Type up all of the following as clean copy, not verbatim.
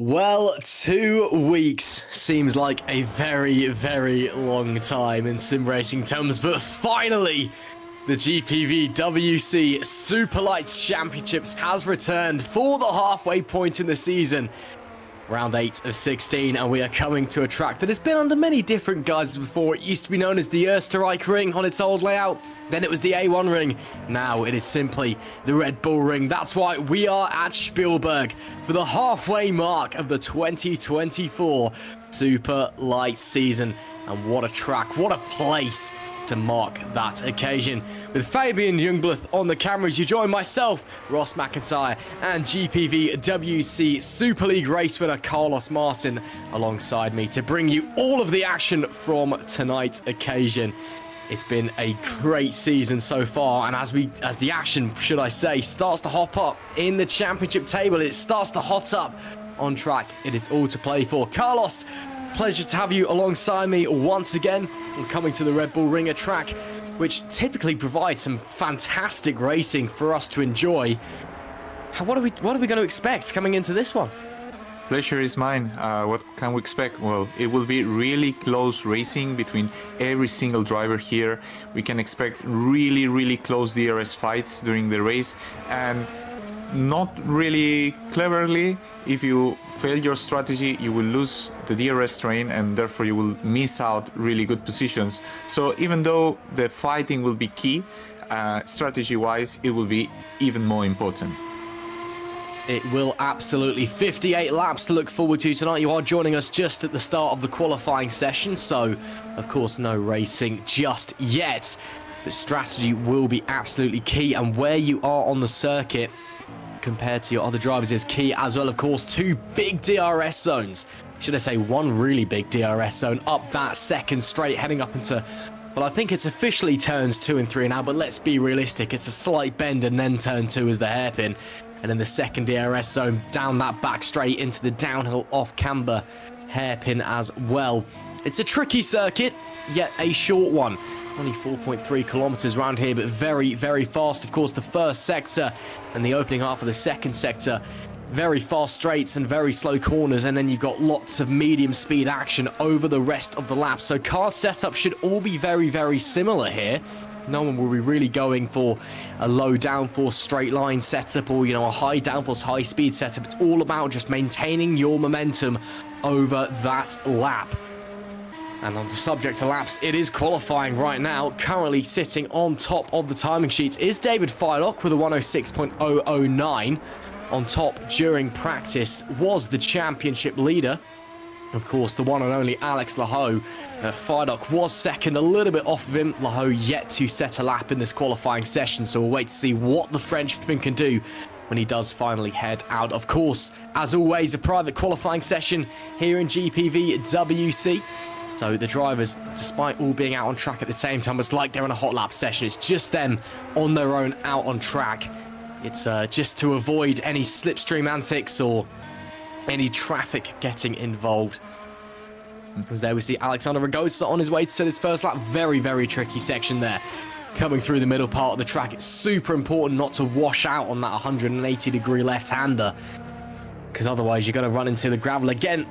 Well, 2 weeks seems like a very, very long time in sim racing terms, but finally, the GPVWC Superlights Championships has returned for the halfway point in the season. Round 8 of 16, and we are coming to a track that has been under many different guises before. It used to be known as the Österreich Ring on its old layout, then it was the A1 Ring, now it is simply the Red Bull Ring. That's why we are at Spielberg for the halfway mark of the 2024 Superlights season. And what a track, what a place to mark that occasion. With Fabian Jungbluth on the cameras, you join myself, Ross McIntyre, and GPVWC Super League race winner Carlos Martin alongside me to bring you all of the action from tonight's occasion. It's been a great season so far, and as the action, should I say, starts to hop up in the championship table, it starts to hot up on track. It is all to play for. Carlos, pleasure to have you alongside me once again. And coming to the Red Bull Ring, a track which typically provides some fantastic racing for us to enjoy. What are we going to expect coming into this one? Pleasure is mine. What can we expect? Well, it will be really close racing between every single driver here. We can expect really close DRS fights during the race, and not really cleverly. If you fail your strategy, you will lose the DRS train, and therefore you will miss out really good positions. So even though the fighting will be key, strategy-wise, it will be even more important. It will absolutely. 58 laps to look forward to tonight. You are joining us just at the start of the qualifying session, so of course no racing just yet. But strategy will be absolutely key, and where you are on the circuit compared to your other drivers is key as well. Of course, 2 big DRS zones. Should I say 1 really big DRS zone up that second straight, heading up into, well, I think it's officially turns 2 and 3 now, but let's be realistic. It's a slight bend and then turn 2 is the hairpin. And then the second DRS zone down that back straight into the downhill off camber hairpin as well. It's a tricky circuit, yet a short one. Only 4.3 kilometers around here, but very fast. Of course, the first sector and the opening half of the second sector, very fast straights and very slow corners, and then you've got lots of medium speed action over the rest of the lap. So car setup should all be very similar here. No one will be really going for a low downforce straight line setup, or, you know, a high downforce high speed setup. It's all about just maintaining your momentum over that lap. And on the subject of laps, it is qualifying right now. Currently sitting on top of the timing sheets is David Feilock with a 106.009. On top during practice was the championship leader, of course, the one and only Alex Laho. Feilock was second, a little bit off of him. Laho yet to set a lap in this qualifying session, so we'll wait to see what the Frenchman can do when he does finally head out. Of course, as always, a private qualifying session here in GPVWC. So the drivers, despite all being out on track at the same time, it's like they're in a hot lap session. It's just them on their own out on track. It's just to avoid any slipstream antics or any traffic getting involved. Because there we see Alexander Ragosa on his way to set his first lap. Very tricky section there. Coming through the middle part of the track, it's super important not to wash out on that 180-degree left-hander, because otherwise you're going to run into the gravel again.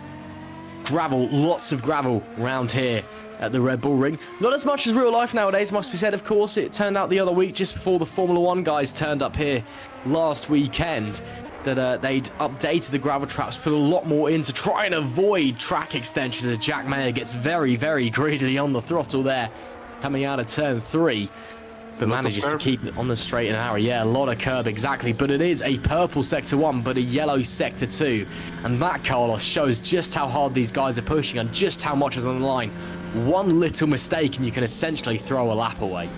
Gravel, lots of gravel around here at the Red Bull Ring. Not as much as real life nowadays, must be said, of course. It turned out the other week, just before the Formula 1 guys turned up here last weekend, that they'd updated the gravel traps, put a lot more in to try and avoid track extensions, as Jack Mayer gets very greedily on the throttle there, coming out of turn 3. But manages to keep it on the straight and narrow. Yeah, a lot of curb, exactly. But it is a purple sector 1, but a yellow sector 2. And that, Carlos, shows just how hard these guys are pushing and just how much is on the line. One little mistake and you can essentially throw a lap away.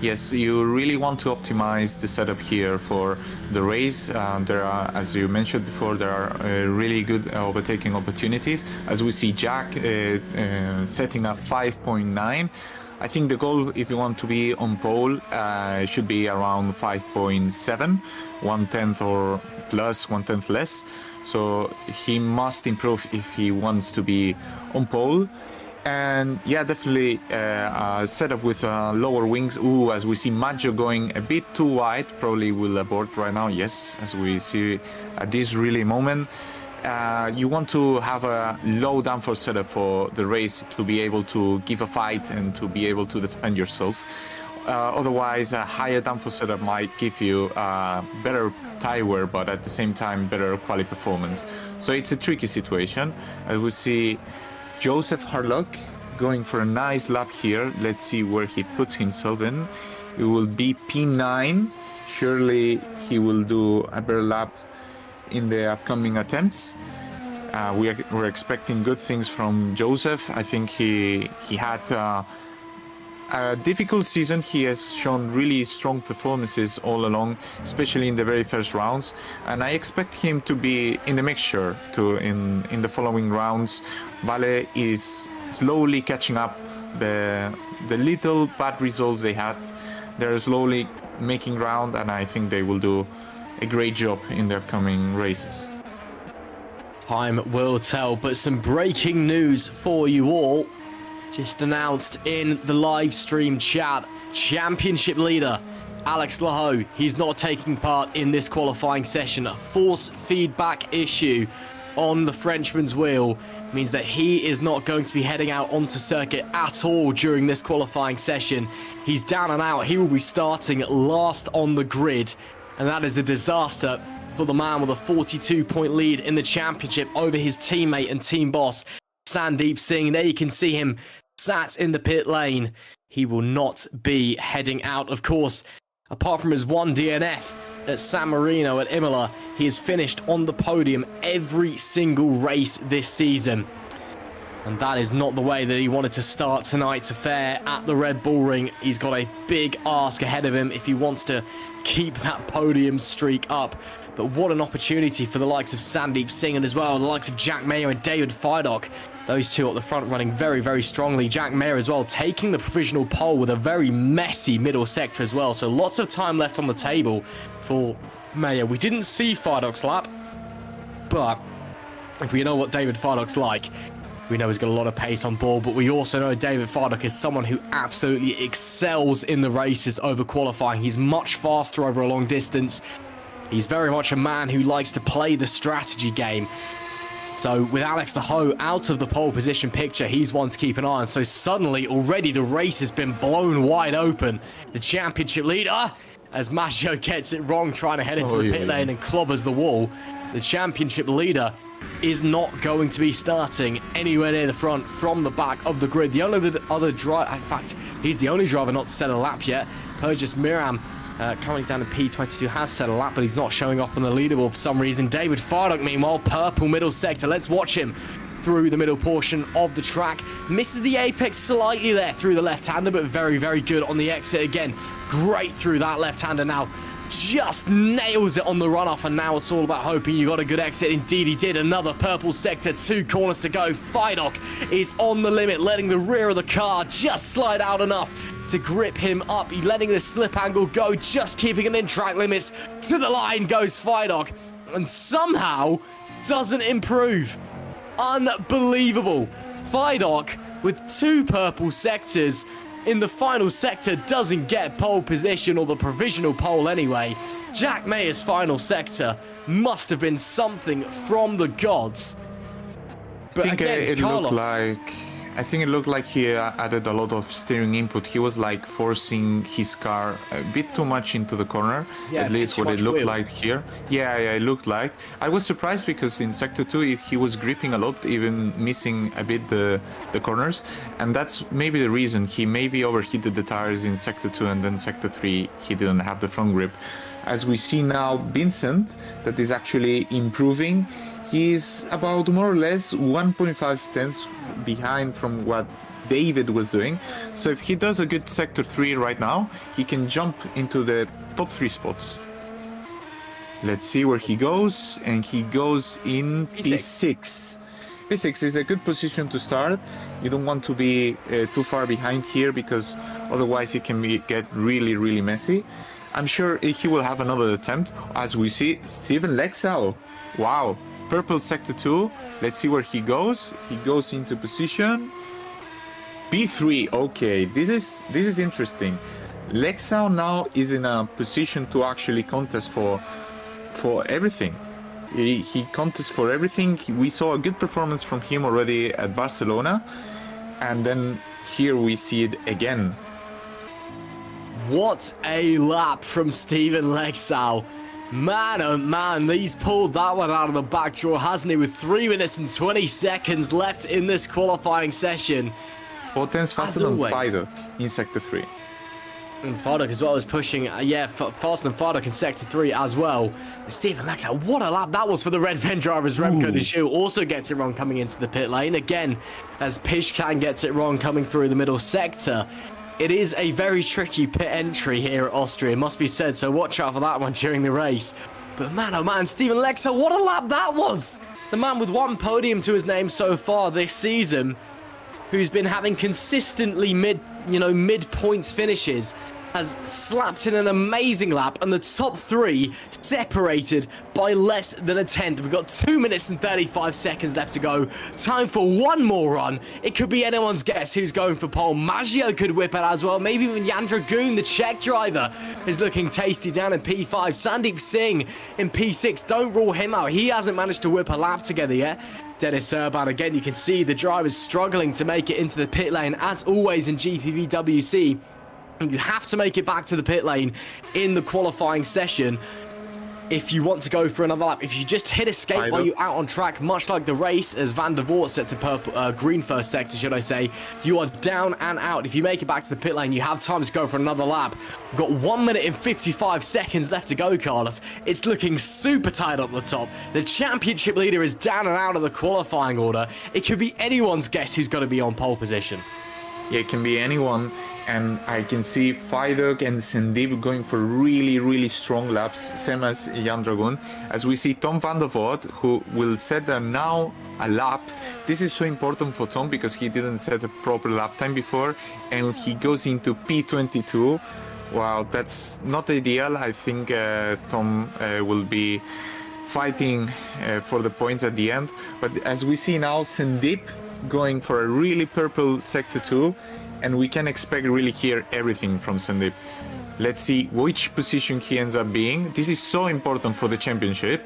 Yes, you really want to optimize the setup here for the race. There are, as you mentioned before, there are really good overtaking opportunities. As we see Jack setting up 5.9. I think the goal, if you want to be on pole, should be around 5.7, 1/10 or plus, 1/10 less. So he must improve if he wants to be on pole. And yeah, definitely setup with lower wings. Ooh, as we see Maggio going a bit too wide, probably will abort right now. Yes, as we see at this really moment. you want to have a low downforce setup for the race to be able to give a fight and to be able to defend yourself. Otherwise, a higher downforce setup might give you better tire wear, but at the same time, better quality performance. So it's a tricky situation. We see Joseph Harlock going for a nice lap here. Let's see where he puts himself in. It will be P9. Surely he will do a better lap in the upcoming attempts. We're expecting good things from Joseph. I think he had a difficult season. He has shown really strong performances all along, especially in the very first rounds, and I expect him to be in the mixture in the following rounds. Vale is slowly catching up the little bad results they had. They're slowly making ground, and I think they will do a great job in the upcoming races. Time will tell, but some breaking news for you all. Just announced in the live stream chat, championship leader Alex Laho, he's not taking part in this qualifying session. A force feedback issue on the Frenchman's wheel means that he is not going to be heading out onto circuit at all during this qualifying session. He's down and out. He will be starting last on the grid, and that is a disaster for the man with a 42-point lead in the championship over his teammate and team boss, Sandeep Singh. There you can see him sat in the pit lane. He will not be heading out. Of course, apart from his one DNF at San Marino at Imola, he has finished on the podium every single race this season. And that is not the way that he wanted to start tonight's affair at the Red Bull Ring. He's got a big ask ahead of him if he wants to keep that podium streak up. But what an opportunity for the likes of Sandeep Singh and as well the likes of Jack Mayer and David Feidock. Those two at the front running very, very strongly. Jack Mayer as well taking the provisional pole with a very messy middle sector as well. So lots of time left on the table for Mayer. We didn't see Feidock's lap, but if we know what David Feidock's like, we know he's got a lot of pace on board, but we also know David Feidock is someone who absolutely excels in the races over qualifying. He's much faster over a long distance. He's very much a man who likes to play the strategy game. So with Alex Laho out of the pole position picture, he's one to keep an eye on. So suddenly, already the race has been blown wide open. The championship leader, as Maggio gets it wrong, trying to head into the pit lane and clobbers the wall. The championship leader is not going to be starting anywhere near the front from the back of the grid. The only other driver, in fact, he's the only driver not to set a lap yet. Purges Miram, currently down in P22, has set a lap, but he's not showing up on the leaderboard for some reason. David Feidock, meanwhile, purple middle sector. Let's watch him through the middle portion of the track. Misses the apex slightly there through the left-hander, but very, very good on the exit again. Great through that left-hander now. Just nails it on the runoff, and now it's all about hoping you got a good exit. Indeed he did. Another purple sector, 2 corners to go. Feidock is on the limit, letting the rear of the car just slide out enough to grip him up. He's letting the slip angle go, just keeping it in track limits. To the line goes Feidock, and somehow doesn't improve. Unbelievable. Feidock with 2 purple sectors in the final sector doesn't get pole position, or the provisional pole anyway. Jack Mayer's final sector must have been something from the gods. But again, I think it looked like he added a lot of steering input. He was like forcing his car a bit too much into the corner. Yeah, at least what it looked like here. Yeah, it looked like. I was surprised because in Sector 2 he was gripping a lot, even missing a bit the corners. And that's maybe the reason. He maybe overheated the tires in Sector 2, and then Sector 3 he didn't have the front grip. As we see now, Vincent, that is actually improving. He's about more or less 1.5 tenths behind from what David was doing. So if he does a good Sector 3 right now, he can jump into the top 3 spots. Let's see where he goes, and he goes in P6. P6 is a good position to start. You don't want to be too far behind here, because otherwise it can get really, really messy. I'm sure he will have another attempt. As we see, Steven Lexau. Wow. Purple Sector 2. Let's see where he goes. He goes into position P3. Okay, this is interesting. Lexau now is in a position to actually contest for everything. He contests for everything. We saw a good performance from him already at Barcelona, and then here we see it again. What a lap from Steven Lexau. Man, oh man, he's pulled that one out of the back drawer, hasn't he? With 3 minutes and 20 seconds left in this qualifying session. 4 tenths faster than Fabian in Sector 3. And Fabian as well is pushing, faster than Fabian in Sector 3 as well. Steven Lexau, what a lap that was for the Red Ven drivers. Remco de Schuh also gets it wrong coming into the pit lane. Again, as Pishkan gets it wrong coming through the middle sector. It is a very tricky pit entry here at Austria, must be said, so watch out for that one during the race. But man, oh man, Steven Lexau, what a lap that was! The man with 1 podium to his name so far this season, who's been having consistently mid-points finishes, has slapped in an amazing lap, and the top 3 separated by less than a tenth. We've got 2 minutes and 35 seconds left to go. Time for one more run. It could be anyone's guess who's going for pole. Maggio could whip it as well. Maybe even Jan Dragoon, the Czech driver, is looking tasty down in P5. Sandeep Singh in P6. Don't rule him out. He hasn't managed to whip a lap together yet. Dennis Urban, again, you can see the drivers struggling to make it into the pit lane, as always in GPVWC. And you have to make it back to the pit lane in the qualifying session if you want to go for another lap. If you just hit escape while you're out on track, much like the race as Van der Voort sets a green first sector, should I say, you are down and out. If you make it back to the pit lane, you have time to go for another lap. We've got 1 minute and 55 seconds left to go, Carlos. It's looking super tight up the top. The championship leader is down and out of the qualifying order. It could be anyone's guess who's going to be on pole position. Yeah, it can be anyone. And I can see Fabian and Sandeep going for really, really strong laps, same as Jan Dragoon. As we see Tom van der Voort, who will set now a lap. This is so important for Tom because he didn't set a proper lap time before, and he goes into P22. Wow, that's not ideal. I think Tom will be fighting for the points at the end. But as we see now, Sandeep going for a really purple Sector 2. And we can expect really here everything from Sandeep. Let's see which position he ends up being. This is so important for the championship.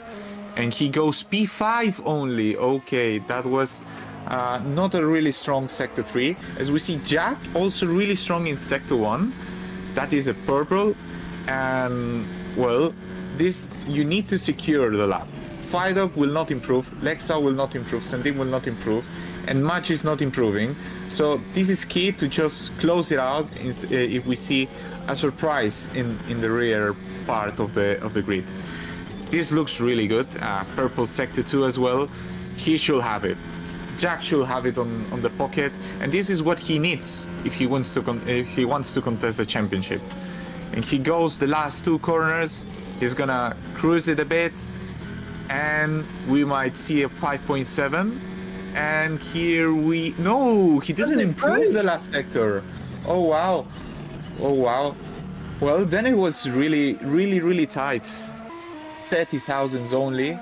And he goes P5 only. Okay, that was not a really strong Sector 3. As we see Jack also really strong in Sector 1. That is a purple. And, well, this you need to secure the lap. Fabian will not improve. Lexau will not improve. Sandeep will not improve. And Match is not improving, so this is key to just close it out if we see a surprise in the rear part of the grid. This looks really good. Purple Sector 2 as well. He should have it. Jack should have it on the pocket, and this is what he needs if he wants to contest the championship. And he goes the last 2 corners. He's gonna cruise it a bit, and we might see a 5.7. And here he didn't improve the last sector. Oh wow. Well, then it was really tight. 30,000s only,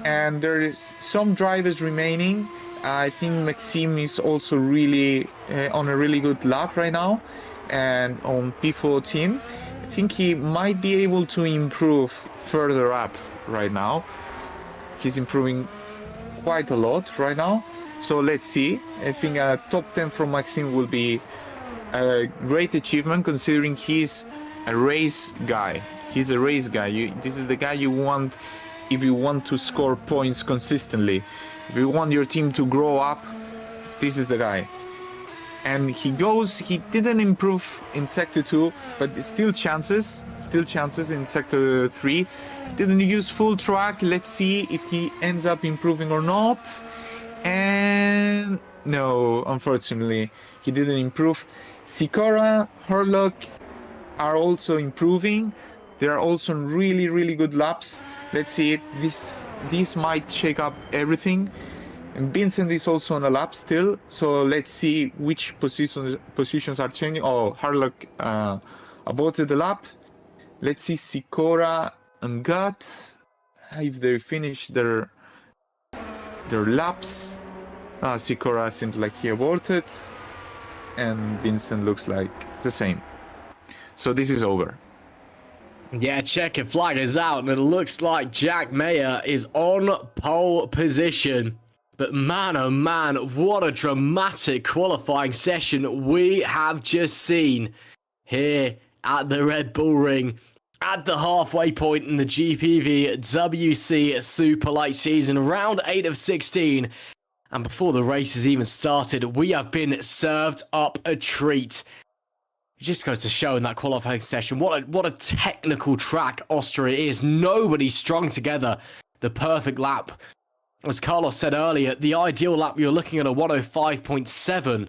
and there's some drivers remaining. I think Maxime is also really on a really good lap right now, and on P14. I think he might be able to improve further up right now. He's improving quite a lot right now, so let's see. I think a top 10 from Maxime will be a great achievement, considering he's a race guy. This is the guy you want if you want to score points consistently. If you want your team to grow up, this is the guy. And he didn't improve in Sector 2, but still chances in Sector 3. Didn't use full track. Let's see if he ends up improving or not. And no, unfortunately, he didn't improve. Sikora, Herlock are also improving. They are also really good laps. Let's see it. This might shake up everything. And Vincent is also on a lap still. So let's see which positions are changing. Oh, Herlock aborted the lap. Let's see Sikora and Gut if they finish their laps. Sikora seems like he aborted, and Vincent looks like the same. So this is over. Yeah, checkered flag is out, and it looks like Jack Mayer is on pole position. But man, oh man, what a dramatic qualifying session we have just seen here at the Red Bull Ring, at the halfway point in the GPVWC Superlight season, round 8 of 16. And before the race has even started, we have been served up a treat. It just goes to show in that qualifying session what a technical track Austria is. Nobody strung together the perfect lap. As Carlos said earlier, the ideal lap, you're looking at a 105.7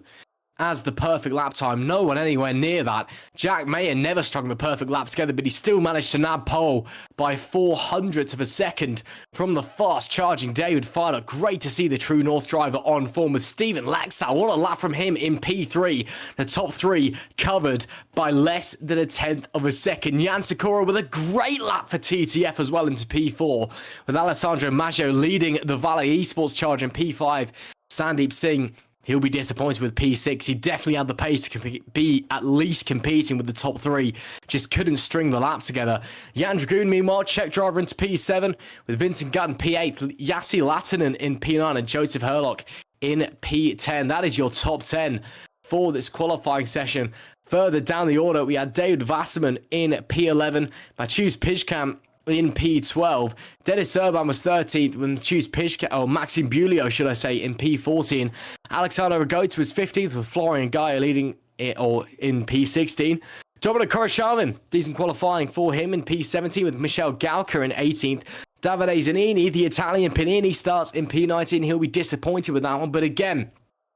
as the perfect lap time. No one anywhere near that. Jack Mayer never strung the perfect lap together, but he still managed to nab pole by 0.04 of a second from the fast-charging David Feiler. Great to see the True North driver on form with Steven Laxal. What a lap from him in P3. The top three covered by less than 1/10 of a second. Jan Sikora with a great lap for TTF as well into P4, with Alessandro Maggio leading the Valley Esports charge in P5. Sandeep Singh, he'll be disappointed with P6. He definitely had the pace to be at least competing with the top three. Just couldn't string the lap together. Jan Dragoon, meanwhile, Czech driver into P7 with Vincent Gutt in P8, Yassi Latinen in P9 and Joseph Herlock in P10. That is your top 10 for this qualifying session. Further down the order, we had David Wasserman in P11, Matthews Pijkamp in P12. Dennis Urban was 13th when Maxime Bulio, should I say, in P14. Alexander Ragota was 15th with Florian Gaia leading in P16. Dominic Koroshavin, decent qualifying for him in P17 with Michel Gauker in 18th. Davide Zanini, the Italian Panini, starts in P19. He'll be disappointed with that one, but again,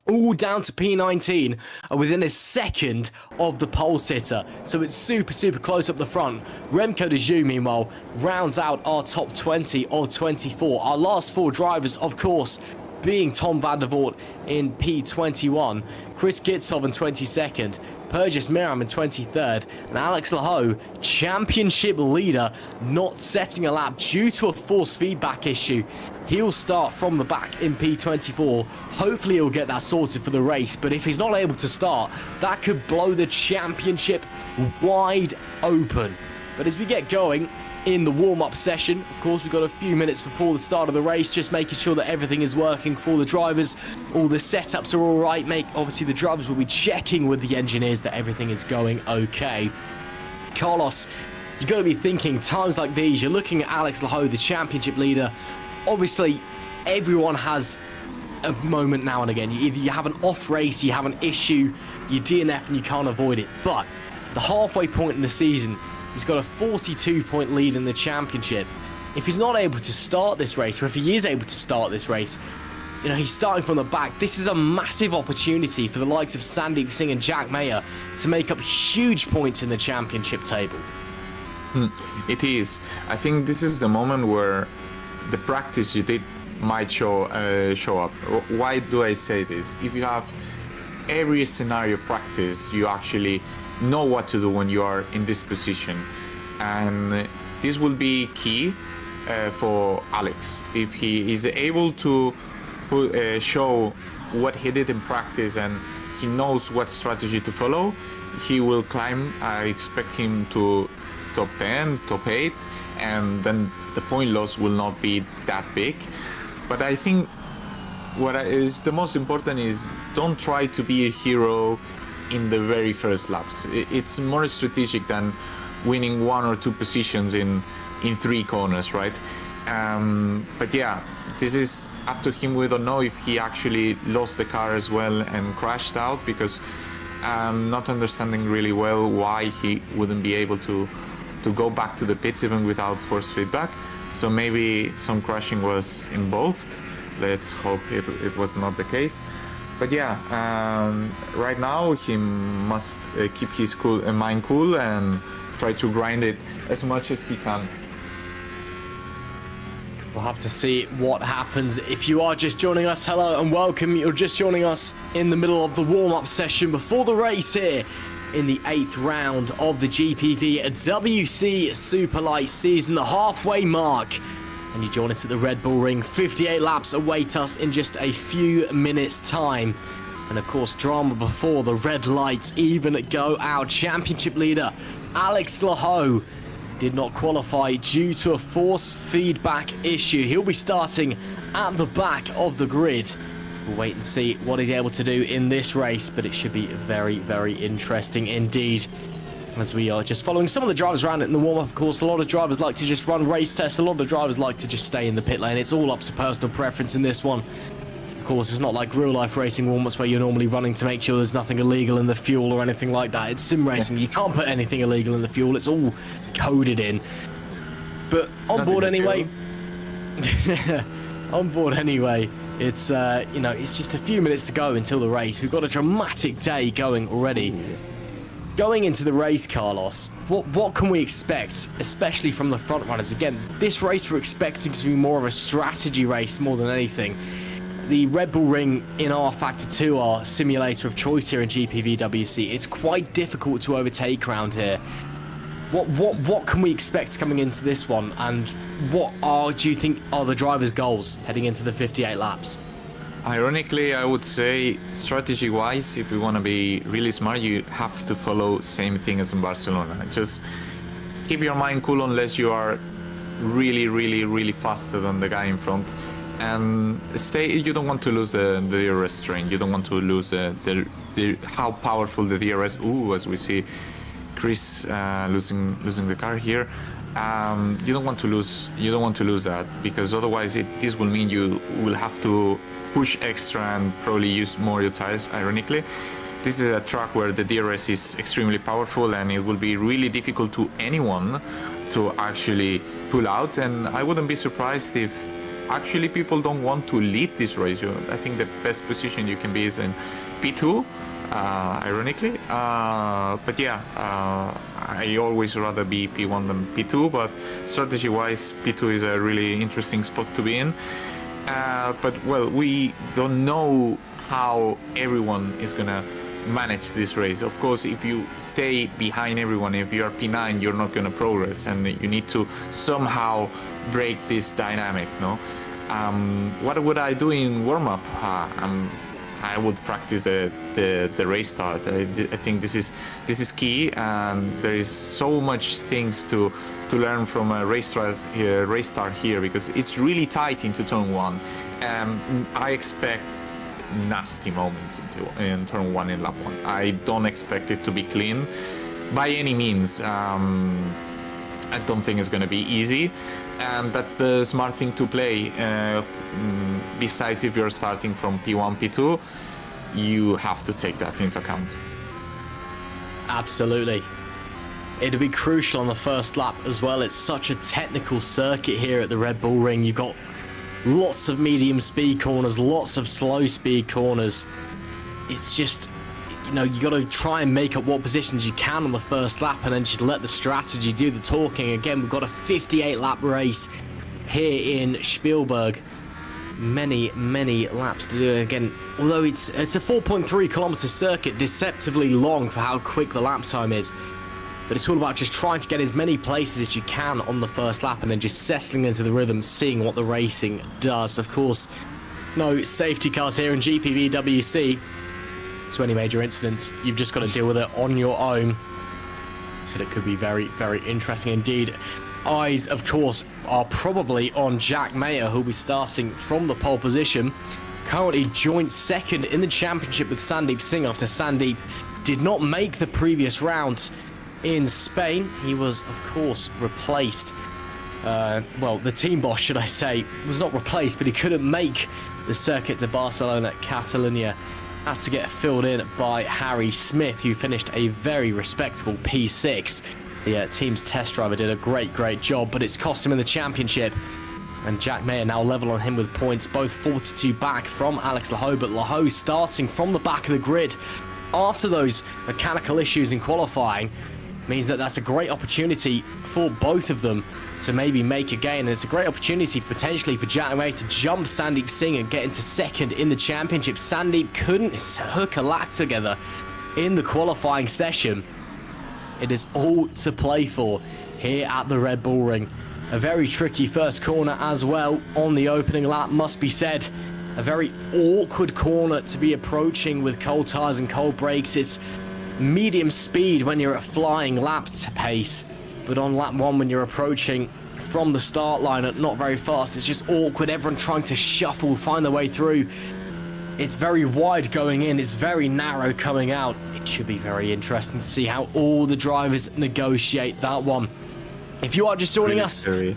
all down to P19 within a second of the pole sitter. So it's super, super close up the front. Remco de Joux, meanwhile, rounds out our top 20 of 24. Our last four drivers, of course, being Tom van der Voort in P21, Chris Gitsov in 22nd, Purgis Miram in 23rd, and Alex Laho, championship leader, not setting a lap due to a force feedback issue. He'll start from the back in P24. Hopefully he'll get that sorted for the race, but if he's not able to start, that could blow the championship wide open. But as we get going in the warm-up session, of course, we've got a few minutes before the start of the race, just making sure that everything is working for the drivers. All the setups are all right. Obviously, the drivers will be checking with the engineers that everything is going okay. Carlos, you've got to be thinking, times like these, you're looking at Alex Laho, the championship leader. Obviously, everyone has a moment now and again. Either you have an off race, you have an issue, you DNF and you can't avoid it. But the halfway point in the season, he's got a 42-point lead in the championship. If he's not able to start this race, or if he is able to start this race, you know, he's starting from the back. This is a massive opportunity for the likes of Sandeep Singh and Jack Mayer to make up huge points in the championship table. It is. I think this is the moment where the practice you did might show up. Why do I say this? If you have every scenario practice, you actually know what to do when you are in this position, and this will be key for Alex. If he is able to show what he did in practice and he knows what strategy to follow, he will climb. I expect him to top 10, top 8, and then the point loss will not be that big. But I think what is the most important is don't try to be a hero in the very first laps. It's more strategic than winning 1 or 2 positions in 3 corners, right? But yeah, this is up to him. We don't know if he actually lost the car as well and crashed out, because I'm not understanding really well why he wouldn't be able to go back to the pits even without force feedback. So maybe some crashing was involved. Let's hope it was not the case. But yeah, right now he must keep his mind cool and try to grind it as much as he can. We'll have to see what happens. If you are just joining us, hello and welcome. You're just joining us in the middle of the warm-up session before the race here in the 8th round of the GPVWC Superlights season, the halfway mark. And you join us at the Red Bull Ring. 58 laps await us in just a few minutes' time. And of course, drama before the red lights even go out. Championship leader Alex Laho did not qualify due to a force feedback issue. He'll be starting at the back of the grid. We'll wait and see what he's able to do in this race, but it should be very, very interesting indeed. As we are just following some of the drivers around it in the warm-up. Of course, a lot of drivers like to just run race tests. A lot of drivers like to just stay in the pit lane. It's all up to personal preference in this one. Of course, it's not like real-life racing warm-ups where you're normally running to make sure there's nothing illegal in the fuel or anything like that. It's sim racing. You can't put anything illegal in the fuel. It's all coded in. But on board anyway... on board anyway, it's, you know, it's just a few minutes to go until the race. We've got a dramatic day going already. Going into the race, Carlos, what can we expect, especially from the front runners? Again, this race we're expecting to be more of a strategy race more than anything. The Red Bull Ring in our Factor 2, our simulator of choice here in GPVWC, it's quite difficult to overtake around here. What can we expect coming into this one, and do you think are the drivers' goals heading into the 58 laps? Ironically, I would say strategy-wise, if you want to be really smart, you have to follow same thing as in Barcelona. Just keep your mind cool unless you are really, really, really faster than the guy in front. And you don't want to lose the DRS train. You don't want to lose how powerful the DRS. Ooh, as we see Chris losing the car here. You don't want to lose that, because otherwise this will mean you will have to push extra and probably use more your tires. Ironically, this is a track where the DRS is extremely powerful, and it will be really difficult to anyone to actually pull out. And I wouldn't be surprised if actually people don't want to lead this race. I think the best position you can be is in P2, ironically. But yeah, I always rather be P1 than P2, but strategy-wise, P2 is a really interesting spot to be in. But well, we don't know how everyone is gonna manage this race. Of course, if you stay behind everyone, if you are P9, you're not gonna progress, and you need to somehow break this dynamic, no? What would I do in warm-up? I would practice the race start. I think this is key, and there is so much things to learn from a race start here, because it's really tight into turn 1. I expect nasty moments in turn 1 in lap 1. I don't expect it to be clean by any means. I don't think it's going to be easy, and that's the smart thing to play. Besides, if you're starting from P1, P2, you have to take that into account. Absolutely. It'll be crucial on the first lap as well. It's such a technical circuit here at the Red Bull Ring. You've got lots of medium speed corners, lots of slow speed corners. It's just, you know, you got to try and make up what positions you can on the first lap, and then just let the strategy do the talking. Again, we've got a 58 lap race here in Spielberg. Many laps to do. Again, although it's a 4.3 kilometer circuit, deceptively long for how quick the lap time is. But it's all about just trying to get as many places as you can on the first lap, and then just settling into the rhythm, seeing what the racing does. Of course, no safety cars here in GPVWC. So any major incidents, you've just got to deal with it on your own. But it could be very, very interesting indeed. Eyes, of course, are probably on Jack Mayer, who'll be starting from the pole position. Currently joint second in the championship with Sandeep Singh, after Sandeep did not make the previous round in Spain. He was, of course, replaced. Well, the team boss, should I say, was not replaced, but he couldn't make the circuit to Barcelona, Catalonia. Had to get filled in by Harry Smith, who finished a very respectable P6. The team's test driver did a great job, but it's cost him in the championship. And Jack Mayer now level on him with points, both 42 back from Alex Laho, but Laho starting from the back of the grid after those mechanical issues in qualifying means that that's a great opportunity for both of them to maybe make a gain. And it's a great opportunity potentially for Jack Mayer to jump Sandeep Singh and get into second in the championship. Sandeep couldn't hook a lap together in the qualifying session. It is all to play for here at the Red Bull Ring. A very tricky first corner as well on the opening lap, must be said. A very awkward corner to be approaching with cold tires and cold brakes. It's medium speed when you're at flying lap pace. But on lap 1, when you're approaching from the start line at not very fast, it's just awkward. Everyone trying to shuffle, find their way through. It's very wide going in. It's very narrow coming out. It should be very interesting to see how all the drivers negotiate that one. If you are just joining us... Scary.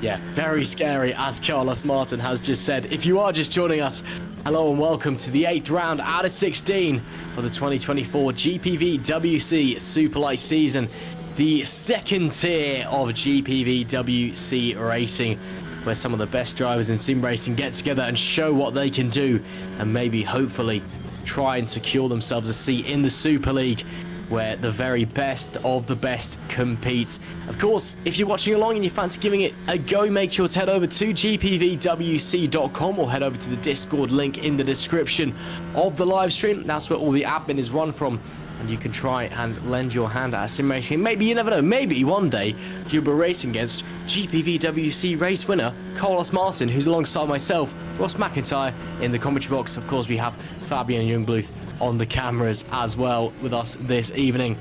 Yeah, very scary, as Carlos Martin has just said. If you are just joining us, hello and welcome to the 8th round out of 16 of the 2024 GPVWC Superlights season. The second tier of GPVWC racing, where some of the best drivers in sim racing get together and show what they can do, and maybe, hopefully, try and secure themselves a seat in the Super League, where the very best of the best competes. Of course, if you're watching along and you fancy giving it a go, make sure to head over to gpvwc.com or head over to the Discord link in the description of the live stream. That's where all the admin is run from, and you can try and lend your hand at sim racing. Maybe, you never know, maybe one day you'll be racing against GPVWC race winner Carlos Martin, who's alongside myself, Ross McIntyre, in the commentary box. Of course, we have Fabian Jungbluth on the cameras as well with us this evening.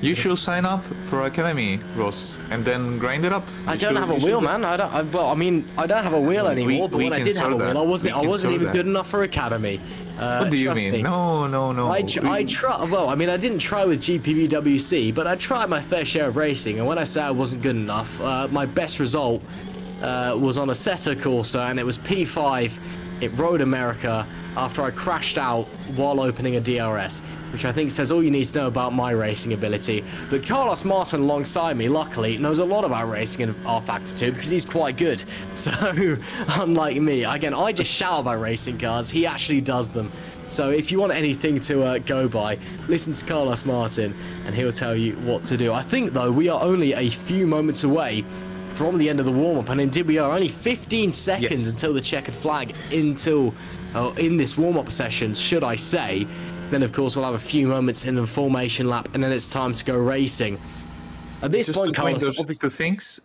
You should sign up for Academy, Ross, and then grind it up. I don't have a wheel, man. I don't have a wheel anymore. But when I did have a wheel, I wasn't even good enough for Academy. What do you mean? No. I try. Well, I mean, I didn't try with GPVWC, but I tried my fair share of racing. And when I say I wasn't good enough, my best result was on a Setter Corsa, and it was P5 at Road America after I crashed out while opening a DRS, which I think says all you need to know about my racing ability. But Carlos Martin alongside me, luckily, knows a lot about racing in R-Factor 2 because he's quite good. So, unlike me, again, I just shout about racing cars. He actually does them. So if you want anything to go by, listen to Carlos Martin and he'll tell you what to do. I think, though, we are only a few moments away from the end of the warm-up, and indeed we are only 15 seconds until the checkered flag in this warm-up session, should I say. Then of course we'll have a few moments in the formation lap, and then it's time to go racing. At this point, Carlos,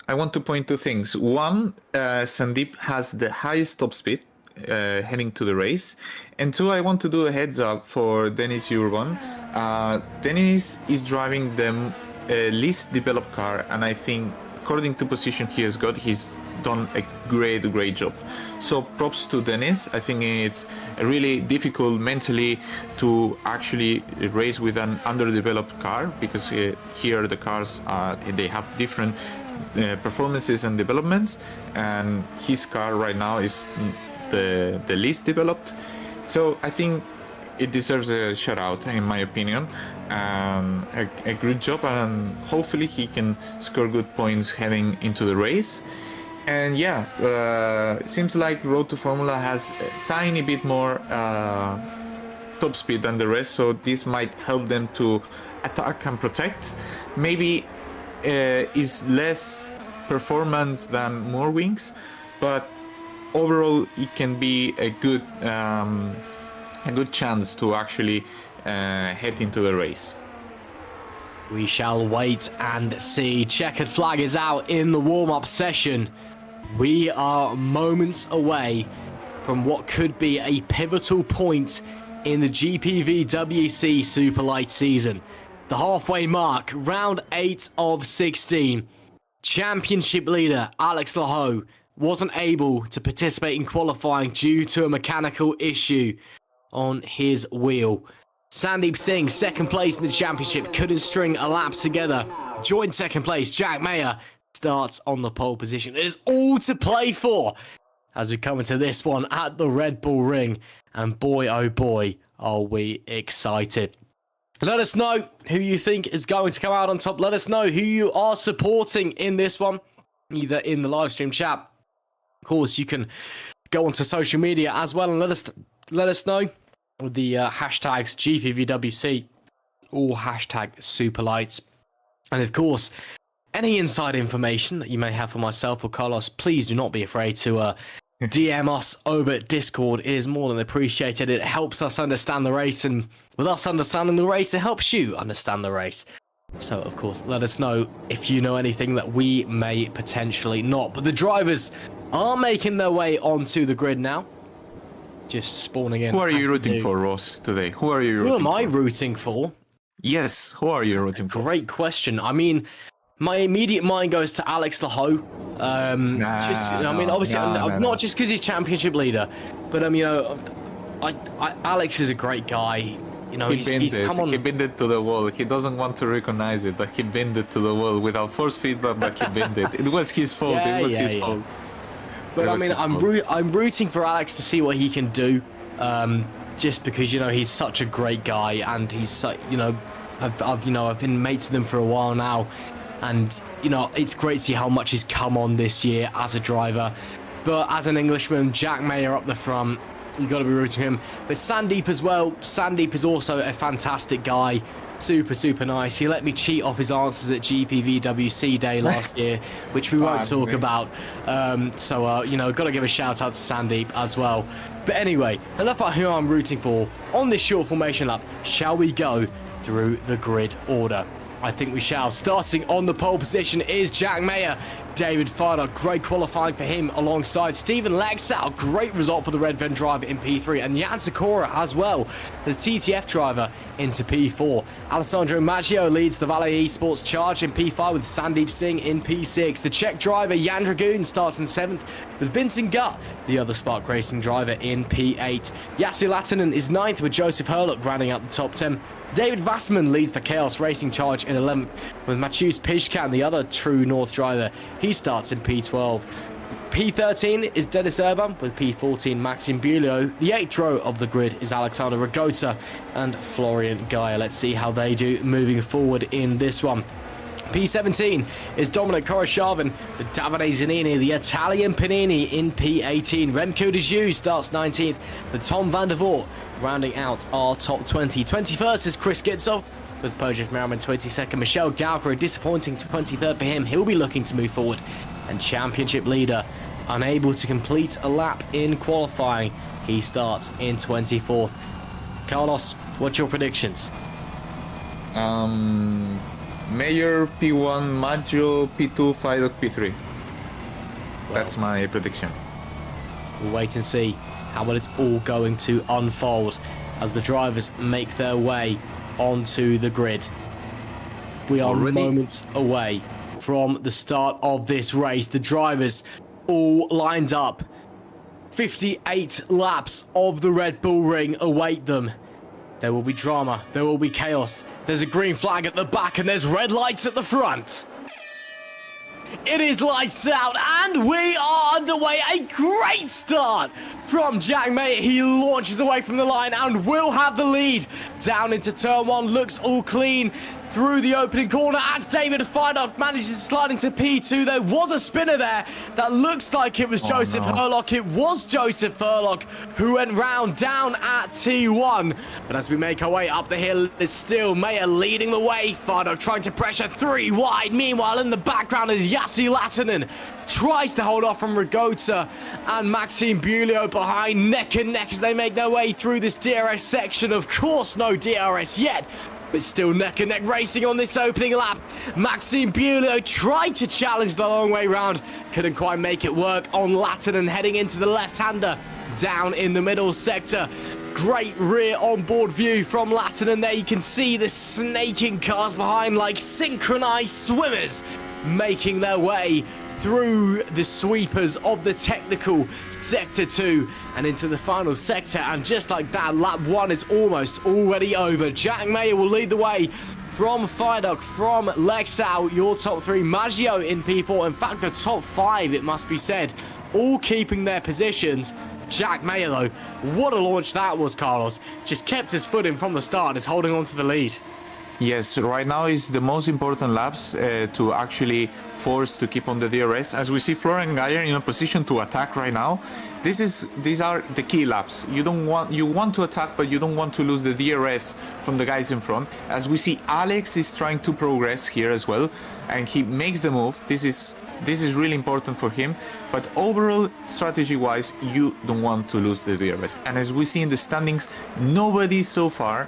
I want to point to things. One, Sandeep has the highest top speed heading to the race, and two, I want to do a heads up for Dennis Urban. Dennis is driving the least developed car, and I think according to position he has got, he's done a great job. So props to Dennis. I think it's really difficult mentally to actually race with an underdeveloped car, because here the cars they have different performances and developments, and his car right now is the least developed. So I think it deserves a shout out, in my opinion. A good job, and hopefully he can score good points heading into the race. And yeah, it seems like Road to Formula has a tiny bit more top speed than the rest, so this might help them to attack and protect. Maybe is less performance than more wings, but overall it can be a good chance to actually head into the race. We shall wait and see. Checkered flag is out in the warm-up session. We are moments away from what could be a pivotal point in the GPVWC Superlight season. The halfway mark, round 8 of 16. Championship leader Alex Laho wasn't able to participate in qualifying due to a mechanical issue on his wheel. Sandeep Singh, second place in the championship, couldn't string a lap together. Joined second place, Jack Mayer starts on the pole position. It is all to play for as we come into this one at the Red Bull Ring. And boy, oh boy, are we excited. Let us know who you think is going to come out on top. Let us know who you are supporting in this one, either in the live stream chat. Of course, you can go onto social media as well and let us know with the hashtags GPVWC or hashtag Superlights. And of course, any inside information that you may have for myself or Carlos, please do not be afraid to DM us over at Discord. It is more than appreciated. It helps us understand the race, and with us understanding the race, it helps you understand the race. So, of course, let us know if you know anything that we may potentially not. But the drivers are making their way onto the grid now. Just spawning in. Who are you rooting for, Ross, today? Who am I rooting for? Yes, who are you rooting for? Great question. I mean, My immediate mind goes to Alex Laho. Obviously, not just because he's championship leader, but Alex is a great guy. You know, he's come on. He binned it to the wall. He doesn't want to recognize it, but he binned it to the wall without force feedback. But he binned it. It was his fault. It was his fault. But I'm rooting for Alex to see what he can do. Just because he's such a great guy, and he's I've been mates with him for a while now. And, it's great to see how much he's come on this year as a driver. But as an Englishman, Jack Mayer up the front, you've got to be rooting for him. But Sandeep as well. Sandeep is also a fantastic guy. Super, super nice. He let me cheat off his answers at GPVWC Day last year, which we won't talk about. Got to give a shout out to Sandeep as well. But anyway, enough about who I'm rooting for. On this short formation lap, shall we go through the grid order? I think we shall. Starting on the pole position is Jack Mayer. David Fardock, great qualifying for him alongside Stephen Lexow. Great result for the Red Ven driver in P3. And Jan Sikora as well, the TTF driver into P4. Alessandro Maggio leads the Valet Esports charge in P5 with Sandeep Singh in P6. The Czech driver Jan Dragoon starts in 7th with Vincent Gutt, the other Spark Racing driver, in P8. Yassi Latinen is 9th with Joseph Herlock rounding out the top 10. David Vassman leads the Chaos Racing charge in 11th with Maciusz Pishkan, the other True North driver. He starts in P12. P13 is Dennis Urban with P14 Maxim Bulio. The 8th row of the grid is Alexander Ragota and Florian Gaia. Let's see how they do moving forward in this one. P17 is Dominic Koroshavin with Davide Zanini, the Italian Panini, in P18. Remco de Joux starts 19th with Tom van der Voort rounding out our top 20. 21st is Chris Gitzel with Pojif Merriman 22nd. Michelle Gauker, a disappointing 23rd for him. He'll be looking to move forward. And championship leader, unable to complete a lap in qualifying. He starts in 24th. Carlos, what's your predictions? Mayer P1, Maggio P2, Fardock P3. That's my prediction. We'll wait and see how it's all going to unfold as the drivers make their way onto the grid. We are moments away from the start of this race. The drivers all lined up. 58 laps of the Red Bull Ring await them. There will be drama, there will be chaos. There's a green flag at the back and there's red lights at the front. It is lights out and we are underway. A great start from Jack Mayer. He launches away from the line and will have the lead. Down into turn 1, looks all clean through the opening corner as David Fardock manages to slide into P2. There was a spinner there that looks like it was Joseph Herlock. It was Joseph Herlock who went round down at T1. But as we make our way up the hill, it's still Mayer leading the way. Fardock trying to pressure 3 wide. Meanwhile, in the background is Yassi Latinen. Tries to hold off from Ragota and Maxime Bulio behind, neck and neck as they make their way through this DRS section. Of course, no DRS yet, but still neck and neck racing on this opening lap. Maxime Bulio tried to challenge the long way round, couldn't quite make it work on Latinen, heading into the left-hander down in the middle sector. Great rear onboard view from Latinen there. You can see the snaking cars behind like synchronized swimmers making their way through the sweepers of the technical sector 2 and into the final sector. And just like that, lap 1 is almost already over. Jack Mayer will lead the way from Fardock, from Lexow, your top 3, Maggio in P4. In fact, the top 5, it must be said, all keeping their positions. Jack Mayer, though, what a launch that was, Carlos. Just kept his foot in from the start and is holding on to the lead. Yes, right now is the most important laps to actually force to keep on the DRS. As we see Florian Gaia in a position to attack right now. These are the key laps. You want to attack, but you don't want to lose the DRS from the guys in front. As we see, Alex is trying to progress here as well, and he makes the move. This is really important for him. But overall, strategy-wise, you don't want to lose the DRS. And as we see in the standings, nobody so far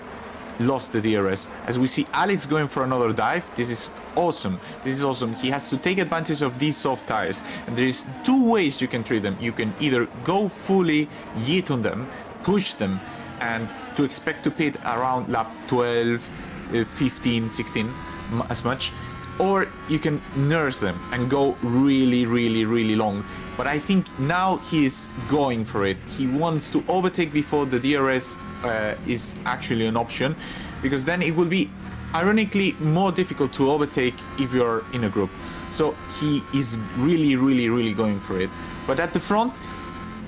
lost the DRS. As we see Alex going for another dive, this is awesome. This is awesome. He has to take advantage of these soft tires. And there is 2 ways you can treat them. You can either go fully yeet on them, push them, and to expect to pit around lap 12, 15, 16, as much. or you can nurse them and go really, really, really long. But I think now he's going for it. He wants to overtake before the DRS is actually an option, because then it will be ironically more difficult to overtake if you're in a group. So he is really, really, really going for it. But at the front,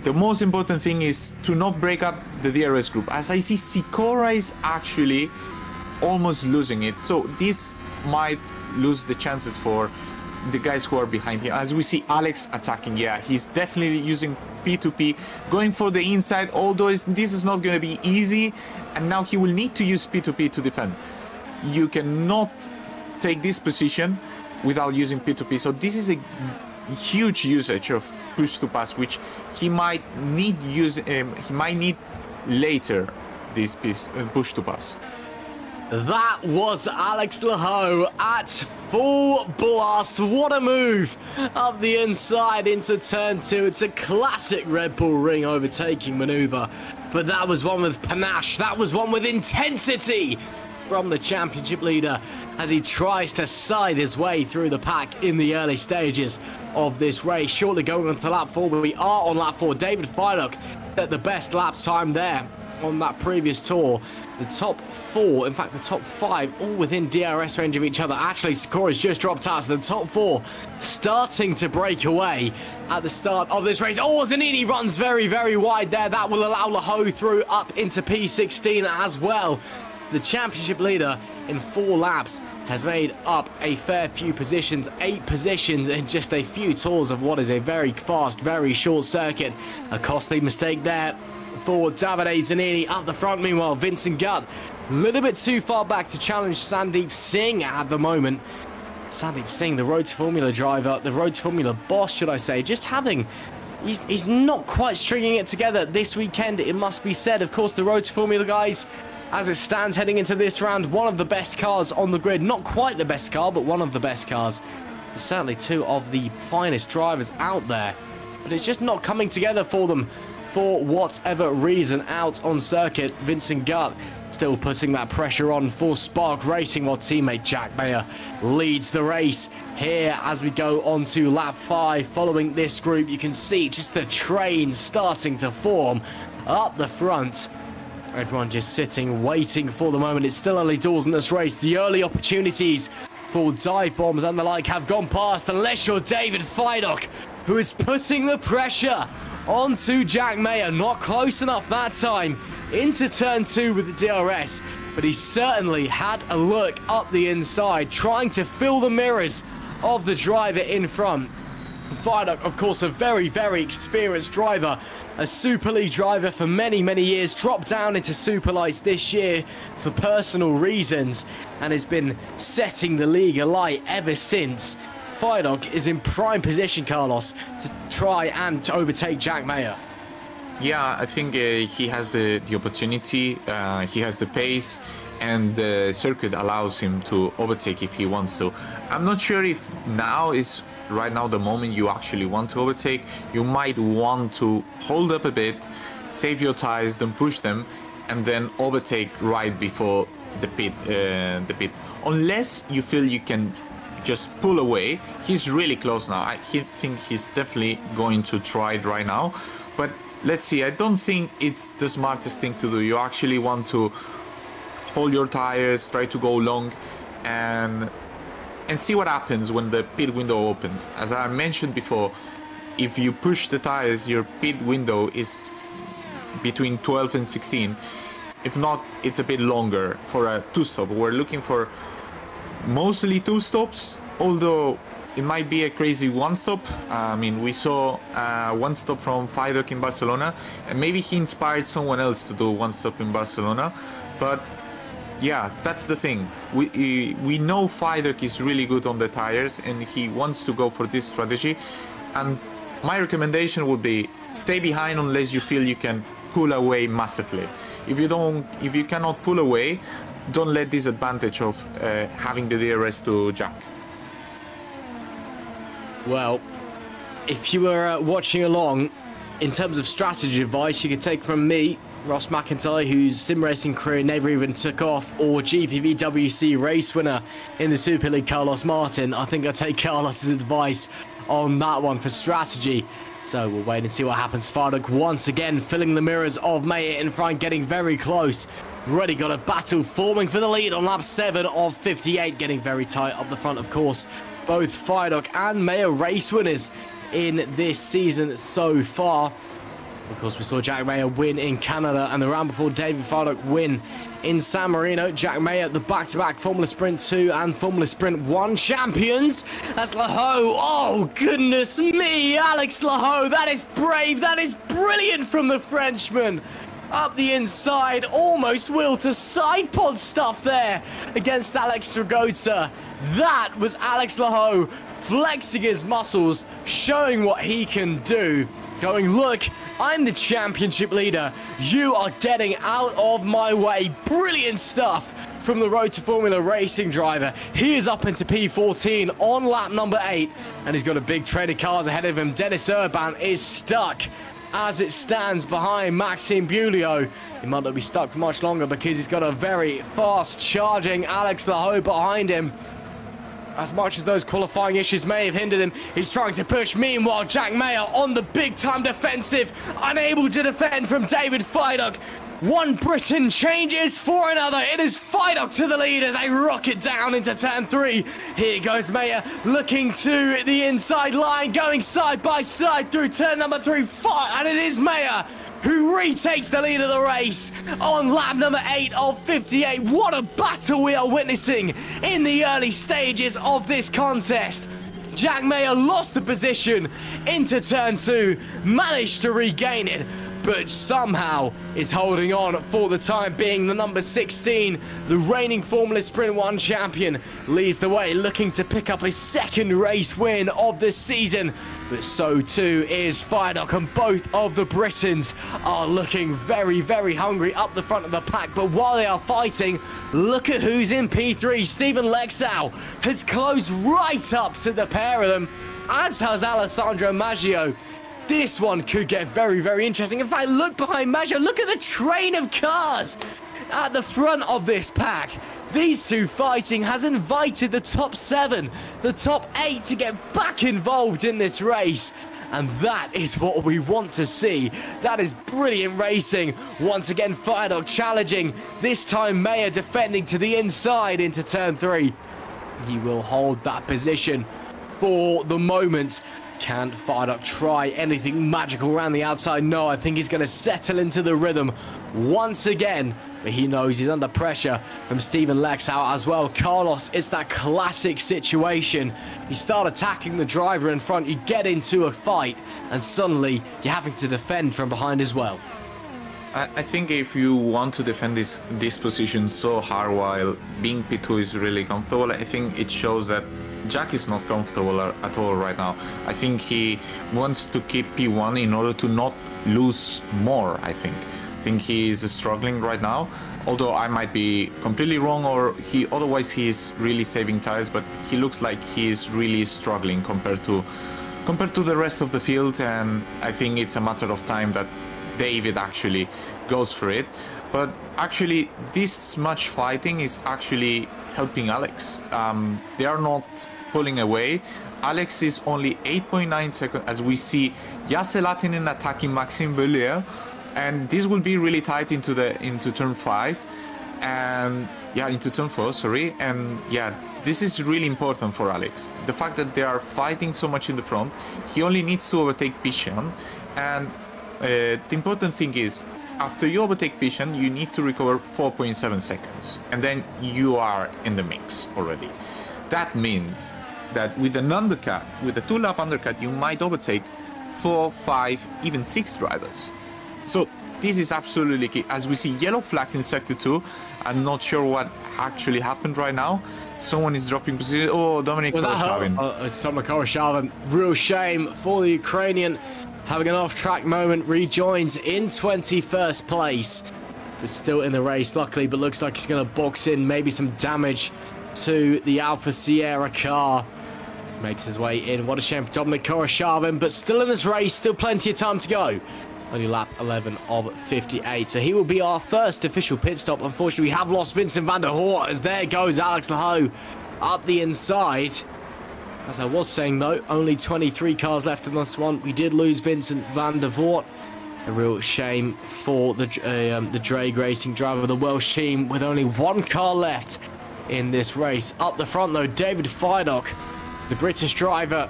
the most important thing is to not break up the DRS group. As I see, Sikora is actually almost losing it. So this might lose the chances for the guys who are behind him. As we see Alex attacking, yeah, he's definitely using P2P, going for the inside, although this is not going to be easy. And now he will need to use P2P to defend. You cannot take this position without using P2P. So this is a huge usage of push to pass, which he might need later, this push to pass. That was Alex Laho at full blast. What a move up the inside into turn 2. It's a classic Red Bull Ring overtaking maneuver, but that was one with panache. That was one with intensity from the championship leader as he tries to side his way through the pack in the early stages of this race. Shortly going on to lap 4, but we are on lap 4. David Fiduk at the best lap time there on that previous tour. The top 4, in fact the top 5, all within DRS range of each other. Actually, Sikora's just dropped out, so the top 4 starting to break away at the start of this race. Oh, Zanini runs very, very wide there. That will allow Laho through up into P16 as well. The championship leader in 4 laps has made up a fair few positions, 8 positions in just a few tours of what is a very fast, very short circuit. A costly mistake there for Davide Zanini up the front. Meanwhile, Vincent Gutt a little bit too far back to challenge Sandeep Singh at the moment. Sandeep Singh, the Road to Formula driver, the Road to Formula boss, should I say, just having... He's not quite stringing it together this weekend, it must be said. Of course, the Road to Formula guys, as it stands heading into this round, one of the best cars on the grid. Not quite the best car, but one of the best cars. Certainly 2 of the finest drivers out there. But it's just not coming together for them for whatever reason out on circuit. Vincent Gutt still putting that pressure on for Spark Racing, while teammate Jack Mayer leads the race here as we go on to lap 5. Following this group, you can see just the train starting to form up the front. Everyone just sitting, waiting for the moment. It's still early doors in this race. The early opportunities for dive bombs and the like have gone past, unless you're David Fiduk, who is putting the pressure onto Jack Mayer. Not close enough that time into turn 2 with the DRS, but he certainly had a look up the inside, trying to fill the mirrors of the driver in front. Fiduk, of course, a very, very experienced driver, a Super League driver for many, many years, dropped down into Superlights this year for personal reasons, and has been setting the league alight ever since. Fiduk is in prime position, Carlos, to try and overtake Jack Mayer. Yeah, I think he has the opportunity, he has the pace, and the circuit allows him to overtake if he wants to. I'm not sure if now is right now the moment you actually want to overtake. You might want to hold up a bit, save your tires, then push them, and then overtake right before the pit. Unless you feel you can just pull away. He's really close now. I think he's definitely going to try it right now, but let's see. I don't think it's the smartest thing to do. You actually want to hold your tires, try to go long, and see what happens when the pit window opens. As I mentioned before, if you push the tires, your pit window is between 12 and 16. If not, it's a bit longer for a 2-stop. We're looking for mostly 2 stops, although it might be a crazy 1-stop. I mean, we saw 1-stop from Fiduk in Barcelona, and maybe he inspired someone else to do 1-stop in Barcelona. But yeah, that's the thing. We know Fiduk is really good on the tires, and he wants to go for this strategy. And my recommendation would be stay behind unless you feel you can pull away massively. If you cannot pull away, don't let this advantage of having the DRS to Jack. Well, if you were watching along, in terms of strategy advice you could take from me, Ross McIntyre, whose sim racing career never even took off, or GPVWC race winner in the Super League, Carlos Martin. I think I'll take Carlos's advice on that one for strategy. So we'll wait and see what happens. Farduk once again filling the mirrors of Mayer in front, getting very close. Already got a battle forming for the lead on lap 7 of 58, getting very tight up the front, of course. Both Farduk and Mayer race winners in this season so far. Of course, we saw Jack Mayer win in Canada, and the round before David Farduk win in San Marino. Jack Mayer, the back-to-back Formula Sprint 2 and Formula Sprint 1 champions. That's Laho. Oh, goodness me, Alex Laho. That is brave. That is brilliant from the Frenchman. Up the inside, almost wheel to side pod stuff there against Alex Dragota. That was Alex Laho flexing his muscles, showing what he can do. Going, look, I'm the championship leader. You are getting out of my way. Brilliant stuff from the Road to Formula racing driver. He is up into P14 on lap number 8, and he's got a big train of cars ahead of him. Dennis Urban is stuck as it stands behind Maxime Bulio. He might not be stuck for much longer because he's got a very fast charging Alex Laho behind him. As much as those qualifying issues may have hindered him, he's trying to push. Meanwhile, Jack Mayer on the big-time defensive, unable to defend from David Farduk. One Briton changes for another. It is Farduk to the lead as they rocket down into turn 3. Here goes Mayer looking to the inside line, going side by side through turn number 3. And it is Mayer who retakes the lead of the race on lap number 8 of 58. What a battle we are witnessing in the early stages of this contest. Jack Mayer lost the position into turn 2, managed to regain it, but somehow is holding on for the time being. The number 16, the reigning Formula Sprint 1 champion, leads the way, looking to pick up his second race win of the season. But so too is Farduk, and both of the Britons are looking very, very hungry up the front of the pack. But while they are fighting, look at who's in P3. Stephen Lexau has closed right up to the pair of them, as has Alessandro Maggio. This one could get very, very interesting. In fact, look behind Maggio. Look at the train of cars at the front of this pack. These two fighting has invited the top 7, the top 8 to get back involved in this race. And that is what we want to see. That is brilliant racing. Once again, Farduk challenging. This time, Mayer defending to the inside into turn 3. He will hold that position for the moment. Can Farduk try anything magical around the outside? No, I think he's going to settle into the rhythm once again. But he knows he's under pressure from Stephen Lexau as well. Carlos, it's that classic situation. You start attacking the driver in front, you get into a fight, and suddenly you're having to defend from behind as well. I think if you want to defend this position so hard while being P2 is really comfortable, I think it shows that Jack is not comfortable at all right now. I think he wants to keep P1 in order to not lose more, I think he is struggling right now, although I might be completely wrong, or otherwise he is really saving tires, but he looks like he is really struggling compared to the rest of the field, and I think it's a matter of time that David actually goes for it. But actually this much fighting is actually helping Alex. They are not pulling away. Alex is only 8.9 seconds as we see Jesse Latinen attacking Maxime Bullier, and this will be really tight into turn 5 and into turn 4, sorry. And this is really important for Alex. The fact that they are fighting so much in the front, he only needs to overtake Pishan, and the important thing is after you overtake Pishan, you need to recover 4.7 seconds, and then you are in the mix already. That means that with an undercut, with a 2-lap undercut, you might overtake 4, 5, even 6 drivers. So this is absolutely key. As we see yellow flags in sector 2, I'm not sure what actually happened right now. Someone is dropping position. Oh, Dominic Koroshavin. It's Dominic Koroshavin. Real shame for the Ukrainian. Having an off-track moment, rejoins in 21st place. But still in the race, luckily, but looks like he's going to box in maybe some damage to the Alfa Sierra car. Makes his way in. What a shame for Dominic Koroshavin, but still in this race, still plenty of time to go. only lap 11 of 58. So he will be our first official pit stop. Unfortunately, we have lost Vincent van der Hoort, as there goes Alex Laho up the inside. As I was saying, though, only 23 cars left in this one. We did lose Vincent van der Voort. A real shame for the drag racing driver of the Welsh team, with only one car left in this race. Up the front, though, David Feidock, the British driver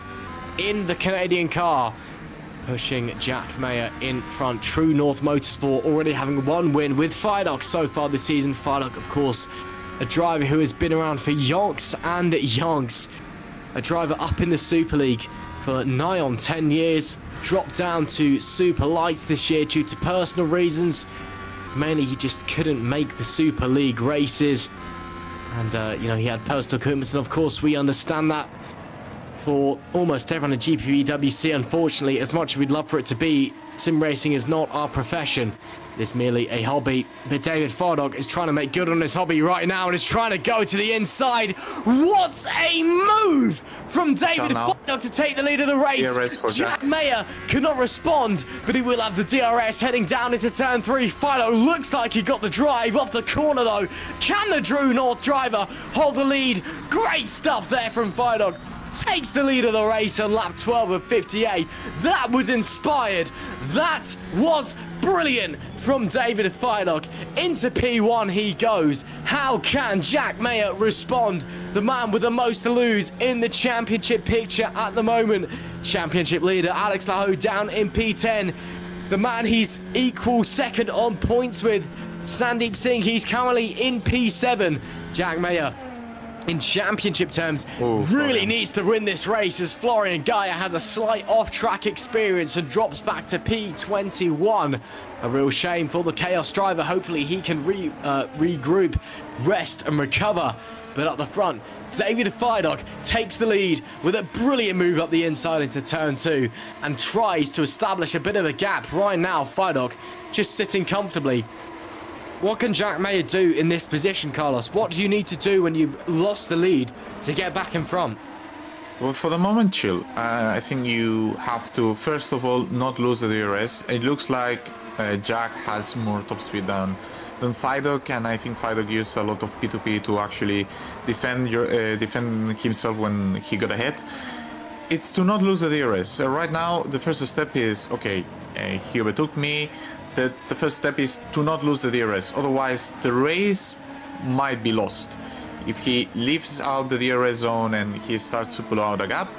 in the Canadian car, pushing Jack Mayer in front. True North Motorsport already having one win with Feidock so far this season. Feidock, of course, a driver who has been around for yonks and yonks. A driver up in the Super League for nigh on 10 years. Dropped down to Superlights this year due to personal reasons. Mainly, he just couldn't make the Super League races. And, you know, he had personal commitments. And, of course, we understand that for almost everyone at GPVWC. Unfortunately, as much as we'd love for it to be, sim racing is not our profession. It is merely a hobby. But David Fardog is trying to make good on his hobby right now and is trying to go to the inside. What a move from David Fardog to take the lead of the race. Jack Mayer could not respond, but he will have the DRS heading down into turn 3. Fardog looks like he got the drive off the corner, though. Can the True North driver hold the lead? Great stuff there from Fardog. Takes the lead of the race on lap 12 of 58. That was inspired. That was brilliant from David Feidock. Into P1 he goes. How can Jack Mayer respond? The man with the most to lose in the championship picture at the moment. Championship leader Alex Laho down in P10. The man he's equal second on points with, Sandeep Singh, he's currently in P7. Jack Mayer, in championship terms, really needs to win this race, as Florian Gaia has a slight off-track experience and drops back to P21. A real shame for the Chaos driver. Hopefully he can regroup, rest and recover. But up the front, David Feidock takes the lead with a brilliant move up the inside into turn 2 and tries to establish a bit of a gap. Right now, Feidock just sitting comfortably. What can Jack Mayer do in this position, Carlos? What do you need to do when you've lost the lead to get back in front? Well, for the moment, chill. I think you have to, first of all, not lose the DRS. It looks like Jack has more top speed than Feidock, and I think Feidock used a lot of P2P to actually defend himself when he got ahead. It's to not lose the DRS. Right now, the first step is, okay, he overtook me. The first step is to not lose the DRS, otherwise the race might be lost. If he leaves out the DRS zone and he starts to pull out a gap,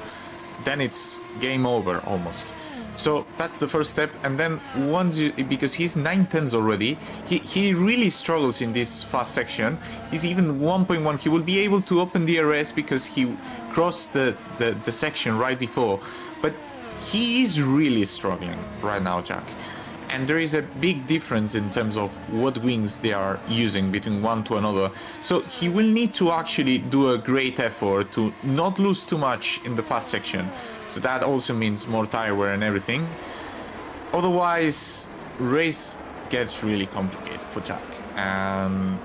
then it's game over almost. So that's the first step, and then once you, because he's 9/10 already, he really struggles in this fast section. He's even 1.1. He will be able to open DRS because he crossed the section right before, but he is really struggling right now, Jack. And there is a big difference in terms of what wings they are using between one to another. So he will need to actually do a great effort to not lose too much in the fast section. So that also means more tire wear and everything. Otherwise, race gets really complicated for Jack. And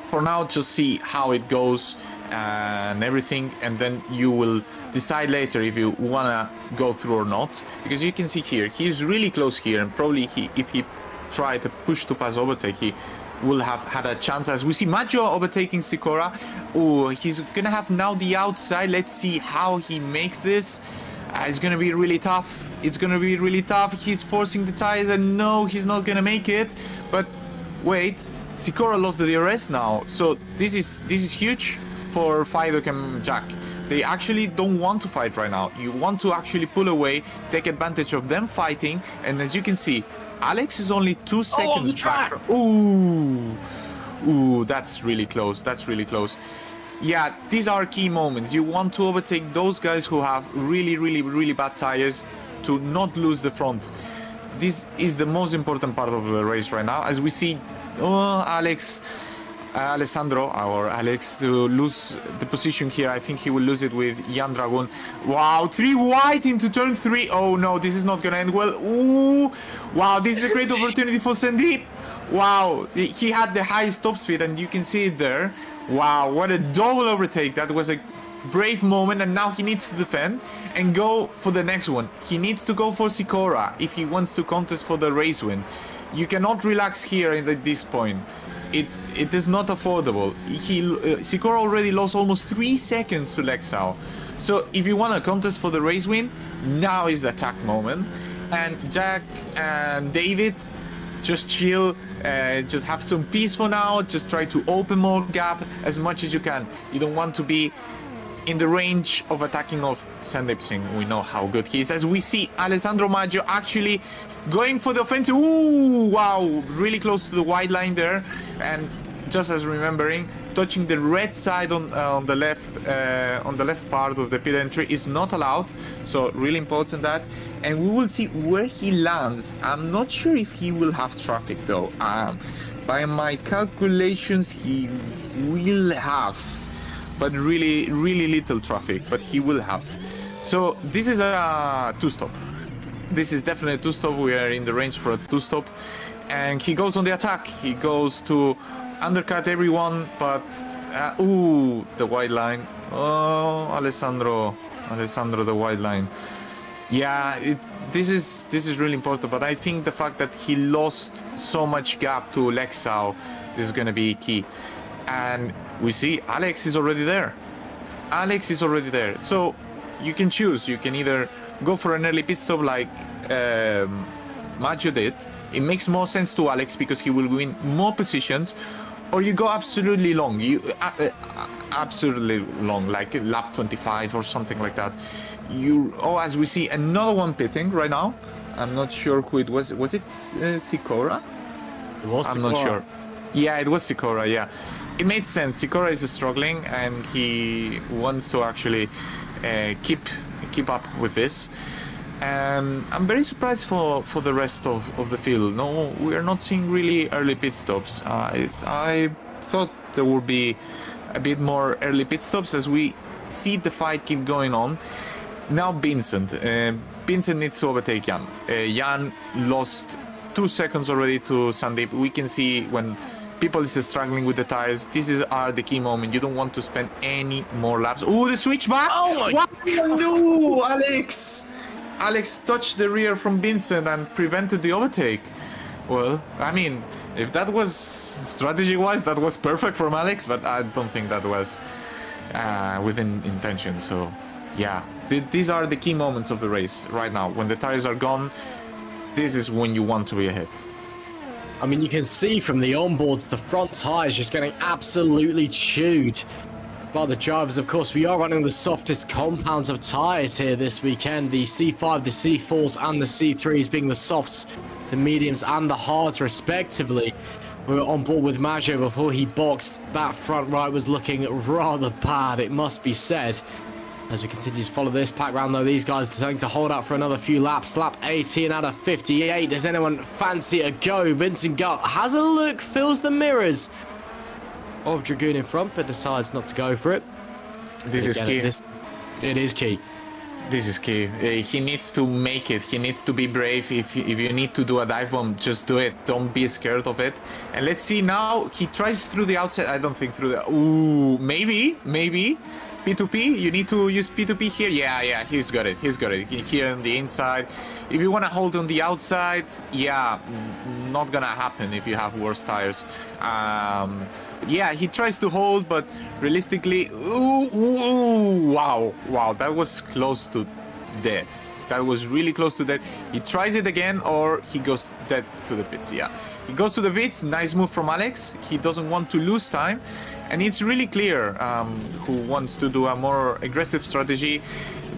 for now, just see how it goes and everything, and then you will decide later if you wanna go through or not, because you can see here he's really close here, and probably if he tried to push to pass overtake, he will have had a chance. As we see Maggio overtaking Sikora. Oh, he's gonna have now the outside. Let's see how he makes this. It's gonna be really tough. It's gonna be really tough. He's forcing the tires, and no, he's not gonna make it. But wait, Sikora lost the DRS now, so this is huge for Feidock and Jack. They actually don't want to fight right now. You want to actually pull away, take advantage of them fighting, and as you can see, Alex is only 2 seconds back. Ooh, that's really close. That's really close. Yeah, these are key moments. You want to overtake those guys who have really bad tires to not lose the front. This is the most important part of the race right now, as we see Alessandro, or Alex, to lose the position here. I think he will lose it with Jan Dragon. Wow, 3 wide into turn 3. Oh no, this is not gonna end well. Ooh, wow, this is a great opportunity for Sandeep. Wow, he had the highest top speed, and you can see it there. Wow, what a double overtake. That was a brave moment, and now he needs to defend and go for the next one. He needs to go for Sikora if he wants to contest for the race win. You cannot relax here at this point. It is not affordable. Sikora already lost almost 3 seconds to Lexau. So if you want to contest for the race win, now is the attack moment. And Jack and David, just chill, just have some peace for now, just try to open more gap as much as you can. You don't want to be in the range of attacking of Sandeep Singh. We know how good he is. As we see Alessandro Maggio actually going for the offensive. Ooh, wow, really close to the wide line there. And just as remembering, touching the red side on the left part of the pit entry is not allowed. So really important that. And we will see where he lands. I'm not sure if he will have traffic though. By my calculations, he will have, but really little traffic, but he will have. So this is a two-stop. This is definitely a two-stop. We are in the range for a two-stop. And he goes on the attack. He goes to undercut everyone, but ooh, the wide line. Oh, Alessandro, the wide line. Yeah, this is really important, but I think the fact that he lost so much gap to Lexau, this is gonna be key. And we see Alex is already there. So you can choose. You can either go for an early pit stop like Maggio did. It makes more sense to Alex because he will win more positions, or you go absolutely long. Absolutely long, like lap 25 or something like that. As we see another one pitting right now. I'm not sure who it was. Was it Sikora? It was Sikora. I'm not sure. Yeah, it was Sikora, yeah. It made sense. Sikora is struggling and he wants to actually keep up with this. I'm very surprised for the rest of the field. No, we are not seeing really early pit stops. I thought there would be a bit more early pit stops as we see the fight keep going on. Now Vincent. Vincent needs to overtake Jan. Jan lost 2 seconds already to Sandeep. We can see when people is struggling with the tires, are the key moment. You don't want to spend any more laps. Oh, the switchback! Oh my! What did you do, Alex? Alex touched the rear from Vincent and prevented the overtake. Well, I mean, if that was strategy-wise, that was perfect from Alex, but I don't think that was within intention. So, yeah, these are the key moments of the race right now. When the tires are gone, this is when you want to be ahead. I mean, you can see from the onboards, the front tyres just getting absolutely chewed by the drivers. Of course, we are running the softest compounds of tyres here this weekend. The C5, the C4s, and the C3s being the softs, the mediums, and the hards, respectively. We were on board with Maggio before he boxed. That front right was looking rather bad, it must be said. As we continue to follow this pack round, though, these guys are starting to hold out for another few laps. Lap 18 out of 58. Does anyone fancy a go? Vincent Gutt has a look, fills the mirrors of Dragoon in front, but decides not to go for it. This is key. It is key. This is key. He needs to make it. He needs to be brave. If you need to do a dive bomb, just do it. Don't be scared of it. And let's see now. He tries through the outside. I don't think through the... Ooh, maybe. P2P, you need to use P2P here. Yeah, he's got it. Here on the inside. If you want to hold on the outside, yeah, not gonna happen if you have worse tires. Yeah, he tries to hold, but realistically, wow, that was close to dead. That was really close to dead. He tries it again, or he goes dead to the pits. Yeah, he goes to the pits. Nice move from Alex. He doesn't want to lose time. And it's really clear who wants to do a more aggressive strategy.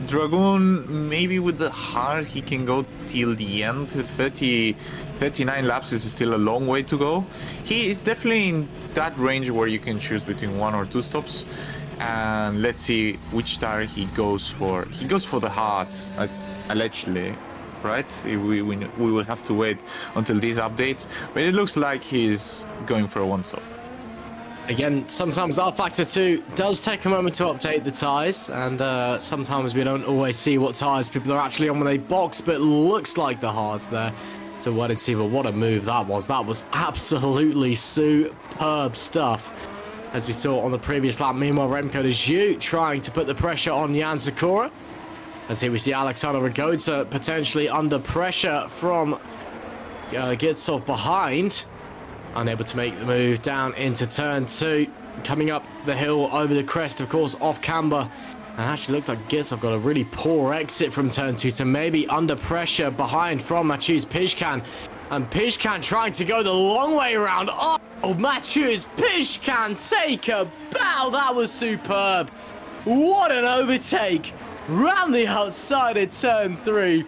Dragoon, maybe with the hard, he can go till the end. 39 laps is still a long way to go. He is definitely in that range where you can choose between 1 or 2 stops. And let's see which tire he goes for. He goes for the hards, allegedly, right? We will have to wait until these updates. But it looks like he's going for a 1 stop. Again, sometimes R Factor 2 does take a moment to update the tyres, and sometimes we don't always see what tyres people are actually on when they box, but looks like the hards there. So wait and see, but what a move that was. That was absolutely superb stuff. as we saw on the previous lap. Meanwhile, Remco de Joux trying to put the pressure on Jan Sakura. As here we see Alexander Ragota potentially under pressure from Gitsov behind. Unable to make the move down into turn 2. Coming up the hill over the crest, of course, off camber. And actually looks like Gitsov got a really poor exit from turn 2. So maybe under pressure behind from Mathieu Pishkan. And Pishkan trying to go the long way around. Oh, Mathieu Pishkan take a bow. That was superb. What an overtake. Round the outside of turn 3.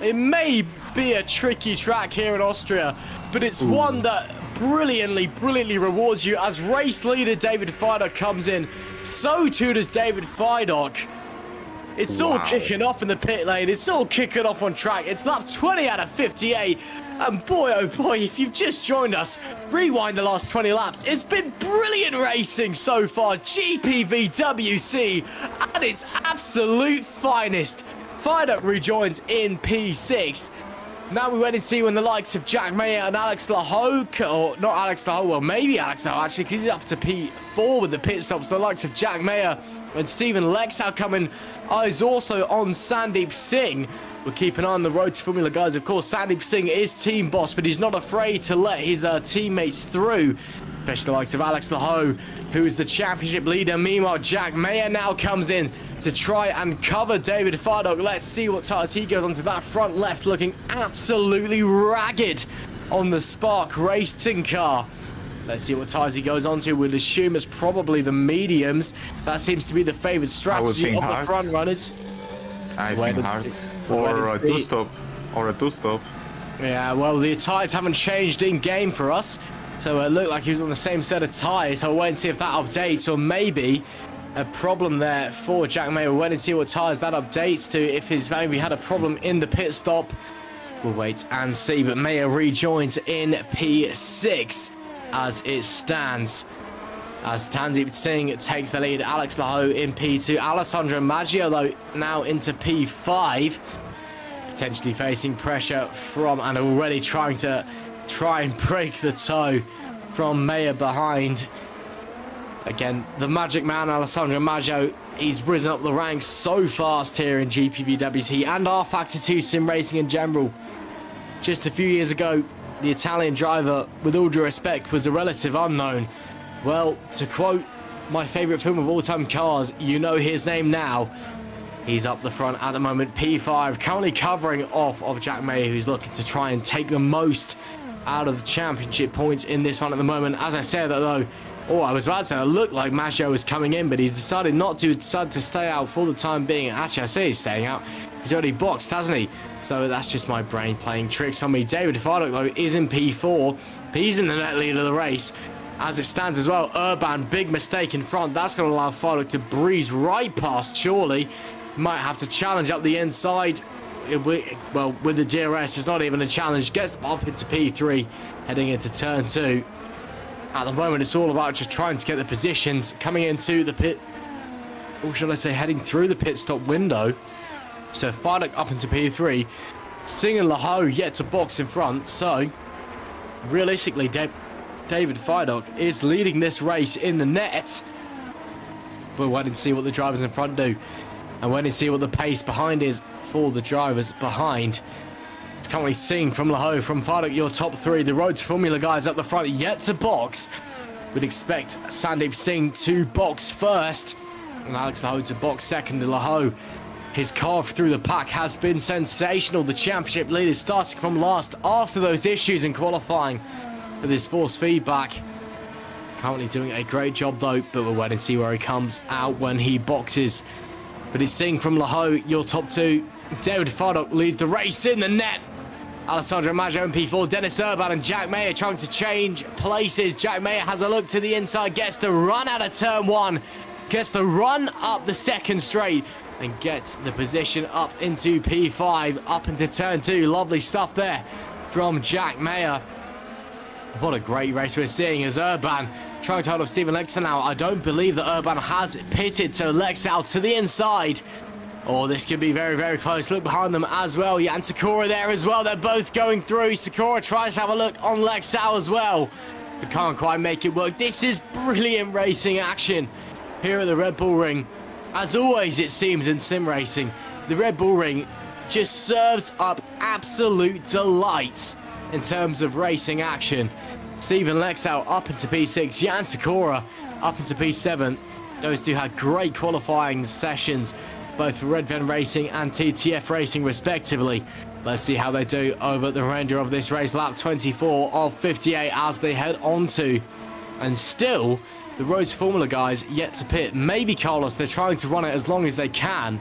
It may be a tricky track here in Austria, but it's one that brilliantly rewards you. As race leader David Feidock comes in, so too does David Feidock. It's all kicking off in the pit lane. It's all kicking off on track. It's lap 20 out of 58. And boy, oh boy, if you've just joined us, rewind the last 20 laps. It's been brilliant racing so far. GPVWC at its absolute finest. Feidock rejoins in P6. Now we wait and see when the likes of Jack Mayer and Alex Lahoe, or not Alex Lahoe, well, maybe Alex Lahoe actually, because he's up to P4 with the pit stops. The likes of Jack Mayer and Stephen Lexow coming. Eyes also on Sandeep Singh. We'll keep an eye on the road to Formula guys. Of course, Sandeep Singh is team boss, but he's not afraid to let his teammates through. Especially the likes of Alex Lahoe, who is the championship leader. Meanwhile, Jack Mayer now comes in to try and cover David Feidock. Let's see what tires he goes onto that front left, looking absolutely ragged on the Spark Racing car. Let's see what tires he goes onto. We'll assume it's probably the mediums. That seems to be the favoured strategy of the front runners. I think Hearts. Or a two-stop. Or a two-stop. Yeah, well, the tires haven't changed in game for us. So it looked like he was on the same set of tyres. So we'll wait and see if that updates, or maybe a problem there for Jack Mayer. We'll wait and see what tyres that updates to. If he's maybe had a problem in the pit stop, we'll wait and see. But Mayer rejoins in P6 as it stands. As Sandeep Singh takes the lead, Alex Lahoe in P2. Alessandro Maggio, though, now into P5. Potentially facing pressure from, and already trying and break the toe from Mayer behind. Again, the magic man, Alessandro Maggio, he's risen up the ranks so fast here in GPVWC and R Factor 2 sim racing in general. Just a few years ago, the Italian driver, with all due respect, was a relative unknown. Well, to quote my favourite film of all time, Cars, you know his name now. He's up the front at the moment, P5, currently covering off of Jack Mayer, who's looking to try and take the most out of championship points in this one at the moment. As I said that though, I was about to say, it looked like Maggio was coming in, but he's decided not to, decided to stay out for the time being. Actually, I say he's staying out. He's already boxed, hasn't he? So that's just my brain playing tricks on me. David Feidock, though, is in P4. He's in the net lead of the race. As it stands as well, Urban, big mistake in front. That's going to allow Feidock to breeze right past, surely. Might have to challenge up the inside. Well, with the DRS, it's not even a challenge. Gets up into P3, heading into turn 2. At the moment, it's all about just trying to get the positions coming into the pit. Or should I say, heading through the pit stop window. So Feidock up into P3. Singh and Lahoe yet to box in front. So, realistically, David Feidock is leading this race in the net. We'll wait and see what the drivers in front do. And wait and see what the pace behind is for the drivers behind. It's currently Singh from Lahoe, from Feidock, your top 3. The road to Formula guys up the front yet to box. We'd expect Sandeep Singh to box first. And Alex Lahoe to box second. Lahoe, his carve through the pack has been sensational. The championship leader starting from last after those issues in qualifying with his force feedback. Currently doing a great job though, but we'll wait and see where he comes out when he boxes. But it's Singh from Lahoe, your top 2. David Feidock leads the race in the net. Alessandro Maggio in P4, Dennis Urban and Jack Mayer trying to change places. Jack Mayer has a look to the inside, gets the run out of turn 1, gets the run up the second straight, and gets the position up into P5, up into turn 2. Lovely stuff there from Jack Mayer. What a great race we're seeing as Urban trying to hold up Stephen Lexow now. I don't believe that Urban has pitted, so Lexow to the inside. Oh, this could be very close. Look behind them as well. Jan Sakura there as well. They're both going through. Sakura tries to have a look on Lexow as well. but can't quite make it work. This is brilliant racing action here at the Red Bull Ring. As always, it seems in sim racing, the Red Bull Ring just serves up absolute delights in terms of racing action. Stephen Lexau up into P6, Jan Sikora up into P7. Those two had great qualifying sessions, both for Red Ven Racing and TTF Racing respectively. Let's see how they do over the remainder of this race. Lap 24 of 58 as they head on to. And still, the Road to Formula guys yet to pit. Maybe Carlos, they're trying to run it as long as they can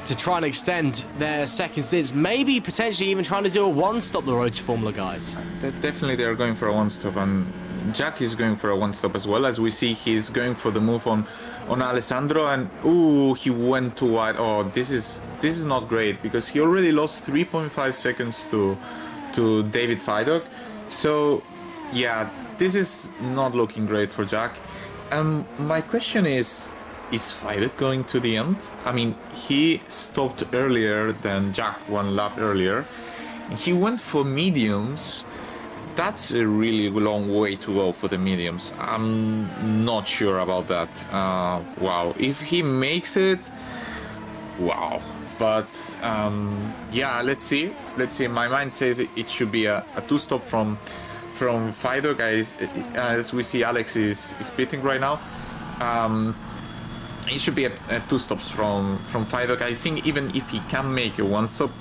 to try and extend their second stints. Maybe potentially even trying to do a one-stop, the Road to Formula guys. Definitely they're going for a one-stop, and Jack is going for a one-stop as well. As we see, he's going for the move on Alessandro, and ooh, he went too wide. Oh, this is not great, because he already lost 3.5 seconds to David Fidok. So yeah, this is not looking great for Jack. My question is Fidok going to the end? I mean, he stopped earlier than Jack, one lap earlier. He went for mediums. That's a really long way to go for the mediums. I'm not sure about that. Wow, if he makes it, wow. But yeah, let's see. My mind says it should be a two-stop from Fidok. As we see, Alex is pitting right now. It should be a two stops from Fidok. I think even if he can make a one stop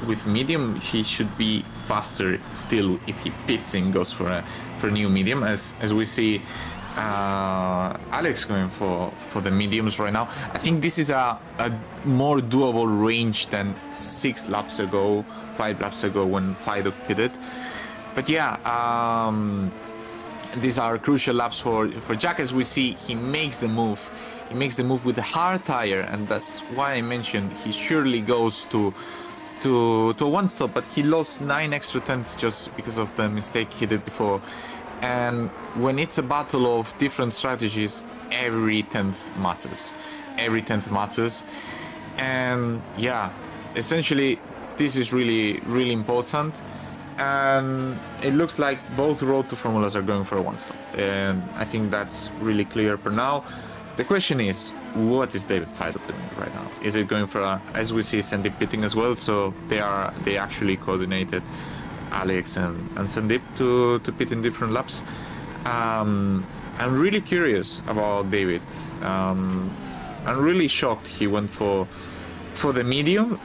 with medium, he should be faster still if he pits and goes for a new medium. As we see Alex going for the mediums right now. I think this is a more doable range than 5 laps ago when Fidok pitted. But yeah, these are crucial laps for Jack. As we see, he makes the move. He makes the move with a hard tire, and that's why I mentioned he surely goes to one stop. But he lost 9 extra tenths just because of the mistake he did before. And when it's a battle of different strategies, every tenth matters. Every tenth matters. And yeah, essentially, this is really, really important. And it looks like both Road to Formulas are going for a one stop, and I think that's really clear for now. The question is, what is David Fidok doing right now? Is it going for as we see Sandeep pitting as well? So they actually coordinated Alex and Sandeep to pit in different laps. I'm really curious about David. I'm really shocked he went for the medium.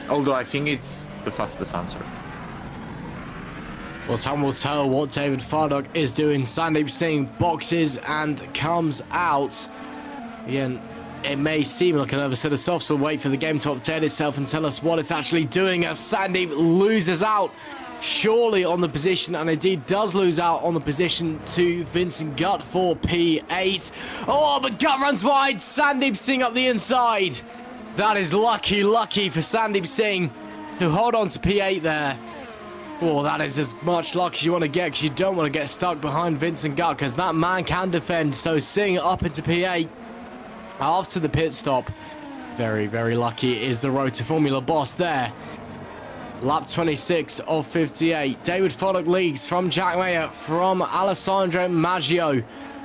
Although I think it's the fastest answer. Well, time will tell what David Fidok is doing. Sandeep Singh boxes and comes out. Again, it may seem like another set of softs. We'll wait for the game to update itself and tell us what it's actually doing as Sandeep loses out surely on the position, and indeed does lose out on the position to Vincent Gutt for P8. Oh, but Gutt runs wide. Sandeep Singh up the inside. That is lucky for Sandeep Singh, who hold on to P8 there. Oh, that is as much luck as you want to get, because you don't want to get stuck behind Vincent Gutt, because that man can defend. So Singh up into P8 after the pit stop. Very, very lucky is the Road to Formula boss there. Lap 26 of 58. David Fidok leads from Jack Mayer, from Alessandro Maggio.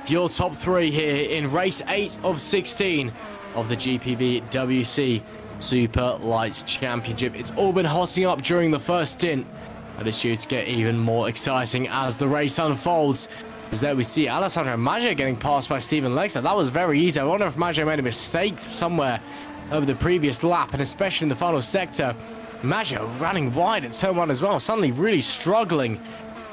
Your top 3 here in race 8 of 16 of the GPVWC Superlights Championship. It's all been hotting up during the first stint, and it's due to get even more exciting as the race unfolds. As there we see Alessandro Maggio getting passed by Stephen Lexer. That was very easy. I wonder if Maggio made a mistake somewhere over the previous lap, and especially in the final sector. Maggio running wide at turn 1 as well. Suddenly really struggling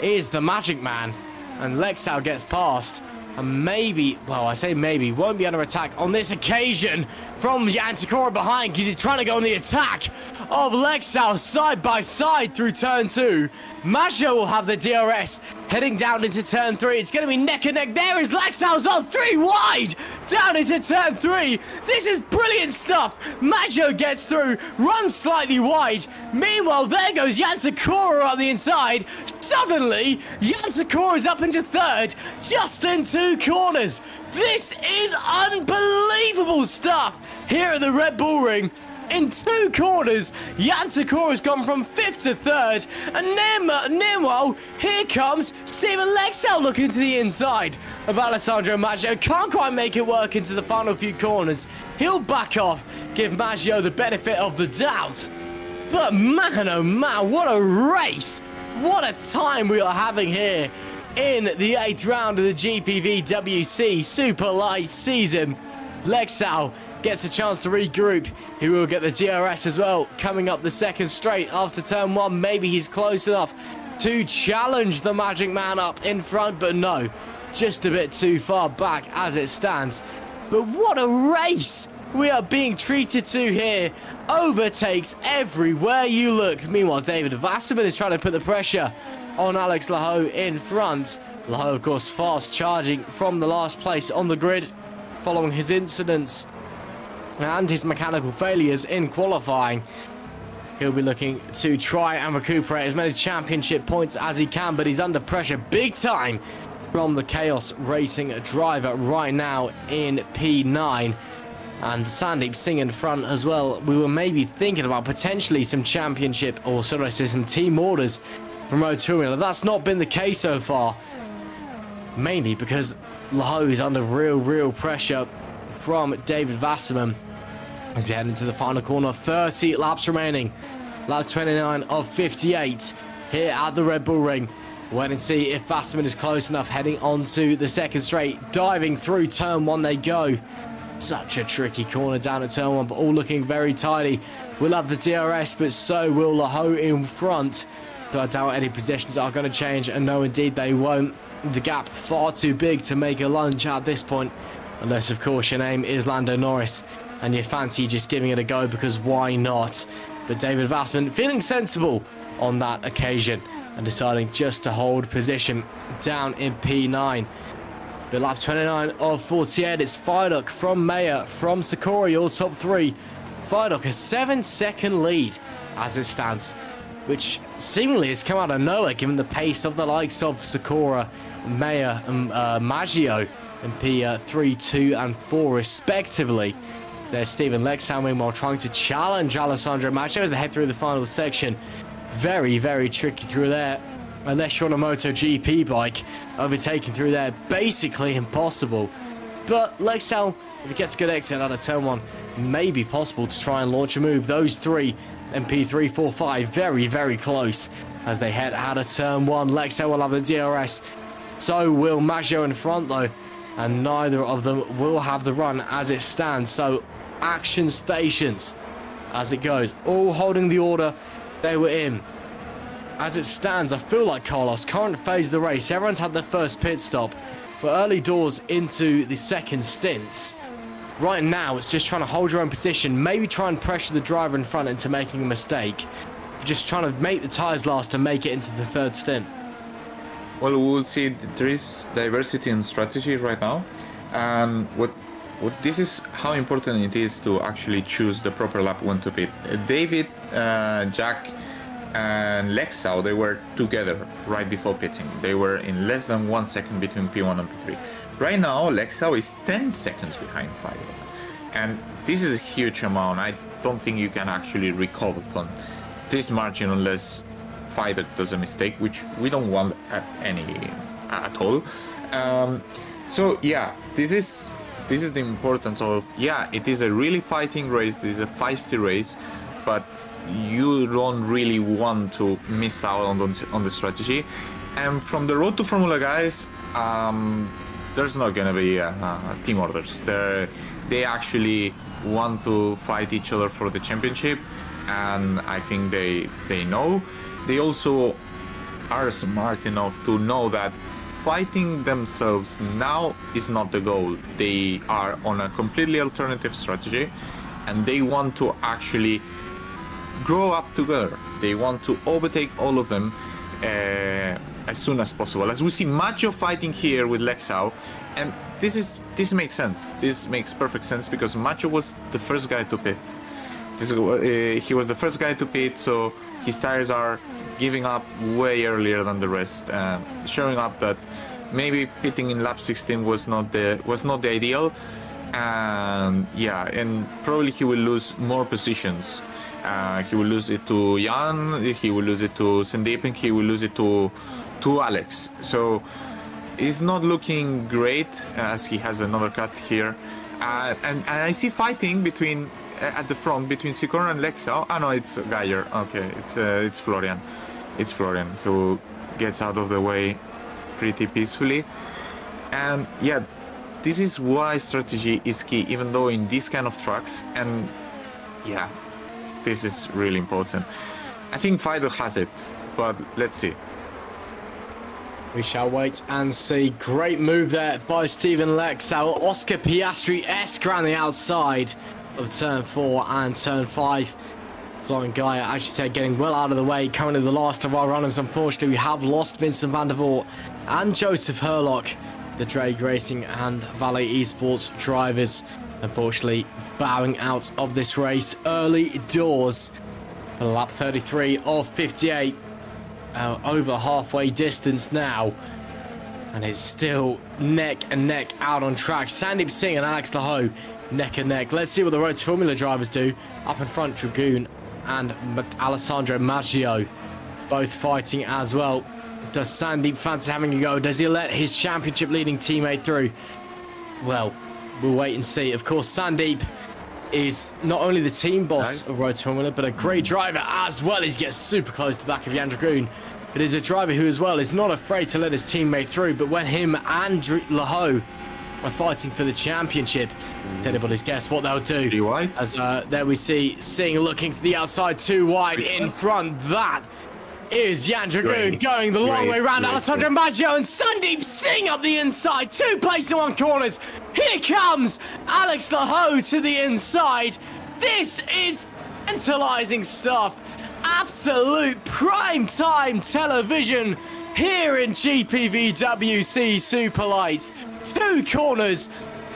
is the Magic Man, and Lexau gets past. And maybe, well, I say maybe, won't be under attack on this occasion from Jan Sikora behind, because he's trying to go on the attack of Lexau side by side through turn 2. Maggio will have the DRS heading down into turn 3. It's going to be neck and neck. There is Lexau's on 3 wide down into turn 3. This is brilliant stuff. Maggio gets through, runs slightly wide. Meanwhile, there goes Jan Sikora on the inside. Suddenly, Jan Sikora is up into 3rd, just in 2 corners. This is unbelievable stuff here at the Red Bull Ring. in 2 corners. Jan Sakura's gone from 5th to 3rd. And meanwhile, here comes Steven Lexell looking to the inside of Alessandro Maggio. Can't quite make it work into the final few corners. He'll back off, give Maggio the benefit of the doubt. But man, oh man, what a race. What a time we are having here in the 8th round of the GPVWC Superlights season. Lexell gets a chance to regroup. He will get the DRS as well, coming up the 2nd straight after turn 1. Maybe he's close enough to challenge the Magic Man up in front, but no, just a bit too far back as it stands. But what a race we are being treated to here. Overtakes everywhere you look. Meanwhile, David Wasserman is trying to put the pressure on Alex Laho in front. Laho, of course, fast charging from the last place on the grid following his incidents and his mechanical failures in qualifying. He'll be looking to try and recuperate as many championship points as he can, but he's under pressure big time from the Chaos Racing driver right now in P9. And Sandeep Singh in front as well. We were maybe thinking about potentially some championship, or should I say some team orders from Road 2. That's not been the case so far. Mainly because Laho is under real pressure from David Wasserman. As we head into the final corner, 30 laps remaining. Lap 29 of 58 here at the Red Bull Ring. Wait and see if Wasserman is close enough, heading on to the 2nd straight. Diving through turn 1 they go. Such a tricky corner down at turn 1, but all looking very tidy. We'll have the DRS, but so will Laho in front. But I doubt any positions are going to change, and no, indeed they won't. The gap far too big to make a lunge at this point, unless, of course, your name is Lando Norris and you fancy just giving it a go, because why not? But David Wasserman feeling sensible on that occasion and deciding just to hold position down in P9. But lap 29 of 48, it's Fiduk from Mayer, from Sakura, all top 3. Fiduk a 7-second lead as it stands, which seemingly has come out of nowhere given the pace of the likes of Sakura, Mayer and Maggio in P3, 2 and 4 respectively. There's Steven Lexell meanwhile trying to challenge Alessandro Maggio as they head through the final section. Very tricky through there. Unless you're on a MotoGP bike, overtaking through there, basically impossible. But Lexell, if he gets a good exit out of turn 1, may be possible to try and launch a move. Those 3, MP3, 4, 5, very close as they head out of turn 1. Lexell will have the DRS. So will Maggio in front though, and neither of them will have the run as it stands. So action stations as it goes, all holding the order they were in. As it stands, I feel like, Carlos, current phase of the race, everyone's had their first pit stop. We're early doors into the 2nd stints. Right now, it's just trying to hold your own position, maybe try and pressure the driver in front into making a mistake. Just trying to make the tyres last and make it into the 3rd stint. Well, we'll see. There is diversity in strategy right now, and what this is how important it is to actually choose the proper lap when to pit. David, Jack, and Lexell, they were together right before pitting. They were in less than 1 second between P1 and P3. Right now, Lexell is 10 seconds behind Fiduk, and this is a huge amount. I don't think you can actually recover from this margin unless Fiduk does a mistake, which we don't want at all. So yeah, this is the importance of, yeah, it is a really fighting race. It is a feisty race, but you don't really want to miss out on the strategy. And from the Road to Formula guys, there's not gonna be team orders. They actually want to fight each other for the championship, and I think they know. They also are smart enough to know that fighting themselves now is not the goal. They are on a completely alternative strategy, and they want to actually grow up together. They want to overtake all of them as soon as possible. As we see Maggio fighting here with Lexell, and this makes sense. This makes perfect sense because Maggio was the first guy to pit. He was the first guy to pit, so his tires are giving up way earlier than the rest, showing up that maybe pitting in lap 16 was not the ideal. And yeah, and probably he will lose more positions. He will lose it to Jan, he will lose it to Sandeep, and he will lose it to Alex. So it's not looking great as he has another cut here. And I see fighting between at the front between Sikora and Lexau. No, it's Geyer. Okay, it's Florian. It's Florian who gets out of the way pretty peacefully. And yeah, this is why strategy is key, even though in these kind of tracks. And yeah, this is really important. I think Fido has it, but let's see. We shall wait and see. Great move there by Steven Lexau. Oscar Piastri-esque around the outside of turn 4 and turn 5. Florian Geyer, as you said, getting well out of the way. Currently the last of our runners. Unfortunately, we have lost Vincent van der Voort and Joseph Herlock, the Drake Racing and Valet Esports drivers, unfortunately bowing out of this race early doors. For lap 33 of 58. Over halfway distance now, and it's still neck and neck out on track. Sandeep Singh and Alex Laho neck and neck. Let's see what the Road to Formula drivers do. Up in front, Dragoon and Alessandro Maggio both fighting as well. Does Sandeep fancy having a go? Does he let his championship leading teammate through? Well, we'll wait and see. Of course, Sandeep is not only the team boss of Road to Formula, but a great driver as well. He gets super close to the back of Jan Dragoon. But is a driver who as well is not afraid to let his teammate through. But when him and Laho are fighting for the championship, anybody's guess what they'll do. As there we see Singh looking to the outside, too wide in front. That is Jan Dragoon going the long way round. Alessandro Maggio and Sandeep Singh up the inside. 2 place in 1 corners. Here comes Alex Laho to the inside. This is tantalizing stuff. Absolute prime time television here in GPVWC Superlights. 2 corners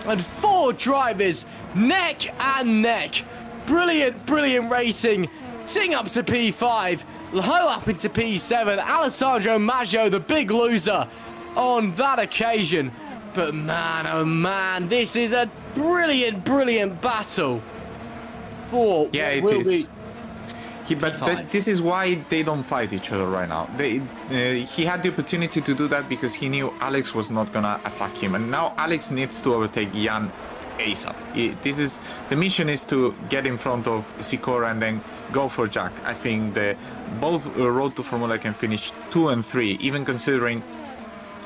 and 4 drivers neck and neck. Brilliant, brilliant racing. Singh up to P5. Laho up into P7. Alessandro Maggio, the big loser on that occasion. But man, oh man, this is a brilliant, brilliant battle. For yeah, it is. But this is why they don't fight each other right now. He had the opportunity to do that because he knew Alex was not gonna attack him, and now Alex needs to overtake Jan ASAP. The mission is to get in front of Sikora and then go for Jack. I think both Road to Formula can finish 2 and 3, even considering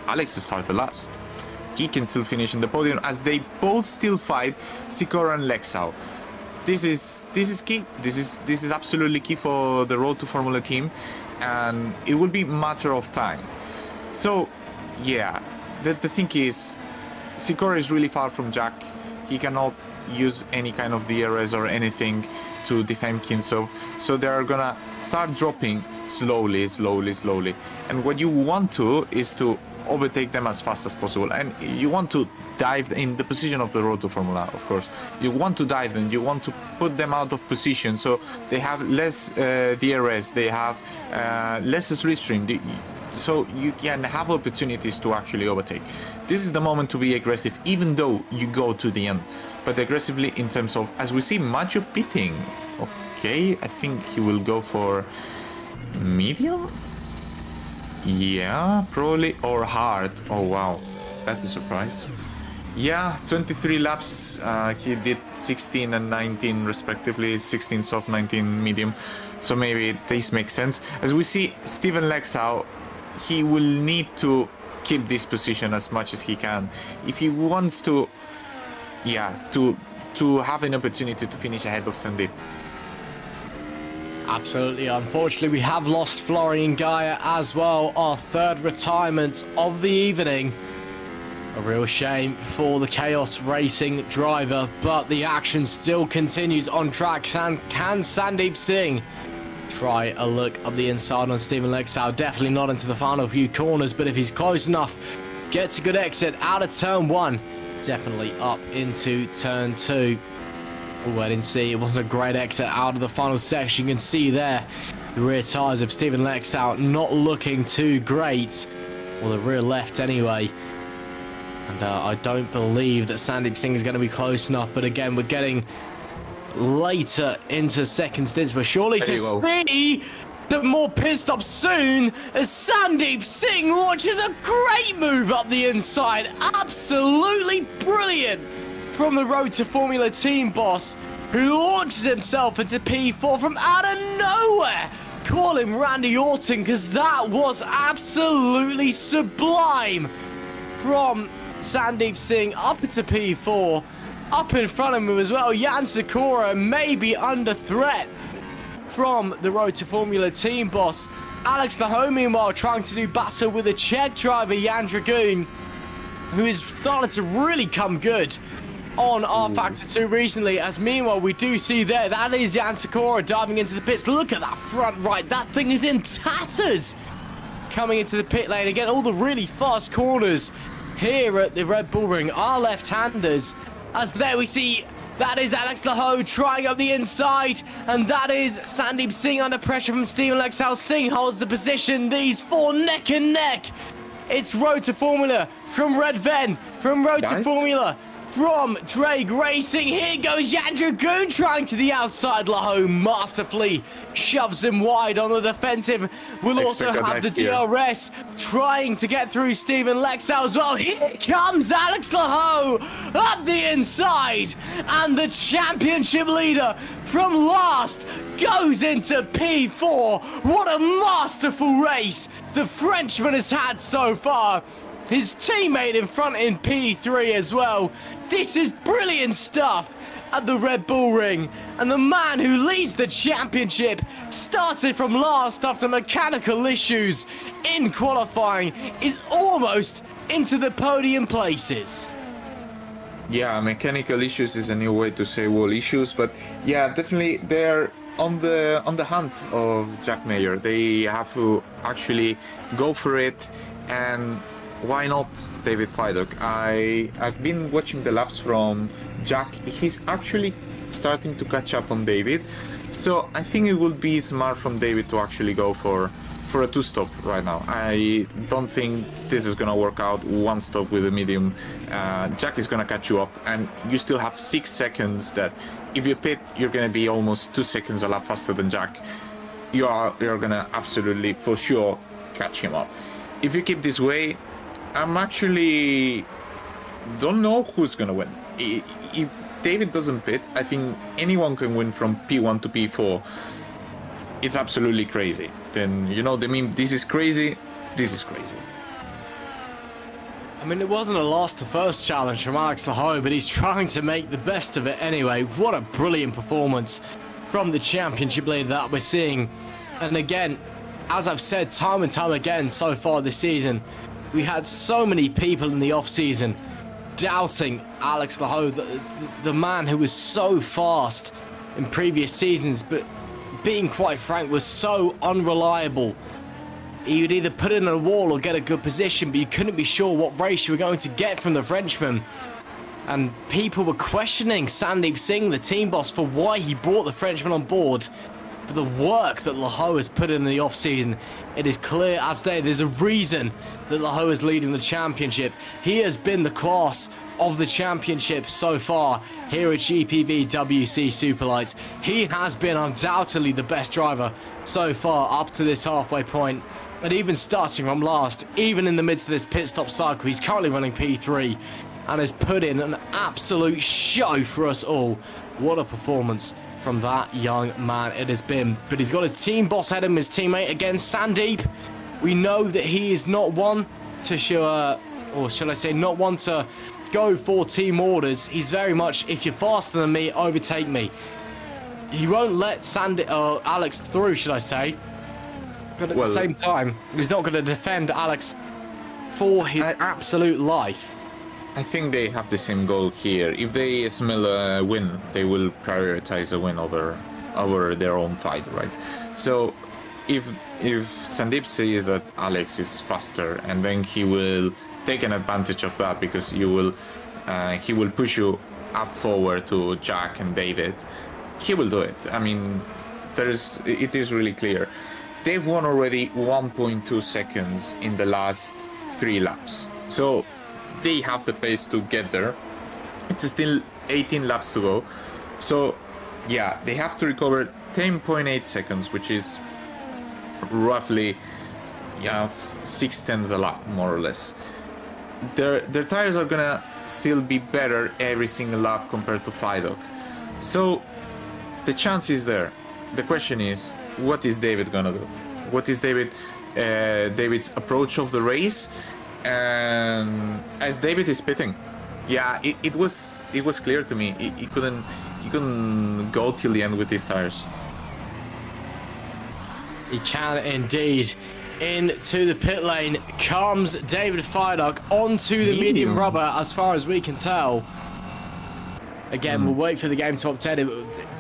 Alex started last. He can still finish in the podium as they both still fight Sikora and Lexau. This is key. This is absolutely key for the Road to Formula team, and it will be a matter of time. So yeah, the thing is, Sikora is really far from Jack. He cannot use any kind of DRS or anything to defend himself, so they are gonna start dropping slowly. And what you want to is to overtake them as fast as possible, and you want to dive in the position of the Road to Formula. Of course, you want to dive them, you want to put them out of position so they have less DRS, they have less slipstream, so you can have opportunities to actually overtake. This is the moment to be aggressive, even though you go to the end, but aggressively in terms of, as we see Maggio pitting. Okay, I think he will go for medium. Yeah, probably, or hard. Oh wow, that's a surprise. Yeah, 23 laps. He did 16 and 19 respectively, 16 soft, 19 medium. So maybe this makes sense. As we see, Steven Lexau, he will need to keep this position as much as he can if he wants to, yeah, to have an opportunity to finish ahead of Sandeep. Absolutely. Unfortunately, we have lost Florian Geyer as well, our 3rd retirement of the evening. A real shame for the Chaos Racing driver, but the action still continues on track. Can Sandeep Singh try a look up the inside on Steven Lexau? Definitely not into the final few corners, but if he's close enough, gets a good exit out of turn 1, definitely up into turn 2. We'll wait and see. It wasn't a great exit out of the final section. You can see there the rear tyres of Steven Lexau not looking too great, or the rear left anyway. And I don't believe that Sandeep Singh is going to be close enough. But again, we're getting later into second stints. But surely to see the more pit stops soon as Sandeep Singh launches a great move up the inside. Absolutely brilliant from the Road to Formula team boss, who launches himself into P4 from out of nowhere. Call him Randy Orton, because that was absolutely sublime from Sandeep Singh up into P4. Up in front of him as well, Jan Sikora may be under threat from the Road to Formula team boss. Alex Laho, meanwhile, trying to do battle with the Czech driver, Jan Dragoon, who is starting to really come good on R Factor 2 recently, as meanwhile we do see there, that is Jan Sikora diving into the pits. Look at that front right, that thing is in tatters. Coming into the pit lane again, all the really fast corners here at the Red Bull Ring are left-handers, as there we see that is Alex Laho trying up the inside, and that is Sandeep Singh under pressure from Steven Lexal. Singh holds the position, these four neck and neck. It's Road to Formula from Red Ven, from Road to Formula, from Drake Racing. Here goes Jan Dragoon trying to the outside. Laho masterfully shoves him wide on the defensive. We'll also have the DRS trying to get through Steven Lexal as well. Here comes Alex Laho up the inside, and the championship leader from last goes into P4. What a masterful race the Frenchman has had so far. His teammate in front in P3 as well. This is brilliant stuff at the Red Bull Ring. And the man who leads the championship started from last after mechanical issues in qualifying is almost into the podium places. Yeah, mechanical issues is a new way to say wall issues, but yeah, definitely they're on the hunt of Jack Mayer. They have to actually go for it, and why not David Fidok? I've been watching the laps from Jack. He's actually starting to catch up on David, so I think it would be smart from David to actually go for a two-stop right now. I don't think this is gonna work out. One stop with a medium. Jack is gonna catch you up, and you still have 6 seconds that if you pit, you're gonna be almost 2 seconds a lap faster than Jack. You're gonna absolutely for sure catch him up. If you keep this way, I'm actually don't know who's gonna win. If David doesn't pit, I think anyone can win from P1 to P4. It's absolutely crazy. Then, you know, the meme, this is crazy, this is crazy. I mean, it wasn't a last to first challenge from Alex Laho, but he's trying to make the best of it anyway. What a brilliant performance from the championship leader that we're seeing. And again, as I've said time and time again so far this season, we had so many people in the off-season doubting Alex Laho, the man who was so fast in previous seasons, but being quite frank, was so unreliable. He would either put in a wall or get a good position, but you couldn't be sure what race you were going to get from the Frenchman. And people were questioning Sandeep Singh, the team boss, for why he brought the Frenchman on board. But the work that Laho has put in the off-season, it is clear as day. There's a reason that Laho is leading the championship. He has been the class of the championship so far here at GPVWC Superlights. He has been undoubtedly the best driver so far up to this halfway point. And even starting from last, even in the midst of this pit stop cycle, he's currently running P3 and has put in an absolute show for us all. What a performance from that young man it has been. But he's got his team boss ahead of him, his teammate against Sandeep. We know that he is not one to show, or shall I say, not one to go for team orders. He's very much, if you're faster than me, overtake me. He won't let Alex through, should I say. But at the same time, he's not going to defend Alex for his absolute life. I think they have the same goal here. If they smell a win, they will prioritize a win over their own fight, right? So if Sandeep sees that Alex is faster, and then he will take an advantage of that, because he will push you up forward to Jack and David, he will do it. I mean, it is really clear. They've won already 1.2 seconds in the last 3 laps. So they have the pace to get there. It's still 18 laps to go. So, yeah, they have to recover 10.8 seconds, which is roughly 6/10 a lap, more or less. Their tires are gonna still be better every single lap compared to Fidok. So, the chance is there. The question is, what is David gonna do? What is David's approach of the race? And as David is pitting, yeah, it was clear to me. He couldn't go till the end with his tires. He can indeed. Into the pit lane comes David Fidok onto the medium rubber, as far as we can tell. Again, we'll wait for the game to update it.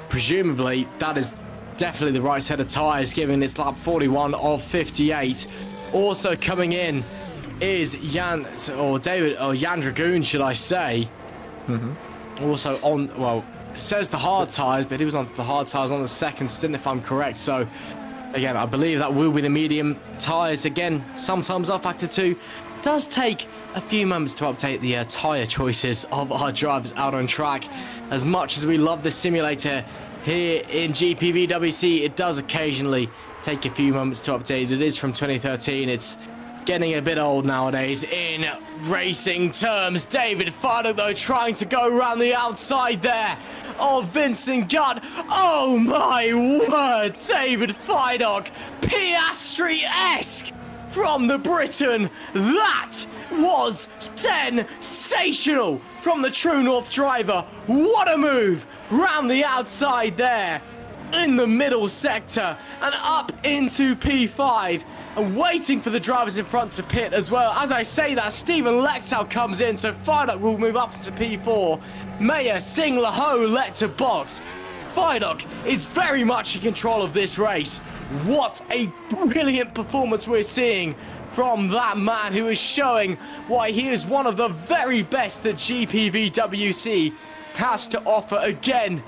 Presumably, that is definitely the right set of tyres, given it's lap 41 of 58. Also coming in is Jan Dragoon, should I say. Also on, well, says the hard tyres, but he was on the hard tyres on the second stint, if I'm correct. So, again, I believe that will be the medium tyres. Again, sometimes our Factor 2 does take a few moments to update the tyre choices of our drivers out on track. As much as we love the simulator here in GPVWC, it does occasionally take a few moments to update. It is from 2013. It's getting a bit old nowadays in racing terms. David Fidok, though, trying to go around the outside there of Vincent Gutt. Oh my word, David Fidok, Piastri-esque from the Briton. That was sensational from the True North driver. What a move round the outside there in the middle sector and up into P5. And waiting for the drivers in front to pit as well. As I say that, Stephen Lexau comes in, so Fidok will move up into P4. Mayer, Singh, Laho let to box. Fidok is very much in control of this race. What a brilliant performance we're seeing from that man, who is showing why he is one of the very best that GPVWC has to offer. Again,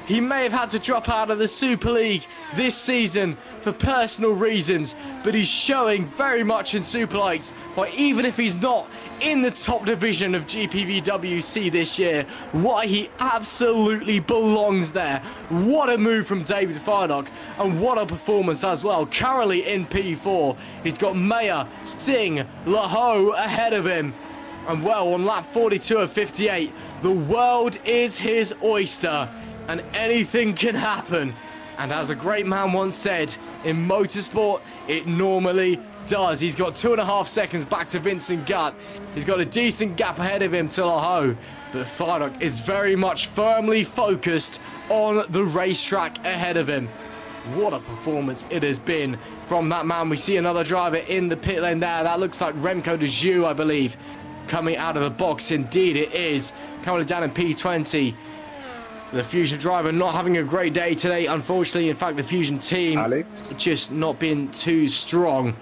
he may have had to drop out of the Super League this season for personal reasons, but he's showing very much in Superlights, why even if he's not in the top division of GPVWC this year, why he absolutely belongs there. What a move from David Fidok, and what a performance as well. Currently in P4, he's got Mayer, Singh, Laho ahead of him. And well, on lap 42 of 58, the world is his oyster, and anything can happen. And as a great man once said, in motorsport, it normally does. He's got 2.5 seconds back to Vincent Gutt. He's got a decent gap ahead of him to Laho, but Fidok is very much firmly focused on the racetrack ahead of him. What a performance it has been from that man. We see another driver in the pit lane there. That looks like Remco de Joux, I believe, coming out of the box. Indeed it is. Currently down in P20. The Fusion driver not having a great day today, unfortunately. In fact, the Fusion team just not being too strong.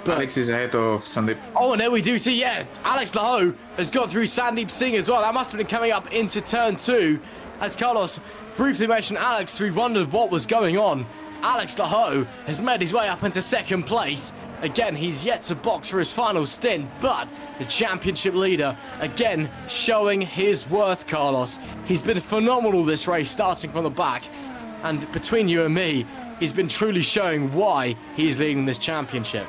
But Alex is ahead of Sandeep. Oh, and there we do see, yeah, Alex Laho has got through Sandeep Singh as well. That must have been coming up into turn 2. As Carlos briefly mentioned Alex, we wondered what was going on. Alex Laho has made his way up into second place. Again, he's yet to box for his final stint, but the championship leader, again, showing his worth, Carlos. He's been phenomenal this race, starting from the back. And between you and me, he's been truly showing why he's leading this championship.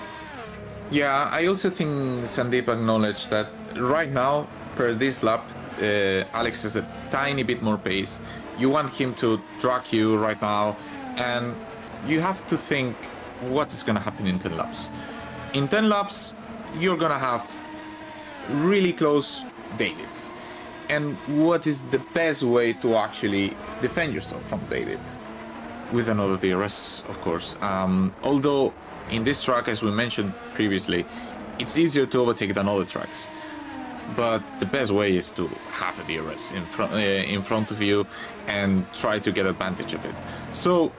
Yeah, I also think Sandeep acknowledged that right now, per this lap, Alex has a tiny bit more pace. You want him to drag you right now, and you have to think what is going to happen in 10 laps. In 10 laps, you're going to have really close David. And what is the best way to actually defend yourself from David? With another DRS, of course. Although in this track, as we mentioned previously, it's easier to overtake than other tracks. But the best way is to have a DRS in front of you and try to get advantage of it. So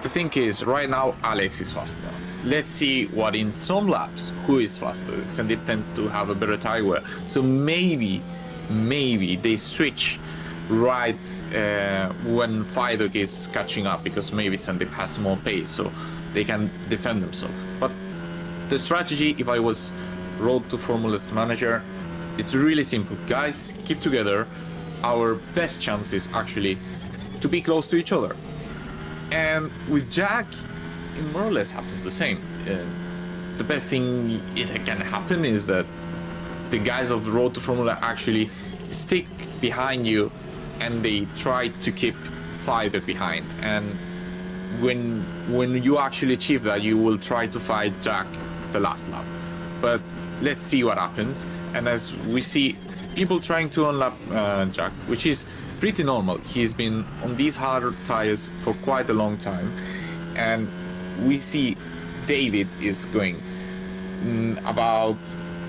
the thing is, right now, Alex is faster. Let's see what in some laps, who is faster. Sandeep tends to have a better tire wear. So maybe they switch right when Fidok is catching up, because maybe Sandeep has more pace, so they can defend themselves. But the strategy, if I was Road to Formula's manager, it's really simple. Guys, keep together. Our best chance is actually to be close to each other. And with Jack, it more or less happens the same. The best thing it can happen is that the guys of the Road to Formula actually stick behind you and they try to keep farther behind. And when you actually achieve that, you will try to fight Jack the last lap. But let's see what happens. And as we see people trying to unlap Jack, which is pretty normal. He's been on these hard tires for quite a long time. And we see David is going about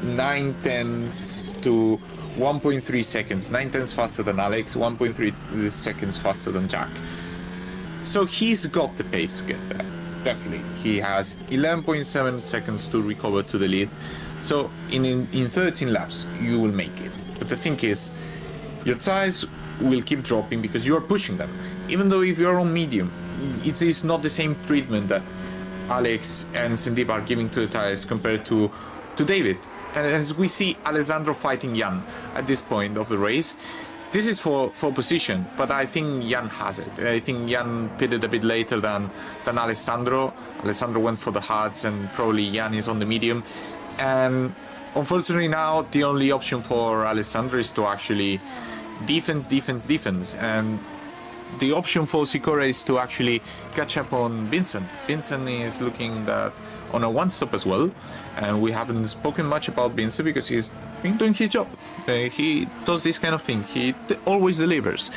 9/10 to 1.3 seconds. 9/10 faster than Alex, 1.3 seconds faster than Jack. So he's got the pace to get there. Definitely. He has 11.7 seconds to recover to the lead. So in 13 laps, you will make it. But the thing is, your tires will keep dropping because you are pushing them. Even though if you're on medium, it is not the same treatment that Alex and Sandeep are giving to the tires compared to David. And as we see Alessandro fighting Jan at this point of the race, this is for position, but I think Jan has it. I think Jan pitted a bit later than Alessandro. Alessandro went for the hards and probably Jan is on the medium. And unfortunately now the only option for Alessandro is to actually defense. And the option for Sikora is to actually catch up on Vincent. Vincent is looking that on a one-stop as well. And we haven't spoken much about Vincent because he's been doing his job. He does this kind of thing. He always delivers.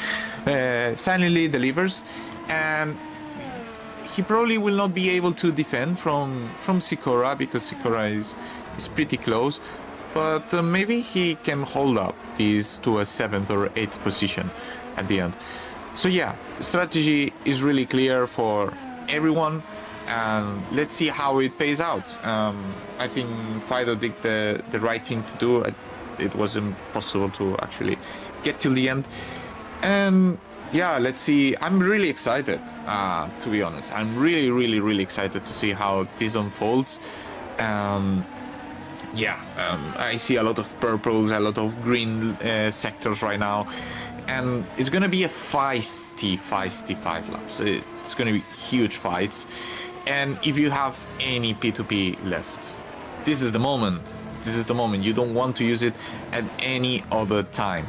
Silently delivers. And he probably will not be able to defend from Sikora because Sikora is pretty close. But maybe he can hold up these to a 7th or 8th position at the end. So yeah, strategy is really clear for everyone, and let's see how it pays out. I think Fido did the right thing to do. It was impossible to actually get till the end. And yeah, let's see. I'm really excited, to be honest. I'm really excited to see how this unfolds. I see a lot of purples, a lot of green sectors right now. And it's going to be a feisty 5 laps. It's going to be huge fights. And if you have any P2P left, this is the moment. This is the moment. You don't want to use it at any other time.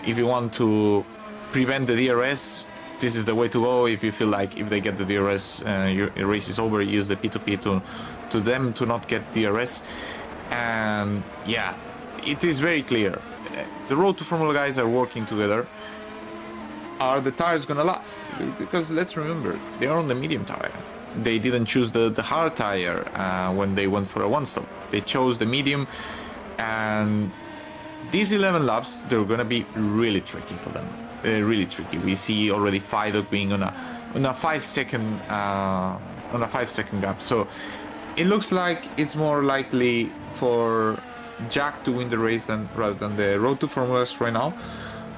If you want to prevent the DRS, this is the way to go. If you feel like if they get the DRS, your race is over, use the P2P to them to not get DRS. And yeah, it is very clear. The Road to Formula guys are working together. Are the tires gonna last? Because let's remember, they are on the medium tire. They didn't choose the hard tire when they went for a one-stop. They chose the medium, and these 11 laps, they're gonna be really tricky for them. Really tricky. We see already Fido being on a 5 second gap. So it looks like it's more likely for Jack to win the race rather than the Road to Formulas right now.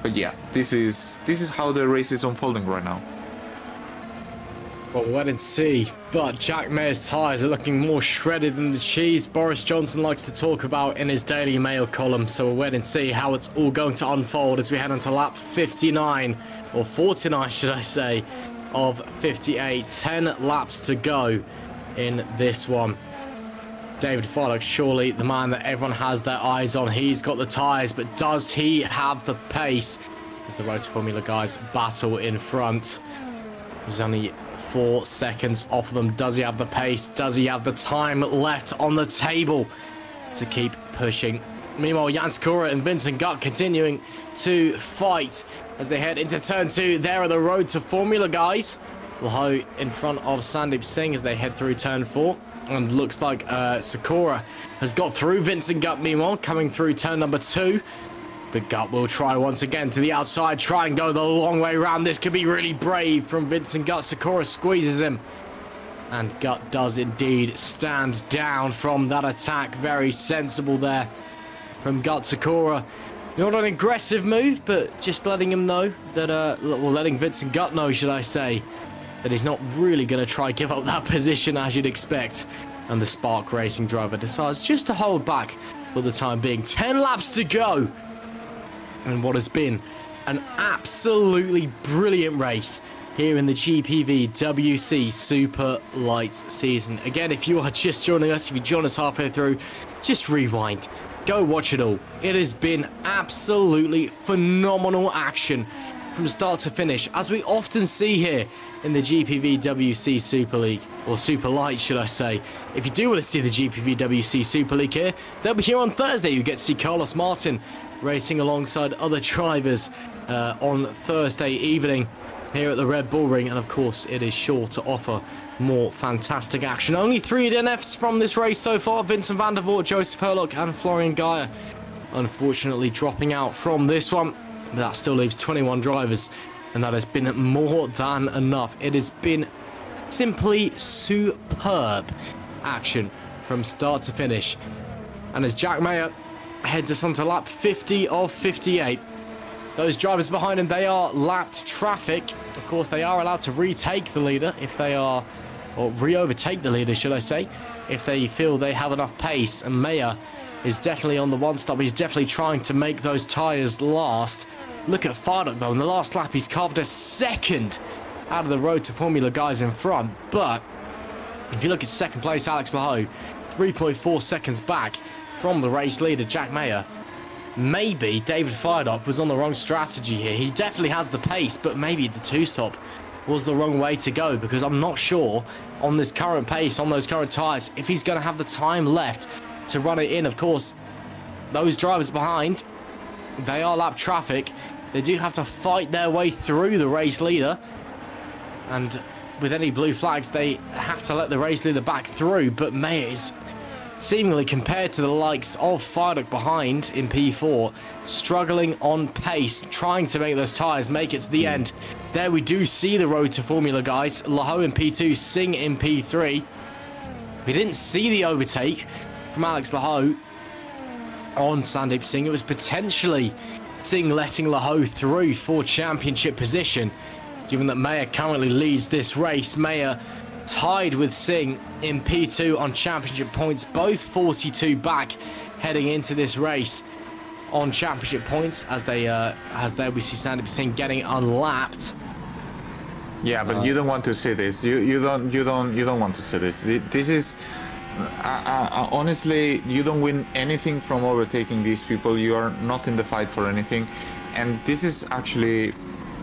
But yeah, this is how the race is unfolding right now. Well, we'll wait and see. But Jack Mayer's tyres are looking more shredded than the cheese Boris Johnson likes to talk about in his Daily Mail column. So we'll wait and see how it's all going to unfold as we head onto lap 59, or 49 should I say, of 58. 10 laps to go in this one. David Farlock, surely the man that everyone has their eyes on. He's got the tyres, but does he have the pace as the Road to Formula guys battle in front? He's only 4 seconds off of them. Does he have the pace? Does he have the time left on the table to keep pushing? Meanwhile, Jan Skora and Vincent Gutt continuing to fight as they head into turn 2. There are the Road to Formula guys. Laho in front of Sandeep Singh as they head through turn 4. And looks like Sikora has got through. Vincent Gutt, meanwhile, coming through turn number 2. But Gutt will try once again to the outside, try and go the long way around. This could be really brave from Vincent Gutt. Sikora squeezes him. And Gutt does indeed stand down from that attack. Very sensible there from Gutt. Sikora. Not an aggressive move, but just letting him know that, letting Vincent Gutt know, should I say, that he's not really going to try give up that position as you'd expect. And the Spark Racing driver decides just to hold back for the time being. 10 laps to go. And what has been an absolutely brilliant race here in the GPVWC Super Lights season. Again, if you are just joining us, if you join us halfway through, just rewind. Go watch it all. It has been absolutely phenomenal action from start to finish, as we often see here in the GPVWC Super League, or Super Light, should I say. If you do want to see the GPVWC Super League here, they'll be here on Thursday. You get to see Carlos Martin racing alongside other drivers on Thursday evening here at the Red Bull Ring, and of course it is sure to offer more fantastic action. Only 3 DNFs from this race so far: Vincent van der Voort, Joseph Herlock and Florian Geyer unfortunately dropping out from this one. But that still leaves 21 drivers, and that has been more than enough. It has been simply superb action from start to finish. And as Jack Mayer heads us onto lap 50 of 58, those drivers behind him, they are lapped traffic. Of course, they are allowed to retake the leader if they are, or re-overtake the leader, should I say, if they feel they have enough pace. And Mayer is definitely on the one stop. He's definitely trying to make those tyres last. Look at Farduk though. In the last lap, he's carved a second out of the Road to Formula guys in front. But if you look at second place, Alex Laho, 3.4 seconds back from the race leader, Jack Mayer. Maybe David Farduk was on the wrong strategy here. He definitely has the pace, but maybe the two-stop was the wrong way to go, because I'm not sure on this current pace, on those current tyres, if he's going to have the time left to run it in. Of course, those drivers behind, they are lap traffic. They do have to fight their way through the race leader, and with any blue flags, they have to let the race leader back through. But Mayer is seemingly, compared to the likes of Farduk behind in P4, struggling on pace, trying to make those tyres make it to the end. There we do see the Road to Formula guys. Laho in P2, Singh in P3. We didn't see the overtake from Alex Laho on Sandeep Singh. It was potentially Singh letting Laho through for championship position, given that Mayer currently leads this race. Mayer tied with Singh in P2 on championship points, both 42 back heading into this race on championship points, as there we see Sandeep Singh getting unlapped. Yeah, but you don't want to see this. You don't want to see this. This is honestly, you don't win anything from overtaking these people. You are not in the fight for anything, and this is actually,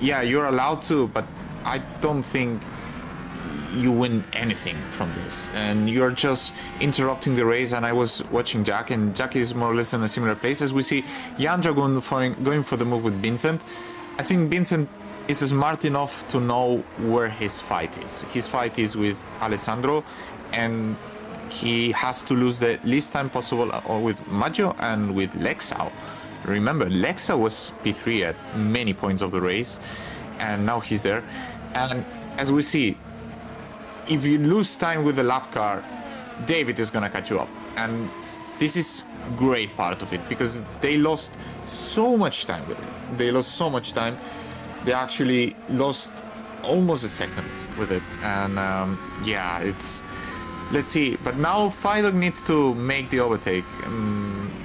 yeah, you're allowed to, but I don't think you win anything from this, and you're just interrupting the race. And I was watching Jack, and Jack is more or less in a similar place as we see Jan Dragon going for the move with Vincent. I think Vincent is smart enough to know where his fight is. His fight is with Alessandro, and he has to lose the least time possible with Maggio and with Lexau. Remember, Lexau was P3 at many points of the race, and now he's there. And as we see, if you lose time with the lap car, David is gonna catch you up. And this is great part of it, because they lost so much time with it. They lost so much time. They actually lost almost a second with it. And yeah, it's... Let's see. But now Fidok needs to make the overtake.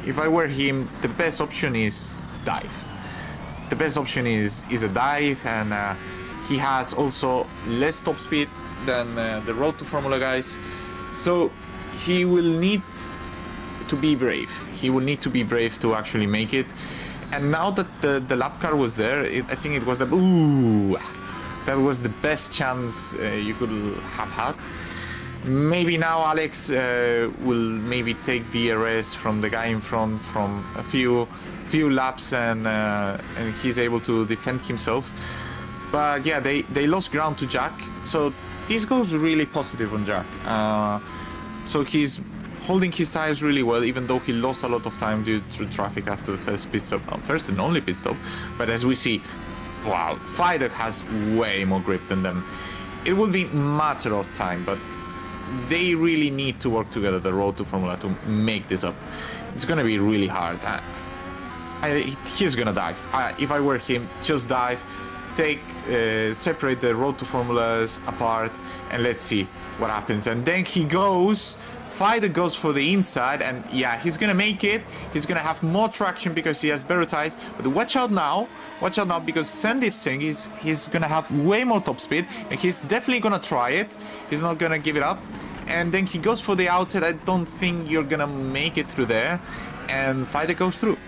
If I were him, the best option is dive. The best option is a dive, and he has also less top speed than the Road to Formula guys. So he will need to be brave. He will need to be brave to actually make it. And now that the lap car was there, I think it was the... Ooh! That was the best chance you could have had. Maybe now Alex will maybe take DRS from the guy in front from a few laps, and he's able to defend himself. But yeah, they lost ground to Jack, so this goes really positive on Jack. So he's holding his tires really well, even though he lost a lot of time due to traffic after the first pit stop, first and only pit stop. But as we see, wow, Fidok has way more grip than them. It will be a matter of time, but they really need to work together, the Road to Formula, to make this up. It's gonna be really hard. He's gonna dive. If I were him, just dive, separate the Road to Formulas apart, and let's see what happens. And then he goes Fider goes for the inside, and yeah, he's gonna make it. He's gonna have more traction because he has better tires. But watch out now because Sandeep Singh he's gonna have way more top speed, and he's definitely gonna try it. He's not gonna give it up. And then he goes for the outside. I don't think you're gonna make it through there. And Fider goes through.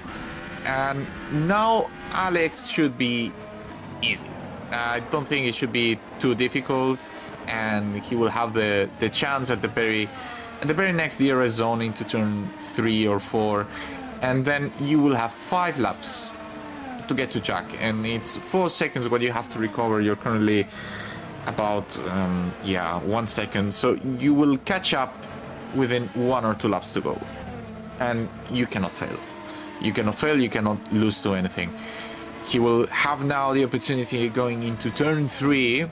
And now Alex should be easy. I don't think it should be too difficult, and he will have the chance at the very next DRS zone into turn 3 or 4, and then you will have 5 laps to get to Jack, and it's 4 seconds what you have to recover. You're currently about 1 second, so you will catch up within 1 or 2 laps to go, and you cannot fail. You cannot lose to anything. He will have now the opportunity going into turn 3.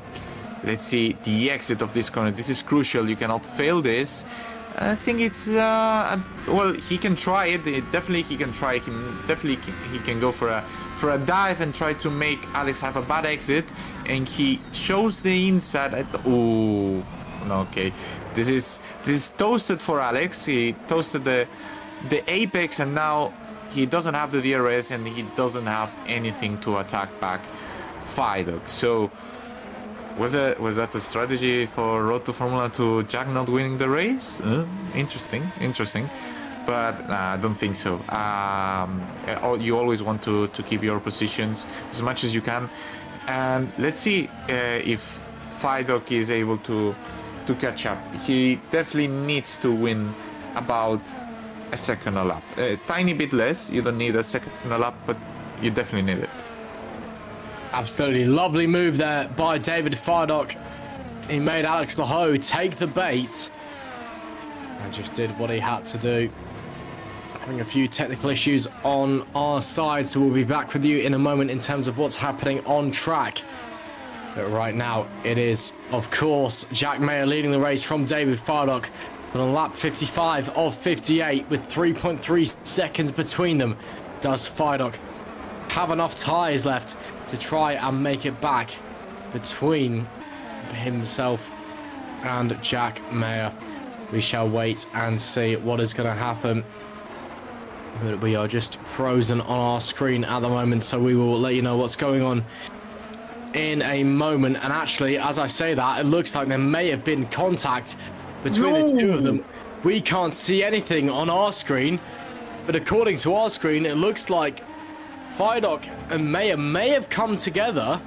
Let's see the exit of this corner. This is crucial. You cannot fail this. I think it's well, he can try it. Definitely he can try. He can go for a dive and try to make Alex have a bad exit. And he shows the inside. Oh, okay. This is toasted for Alex. He toasted the apex, and now he doesn't have the DRS, and he doesn't have anything to attack back Fido. So was that a strategy for Road to Formula to Jack not winning the race? Interesting. But I don't think so. You always want to keep your positions as much as you can. And let's see if Fido is able to catch up. He definitely needs to win about a second a lap. A tiny bit less. You don't need a second a lap, but you definitely need it. Absolutely lovely move there by David Fardock. He made Alex Laho take the bait and just did what he had to do. Having a few technical issues on our side, so we'll be back with you in a moment in terms of what's happening on track. But right now, it is, of course, Jack Mayer leading the race from David Fardock. But on lap 55 of 58, with 3.3 seconds between them, does Fardock have enough tyres left to try and make it back between himself and Jack Mayer? We shall wait and see what is going to happen. But we are just frozen on our screen at the moment, so we will let you know what's going on in a moment. And actually, as I say that, it looks like there may have been contact between the two of them. We can't see anything on our screen, but according to our screen, it looks like Fidock and Mayer may have come together.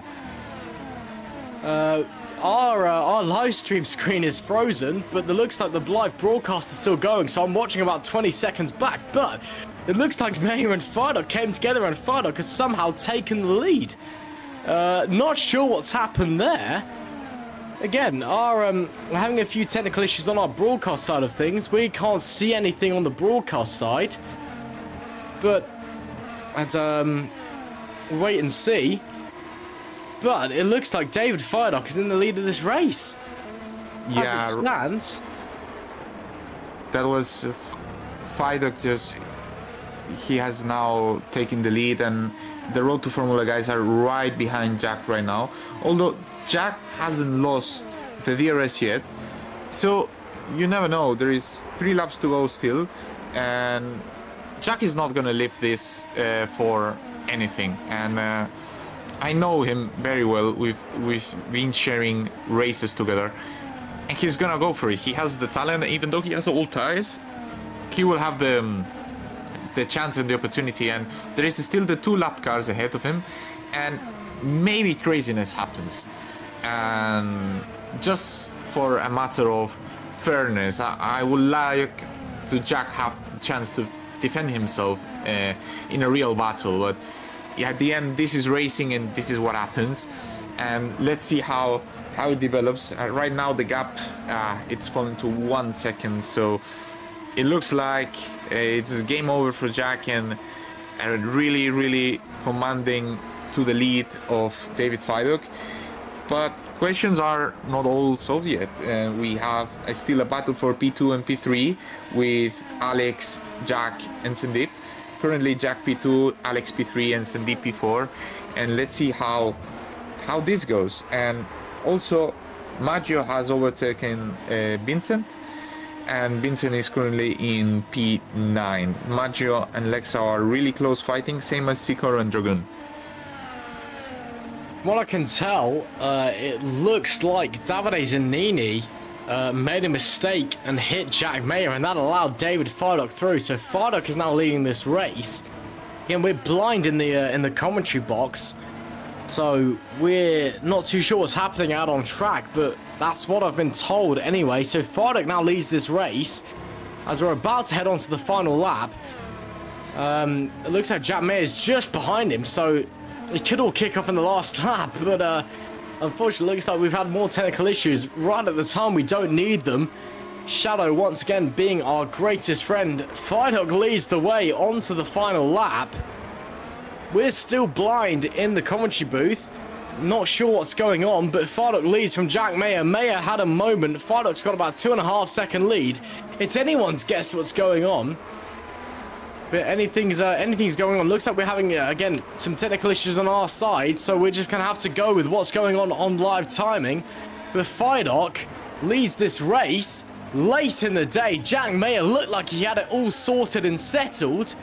Our live stream screen is frozen, but it looks like the live broadcast is still going, so I'm watching about 20 seconds back. But it looks like Mayer and Fidock came together, and Fidock has somehow taken the lead. Not sure what's happened there. Again, we're having a few technical issues on our broadcast side of things. We can't see anything on the broadcast side, but wait and see. But it looks like David Fidock is in the lead of this race. Yeah, as it stands. That was Fidock. He has now taken the lead, and the Road to Formula guys are right behind Jack right now. Although Jack hasn't lost the DRS yet, so you never know. There is 3 laps to go still, and Jack is not gonna lift this for anything. And I know him very well. We've been sharing races together, and he's gonna go for it. He has the talent. Even though he has old tires, he will have the chance and the opportunity. And there is still the 2 lap cars ahead of him, and maybe craziness happens. And just for a matter of fairness, I would like to Jack have the chance to defend himself in a real battle. But yeah, at the end, this is racing, and this is what happens. And let's see how it develops. Right now, the gap it's fallen to 1 second, so it looks like it's game over for Jack, and really commanding to the lead of David Fidock. But questions are not all solved yet. We have still a battle for P2 and P3 with Alex, Jack, and Sandeep. Currently, Jack P2, Alex P3, and Sandeep P4. And let's see how this goes. And also, Maggio has overtaken Vincent. and Vincent is currently in P9. Maggio and Lexa are really close fighting, same as Sikor and Dragoon. What I can tell, it looks like Davide Zanini made a mistake and hit Jack Mayer, and that allowed David Fidok through. So Fidok is now leading this race. Again, we're blind in the commentary box, so we're not too sure what's happening out on track, but that's what I've been told anyway. So Fidok now leads this race as we're about to head on to the final lap. It looks like Jack Mayer is just behind him, so it could all kick off in the last lap, but unfortunately, it looks like we've had more technical issues right at the time we don't need them. Shadow, once again, being our greatest friend. Fidok leads the way onto the final lap. We're still blind in the commentary booth. Not sure what's going on, but Fidok leads from Jack Mayer. Mayer had a moment. Fidok's got about 2.5 second lead. It's anyone's guess what's going on. But anything's going on. Looks like we're having, again, some technical issues on our side, so we're just going to have to go with what's going on live timing. But Fidok leads this race late in the day. Jack Mayer looked like he had it all sorted and settled,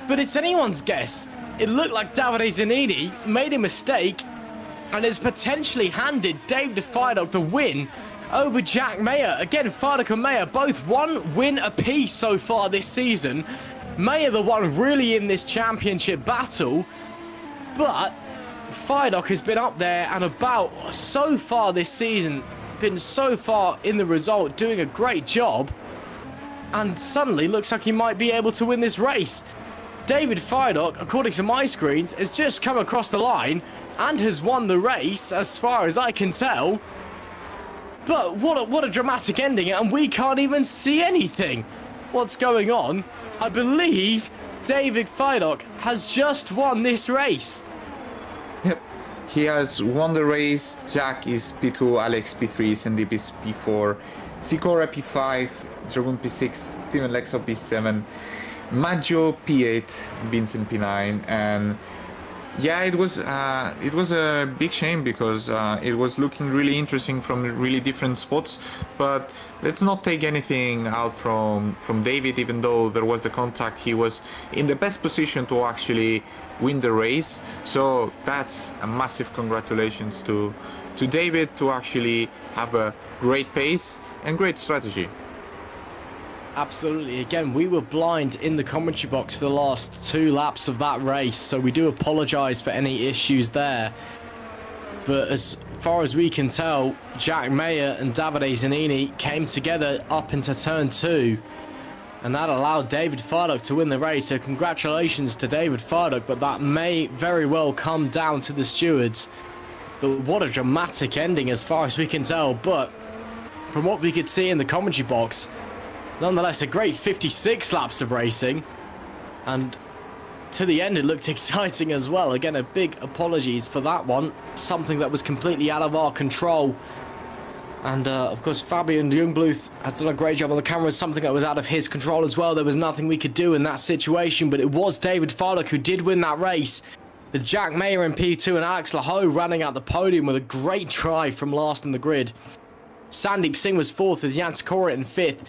but it's anyone's guess. It looked like Davide Zanini made a mistake and has potentially handed David Fidok the win over Jack Mayer. Again, Fidok and Mayer both one win apiece so far this season. Mayer the one really in this championship battle, but Fidok has been up there and about so far this season, been so far in the result, doing a great job, and suddenly looks like he might be able to win this race. David Fidok, according to my screens, has just come across the line and has won the race as far as I can tell. But what a dramatic ending, and we can't even see anything. What's going on? I believe David Fidok has just won this race. Yep, he has won the race. Jack is P2, Alex P3, Sandeep is P4, Sikora P5, Dragoon P6, Steven Lexa P7, Maggio P8, Vincent P9, and yeah, it was a big shame because it was looking really interesting from really different spots. But let's not take anything out from David. Even though there was the contact, he was in the best position to actually win the race. So that's a massive congratulations to David to actually have a great pace and great strategy. Absolutely. Again, we were blind in the commentary box for the last 2 laps of that race, so we do apologise for any issues there. But as far as we can tell, Jack Mayer and Davide Zanini came together up into turn 2, and that allowed David Fidok to win the race. So congratulations to David Fidok, but that may very well come down to the stewards. But what a dramatic ending as far as we can tell. But from what we could see in the commentary box, nonetheless, a great 56 laps of racing, and to the end it looked exciting as well. Again, a big apologies for that one, something that was completely out of our control. And of course, Fabian Jungbluth has done a great job on the camera, something that was out of his control as well. There was nothing we could do in that situation, but it was David Fidok who did win that race, with Jack Mayer in P2 and Alex Laho running out the podium with a great drive from last in the grid. Sandeep Singh was 4th with Jan Sikora in 5th.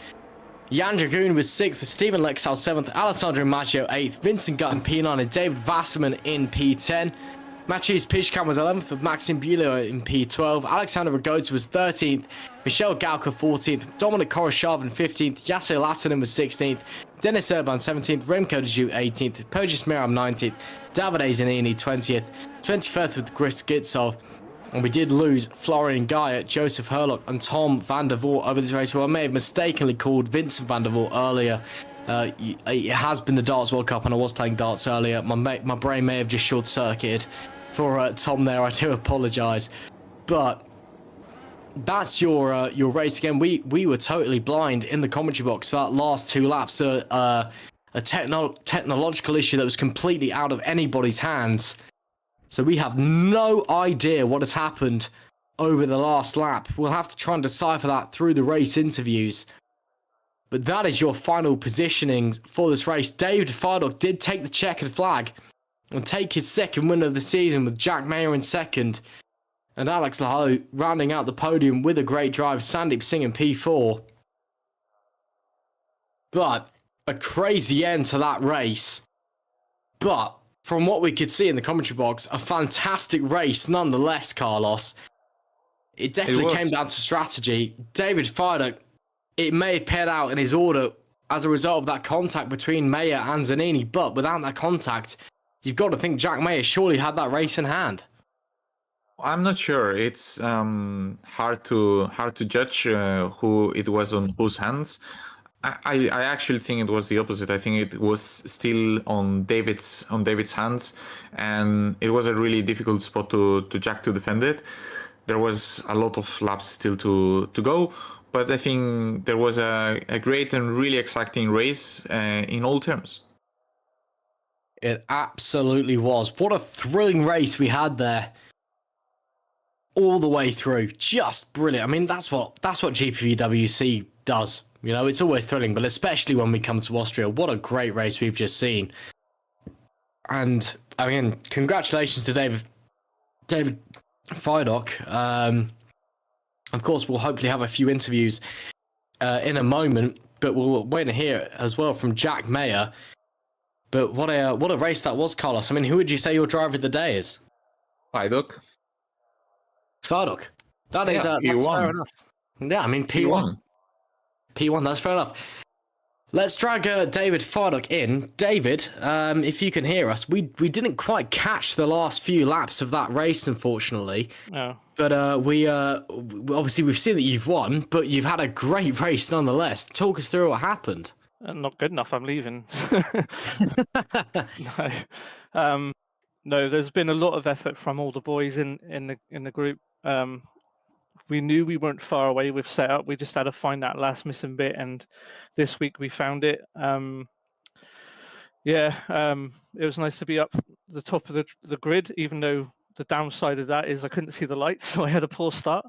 Jan Dragoon was 6th, Steven Lexal 7th, Alessandro Maggio 8th, Vincent Gutt in P9 and David Wasserman in P10. Mathias Pishkan was 11th with Maxim Bulio in P12, Alexander Ragots was 13th, Michel Gauka 14th, Dominic Koroshav in 15th, Yasser Latinen was 16th, Dennis Urban 17th, Remco de Joux 18th, Pojis Miram 19th, Davide Zanini 20th, 21st with Chris Gitsov. And we did lose Florian Guy, Joseph Herlock and Tom van der Voort over this race, who I may have mistakenly called Vincent van der Voort earlier. It has been the Darts World Cup and I was playing darts earlier. My brain may have just short-circuited for Tom there. I do apologise. But that's your race again. We were totally blind in the commentary box for that last 2 laps. A technological issue that was completely out of anybody's hands. So we have no idea what has happened over the last lap. We'll have to try and decipher that through the race interviews. But that is your final positioning for this race. David Fidok did take the checkered flag and take his 2nd win of the season, with Jack Mayer in 2nd. And Alex Laho rounding out the podium with a great drive. Sandeep Singh in P4. But a crazy end to that race. But from what we could see in the commentary box, a fantastic race nonetheless, Carlos. It definitely came down to strategy. David Fiduk, it may have paired out in his order as a result of that contact between Mayer and Zanini, but without that contact, you've got to think Jack Mayer surely had that race in hand. I'm not sure. It's hard to judge who it was on whose hands. I actually think it was the opposite. I think it was still on David's hands, and it was a really difficult spot to Jack to defend it. There was a lot of laps still to go, but I think there was a great and really exciting race in all terms. It absolutely was. What a thrilling race we had there. All the way through. Just brilliant. I mean, that's what GPVWC does. You know, it's always thrilling, but especially when we come to Austria. What a great race we've just seen. And, I mean, congratulations to David Fiduk. Of course, we'll hopefully have a few interviews in a moment, but we'll wait to hear as well from Jack Mayer. But what a race that was, Carlos. I mean, who would you say your driver of the day is? Fiduk. Fiduk. That's fair enough. Yeah, I mean, P1. P1, that's fair enough. Let's drag David Fiduk in. David, if you can hear us, we didn't quite catch the last few laps of that race, unfortunately. No. But we obviously we've seen that you've won, but you've had a great race nonetheless. Talk us through what happened. Not good enough. I'm leaving. No. No, there's been a lot of effort from all the boys in the group. We knew we weren't far away with setup. We just had to find that last missing bit, and this week we found it. It was nice to be up the top of the grid, even though the downside of that is I couldn't see the lights, so I had a poor start.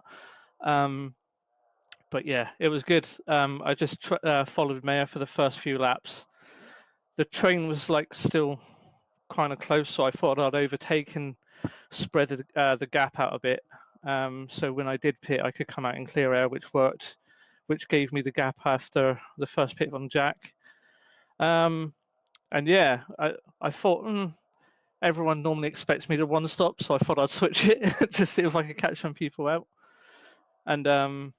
But yeah, it was good. I just followed Mayer for the first few laps. The train was still kind of close, so I thought I'd overtake and spread the gap out a bit. So when I did pit, I could come out in clear air, which worked, which gave me the gap after the first pit on Jack. And yeah, I thought everyone normally expects me to one stop, so I thought I'd switch it to see if I could catch some people out. And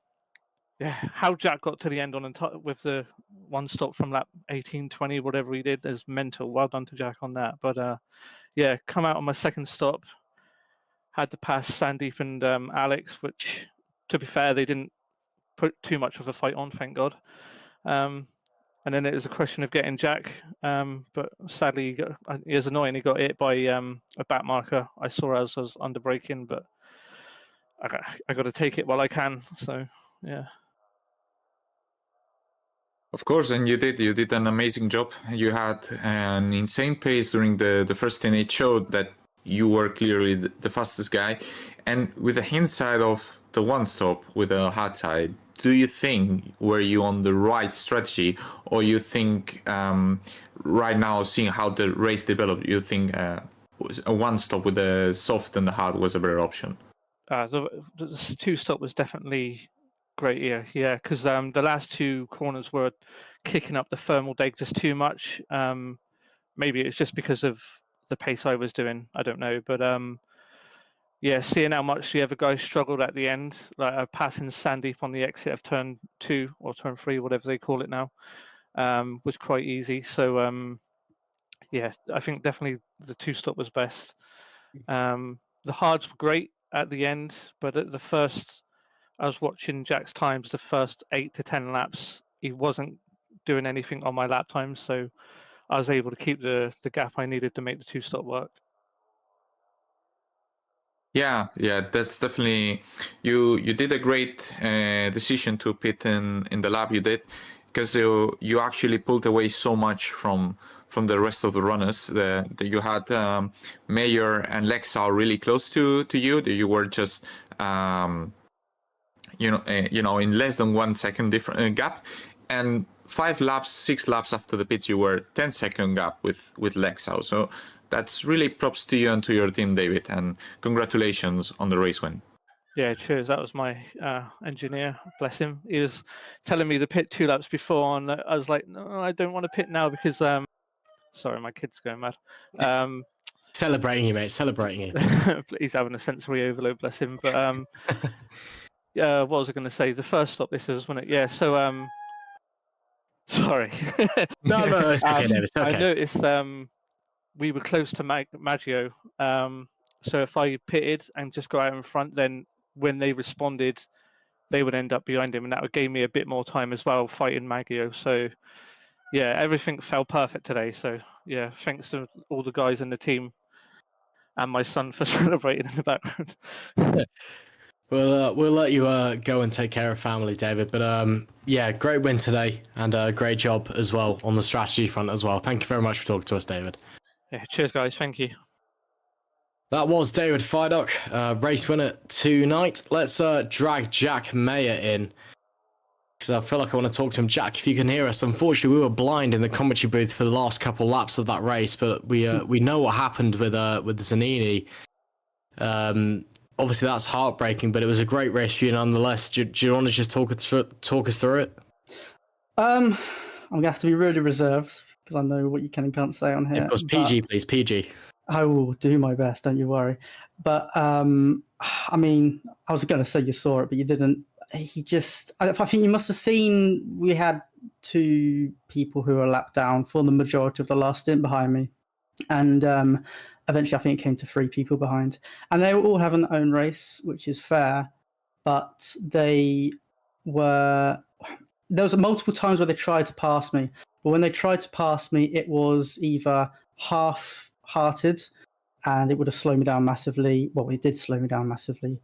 how Jack got to the end with the one stop from lap 18, 20, whatever he did is mental. Well done to Jack on that. But come out on my second stop. Had to pass Sandeep and Alex, which, to be fair, they didn't put too much of a fight on, thank God. And then it was a question of getting Jack, but sadly, he was annoying. He got hit by a back marker. I saw as I was under braking, but I got to take it while I can. So yeah. Of course, and you did an amazing job. You had an insane pace during the first 10. It showed that you were clearly the fastest guy. And with the hindsight of the one stop with a hard side, do you think were you on the right strategy, or you think right now, seeing how the race developed, you think a one stop with the soft and the hard was a better option? The two stop was definitely great. Yeah, because the last two corners were kicking up the thermal deg just too much. Maybe it's just because of the pace I was doing, I don't know, but seeing how much the other guys struggled at the end, passing Sandeep on the exit of turn 2 or turn 3, whatever they call it now, was quite easy. So I think definitely the two stop was best. The hards were great at the end, but at the first, I was watching Jack's times, the first 8 to 10 laps, he wasn't doing anything on my lap times, so I was able to keep the gap I needed to make the two stop work. Yeah, that's definitely you did a great decision to pit in the lap you did, because you actually pulled away so much from the rest of the runners. That you had Mayer and Lexau really close to you. That you were just in less than 1 second different gap, and 6 laps after the pits, you were 10-second gap with Lexau. So that's really props to you and to your team, David, and congratulations on the race win. Yeah, cheers. That was my engineer. Bless him. He was telling me to pit 2 laps before, and I was like, no, I don't want to pit now because sorry, my kid's going mad. Celebrating you, mate. Celebrating you. He's having a sensory overload, bless him. But what was I going to say? The first stop this was, wasn't it? Yeah. So sorry. No, it's okay, David. It's okay. I noticed we were close to Maggio. So if I pitted and just go out in front, then when they responded, they would end up behind him, and that would give me a bit more time as well fighting Maggio. So yeah, everything fell perfect today. So yeah, thanks to all the guys in the team and my son for celebrating in the background. We'll let you go and take care of family, David. But yeah, great win today, and great job as well on the strategy front as well. Thank you very much for talking to us, David. Yeah, cheers, guys. Thank you. That was David Feidock, race winner tonight. Let's drag Jack Mayer in, because I feel like I want to talk to him. Jack, if you can hear us, unfortunately we were blind in the commentary booth for the last couple laps of that race, but we know what happened with Zanini. Obviously that's heartbreaking, but it was a great race for you nonetheless. Do you want to just talk us through it? I'm gonna have to be really reserved because I know what you can and can't say on here. Yeah, of course, PG, please, PG. I will do my best, don't you worry. But I mean, I was going to say you saw it, but you didn't. I think you must have seen we had 2 people who were lapped down for the majority of the last stint behind me. And eventually I think it came to 3 people behind. And they were all having their own race, which is fair. But there was multiple times where they tried to pass me. But when they tried to pass me, it was either half-hearted, and it would have slowed me down massively. Well, it did slow me down massively.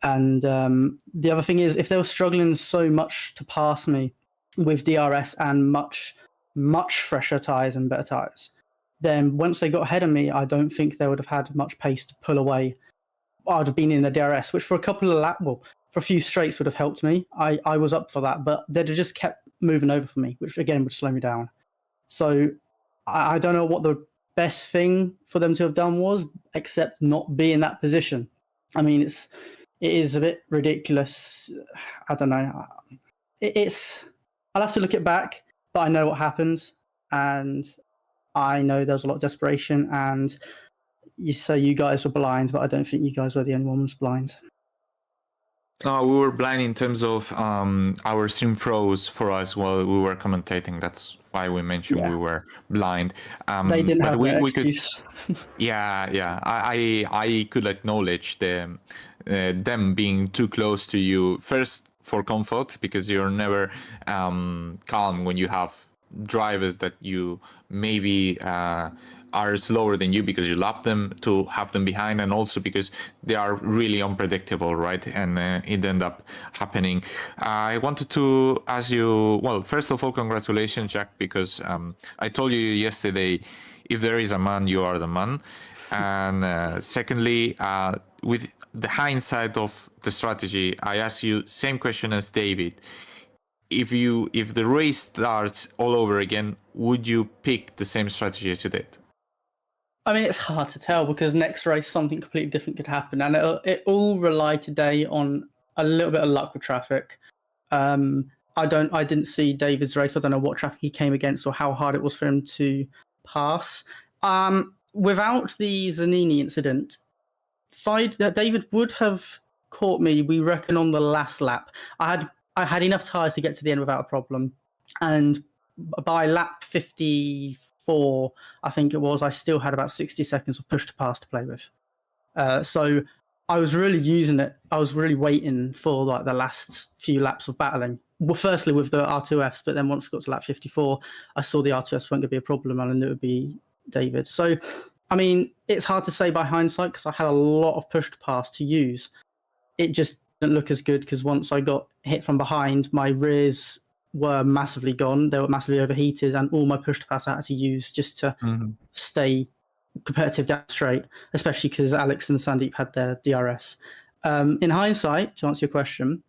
And the other thing is, if they were struggling so much to pass me with DRS and much, much fresher tyres and better tyres, then once they got ahead of me, I don't think they would have had much pace to pull away. I'd have been in the DRS, which for a couple of laps, well, for a few straights would have helped me. I was up for that, but they'd have just kept moving over for me, which again would slow me down. So I don't know what the best thing for them to have done was, except not be in that position. I mean, it is a bit ridiculous. I don't know. I'll have to look it back, but I know what happened, and I know there was a lot of desperation. And you say you guys were blind, but I don't think you guys were the only one who's blind. No, we were blind in terms of our stream froze for us while we were commentating. That's why we mentioned we were blind. They didn't have that excuse. Yeah. I could acknowledge them being too close to you. First, for comfort, because you're never calm when you have drivers that you maybe are slower than you because you lap them, to have them behind, and also because they are really unpredictable, right? And it ended up happening. I wanted to ask you, well, first of all, congratulations, Jack, because I told you yesterday, if there is a man, you are the man. And secondly, with the hindsight of the strategy, I ask you same question as David. If the race starts all over again, would you pick the same strategy as you did? I mean, it's hard to tell because next race something completely different could happen, and it all relied today on a little bit of luck with traffic. I didn't see David's race. I don't know what traffic he came against or how hard it was for him to pass. Without the Zanini incident, David would have caught me, we reckon, on the last lap. I had enough tyres to get to the end without a problem, and by lap 54, I think it was, I still had about 60 seconds of push to pass to play with. So I was really using it. I was really waiting for like the last few laps of battling. Well, firstly with the R2Fs, but then once we got to lap 54, I saw the R2Fs weren't going to be a problem, and I knew it would be David. So, I mean, it's hard to say by hindsight because I had a lot of push to pass to use. It just didn't look as good because once I got hit from behind, my rears were massively gone. They were massively overheated, and all my push to pass I had to use just to stay competitive down straight, especially because Alex and Sandeep had their DRS. In hindsight, to answer your question,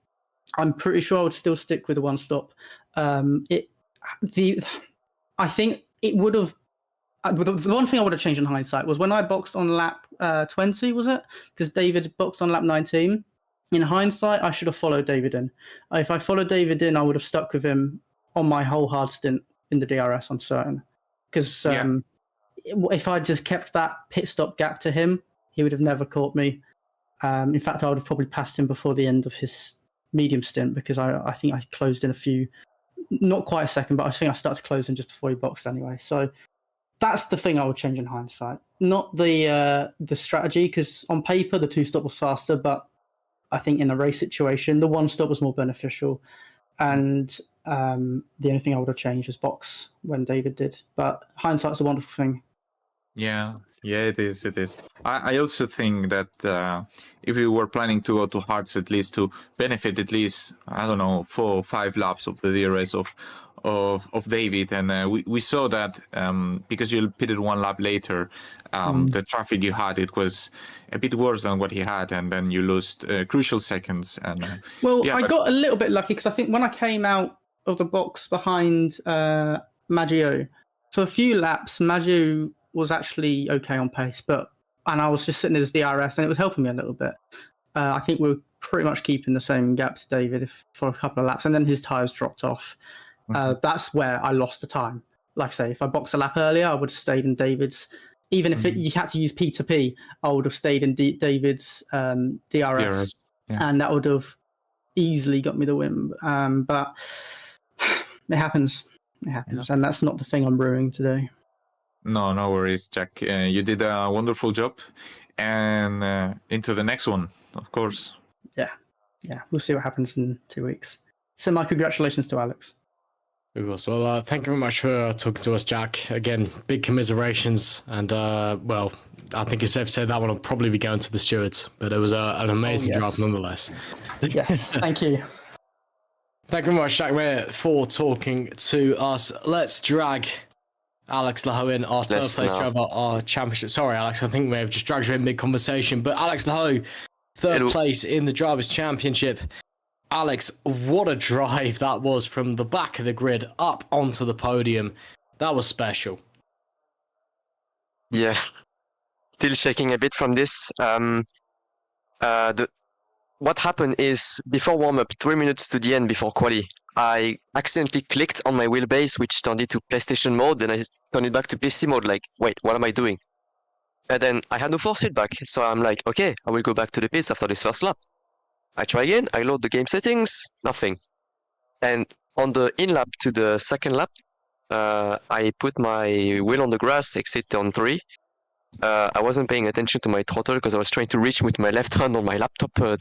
I'm pretty sure I would still stick with the one stop. I think it would have. The one thing I would have changed in hindsight was when I boxed on lap 20, was it? Because David boxed on lap 19. in hindsight, I should have followed David in. If I followed David in, I would have stuck with him on my whole hard stint in the DRS, I'm certain. Because if I just kept that pit stop gap to him, he would have never caught me. In fact, I would have probably passed him before the end of his medium stint, because I think I closed in a few, not quite a second, but I think I started to close in just before he boxed anyway. So that's the thing I would change in hindsight, not the strategy, because on paper the 2-stop was faster, but I think in a race situation the 1-stop was more beneficial. And the only thing I would have changed was box when David did. But hindsight's a wonderful thing. Yeah, it is. I also think that if you were planning to go to hards, at least to benefit at least, I don't know, 4 or 5 laps of the DRS of David, and we saw that because you pitted 1 lap later, the traffic you had, it was a bit worse than what he had, and then you lost crucial seconds. And I got a little bit lucky, because I think when I came out of the box behind Maggio, for a few laps, Maggio was actually okay on pace, and I was just sitting in his DRS, and it was helping me a little bit. I think we were pretty much keeping the same gap to David for a couple of laps, and then his tyres dropped off. That's where I lost the time. Like I say, if I boxed a lap earlier, I would have stayed in David's. Even if you had to use P2P, I would have stayed in David's DRS, and that would have easily got me the win. But it happens. And that's not the thing I'm brewing today. No worries, Jack. You did a wonderful job, and into the next one, of course. Yeah. We'll see what happens in 2 weeks. So my congratulations to Alex. Of course. Well, thank you very much for talking to us, Jack. Again, big commiserations, and well, I think it's safe to say that one will probably be going to the stewards, but it was an amazing drive nonetheless. Yes, thank you. Thank you very much, Jack, for talking to us. Let's drag Alex Laho in, our third place driver, our championship. Sorry, Alex, I think we may have just dragged you in mid-conversation, but Alex Laho, third place in the Drivers' Championship. Alex, what a drive that was from the back of the grid up onto the podium. That was special. Yeah, still shaking a bit from this. What happened is, before warm-up, 3 minutes to the end before quali, I accidentally clicked on my wheelbase, which turned it to PlayStation mode, then I turned it back to PC mode, like, wait, what am I doing? And then I had no force feedback, so I'm like, okay, I will go back to the pits after this first lap. I try again, I load the game settings, nothing. And on the in-lap to the second lap, I put my wheel on the grass, exit turn 3. I wasn't paying attention to my throttle because I was trying to reach with my left hand on my laptop to,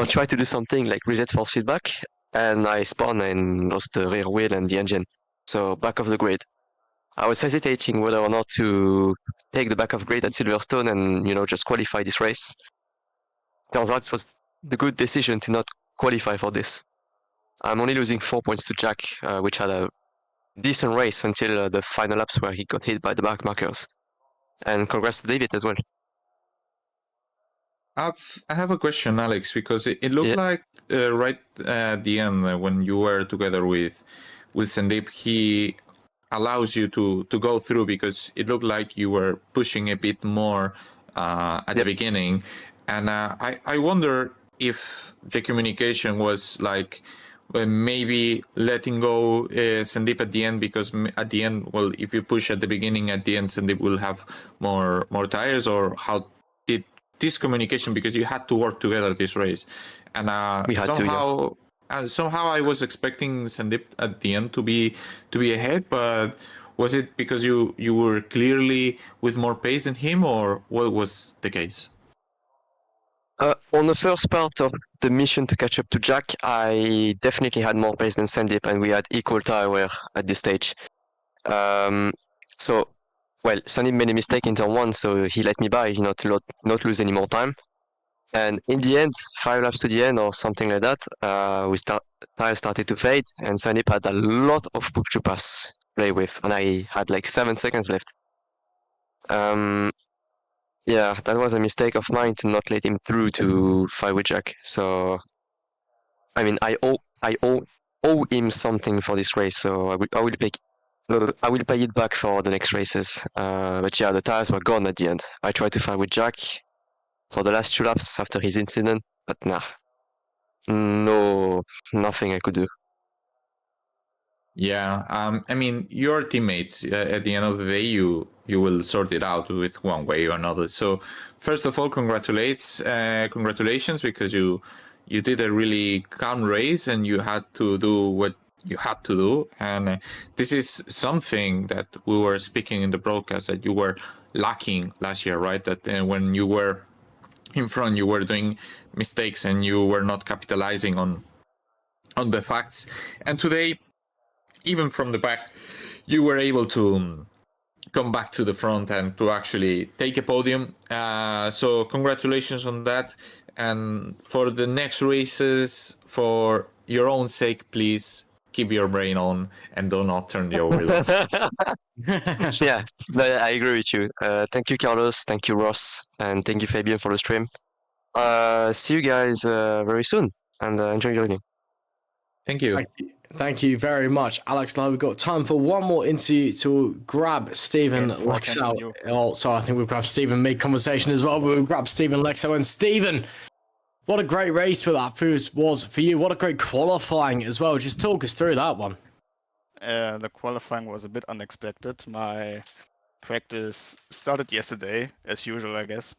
try to do something like reset force feedback. And I spun and lost the rear wheel and the engine. So back of the grid. I was hesitating whether or not to take the back of grid at Silverstone and, just qualify this race. Turns out it was the good decision to not qualify for this. I'm only losing 4 points to Jack, which had a decent race until the final laps where he got hit by the back markers. And congrats to David as well. I have a question, Alex, because it looked like right at the end when you were together with Sandeep, he allows you to go through because it looked like you were pushing a bit more at the beginning. And I wonder if the communication was like maybe letting go Sandeep at the end, because at the end, well, if you push at the beginning, at the end, Sandeep will have more tires, or how did this communication, because you had to work together this race, and somehow I was expecting Sandeep at the end to be ahead, but was it because you were clearly with more pace than him, or what was the case? On the first part of the mission to catch up to Jack, I definitely had more pace than Sandeep, and we had equal tire wear at this stage. Sandeep made a mistake in turn 1, so he let me by, to not lose any more time. And in the end, 5 laps to the end or something like that, tires started to fade, and Sandeep had a lot of push to pass to play with, and I had like 7 seconds left. Yeah, that was a mistake of mine to not let him through to fight with Jack. So, I mean, I owe him something for this race. So I will pay it back for the next races. But yeah, the tires were gone at the end. I tried to fight with Jack for the last 2 laps after his incident, but nah, no, nothing I could do. Yeah, I mean, your teammates at the end of the day, you will sort it out with one way or another. So, first of all, congratulations, because you did a really calm race and you had to do what you had to do. And this is something that we were speaking in the broadcast that you were lacking last year, right? That when you were in front, you were doing mistakes and you were not capitalizing on the facts. And today, even from the back, you were able to come back to the front and to actually take a podium. So congratulations on that. And for the next races, for your own sake, please keep your brain on and do not turn your wheel off. Yeah, no, I agree with you. Thank you, Carlos. Thank you, Ross. And thank you, Fabian, for the stream. See you guys very soon, and enjoy your evening. Thank you. Thank you very much, Alex. Now we've got time for one more interview to grab Stephen Okay, before I Lexo. continue. Oh, sorry, I think we've grabbed Stephen mid-conversation as well, but we'll grab Stephen Lexo. And Stephen, what a great race for that was for you. What a great qualifying as well. Just talk us through that one. The qualifying was a bit unexpected. My practice started yesterday, as usual, I guess.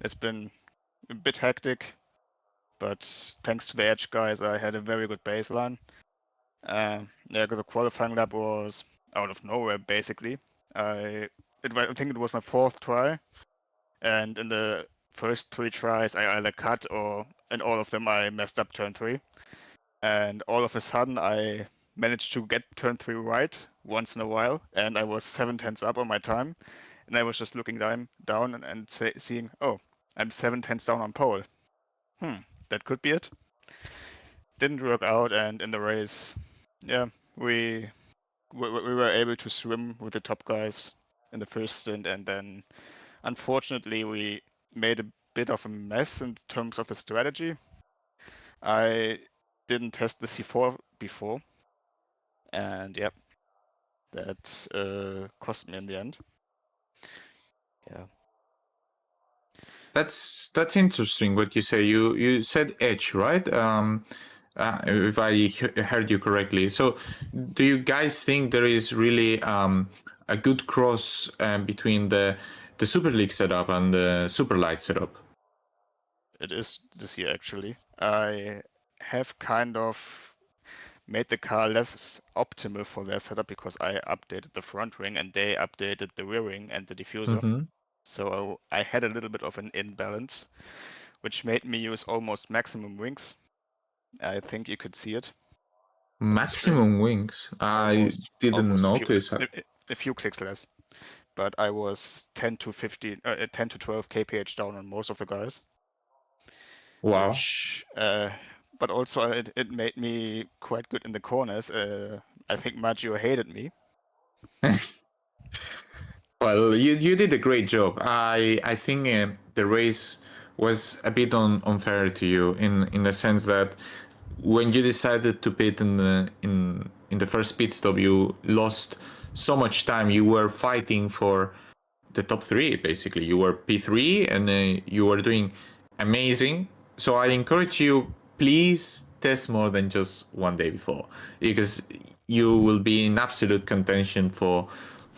It's been a bit hectic, but thanks to the Edge guys, I had a very good baseline. The qualifying lap was out of nowhere, basically. I think it was my 4th try, and in the first 3 tries, I either cut or in all of them I messed up turn 3. And all of a sudden, I managed to get turn 3 right once in a while, and I was 7/10 up on my time. And I was just looking down and seeing, oh, I'm 7/10 down on pole. That could be it. Didn't work out, and in the race, yeah, we were able to swim with the top guys in the first stint, and then unfortunately we made a bit of a mess in terms of the strategy. I didn't test the C4 before, and yep, that cost me in the end. Yeah. That's interesting what you say. You said edge, right? If I heard you correctly. So, do you guys think there is really a good cross between the Super League setup and the Superlights setup? It is this year, actually. I have kind of made the car less optimal for their setup because I updated the front ring and they updated the rear ring and the diffuser. Mm-hmm. So I had a little bit of an imbalance, which made me use almost maximum wings. I think you could see it. Maximum wings. I didn't notice. A few clicks less, but I was 10 to 12 kph down on most of the guys. Wow. Which, but also it made me quite good in the corners. I think Maggio hated me. Well, you did a great job. I think the race was a bit unfair to you in the sense that when you decided to pit in the first pit stop, you lost so much time. You were fighting for the top 3, basically. You were P3 and you were doing amazing. So I encourage you, please test more than just one day before, because you will be in absolute contention for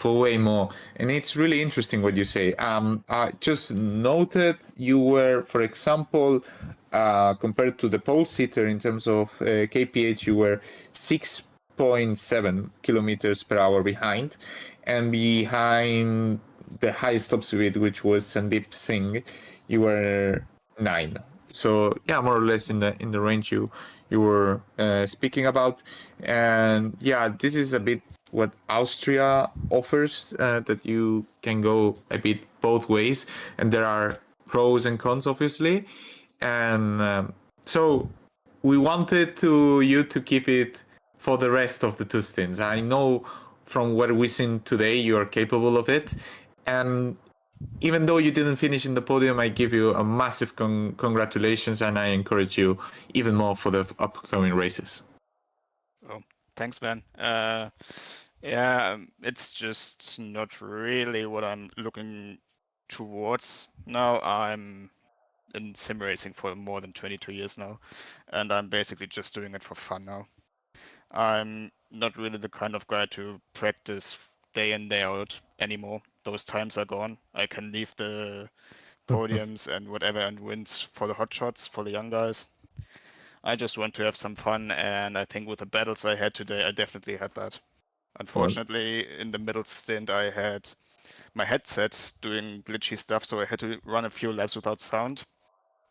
way more. And it's really interesting what you say. I just noted you were, for example, compared to the pole sitter in terms of kph, you were 6.7 kilometers per hour behind, and behind the highest top speed, which was Sandeep Singh, you were 9. So yeah, more or less in the range you were speaking about. And yeah, this is a bit what Austria offers, that you can go a bit both ways, and there are pros and cons, obviously. And so we wanted you to keep it for the rest of the 2 stints. I know from what we've seen today, you are capable of it. And even though you didn't finish in the podium, I give you a massive congratulations, and I encourage you even more for the upcoming races. Oh, thanks, man. Yeah, it's just not really what I'm looking towards now. I'm in sim racing for more than 22 years now, and I'm basically just doing it for fun now. I'm not really the kind of guy to practice day in, day out anymore. Those times are gone. I can leave the podiums and whatever and wins for the hot shots for the young guys. I just want to have some fun, and I think with the battles I had today, I definitely had that. Unfortunately, in the middle stint, I had my headset doing glitchy stuff, so I had to run a few laps without sound.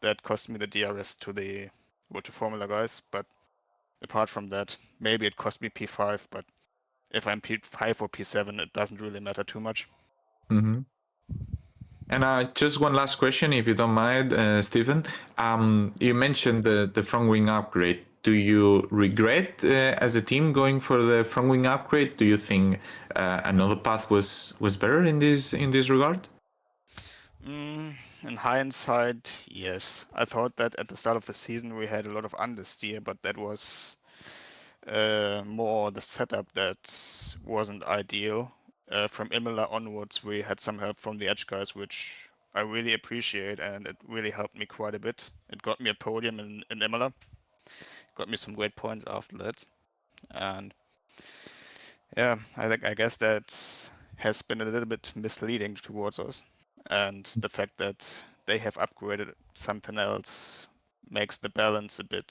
That cost me the DRS to the World to Formula guys, but apart from that, maybe it cost me P5, but if I'm P5 or P7, it doesn't really matter too much. Mm-hmm. And just one last question, if you don't mind, Stephen. You mentioned the front wing upgrade. Do you regret, as a team, going for the front wing upgrade? Do you think another path was better in this regard? In hindsight, yes. I thought that at the start of the season we had a lot of understeer, but that was more the setup that wasn't ideal. From Imola onwards, we had some help from the edge guys, which I really appreciate, and it really helped me quite a bit. It got me a podium in Imola, got me some great points after that, and yeah, I guess that has been a little bit misleading towards us, and the fact that they have upgraded something else makes the balance a bit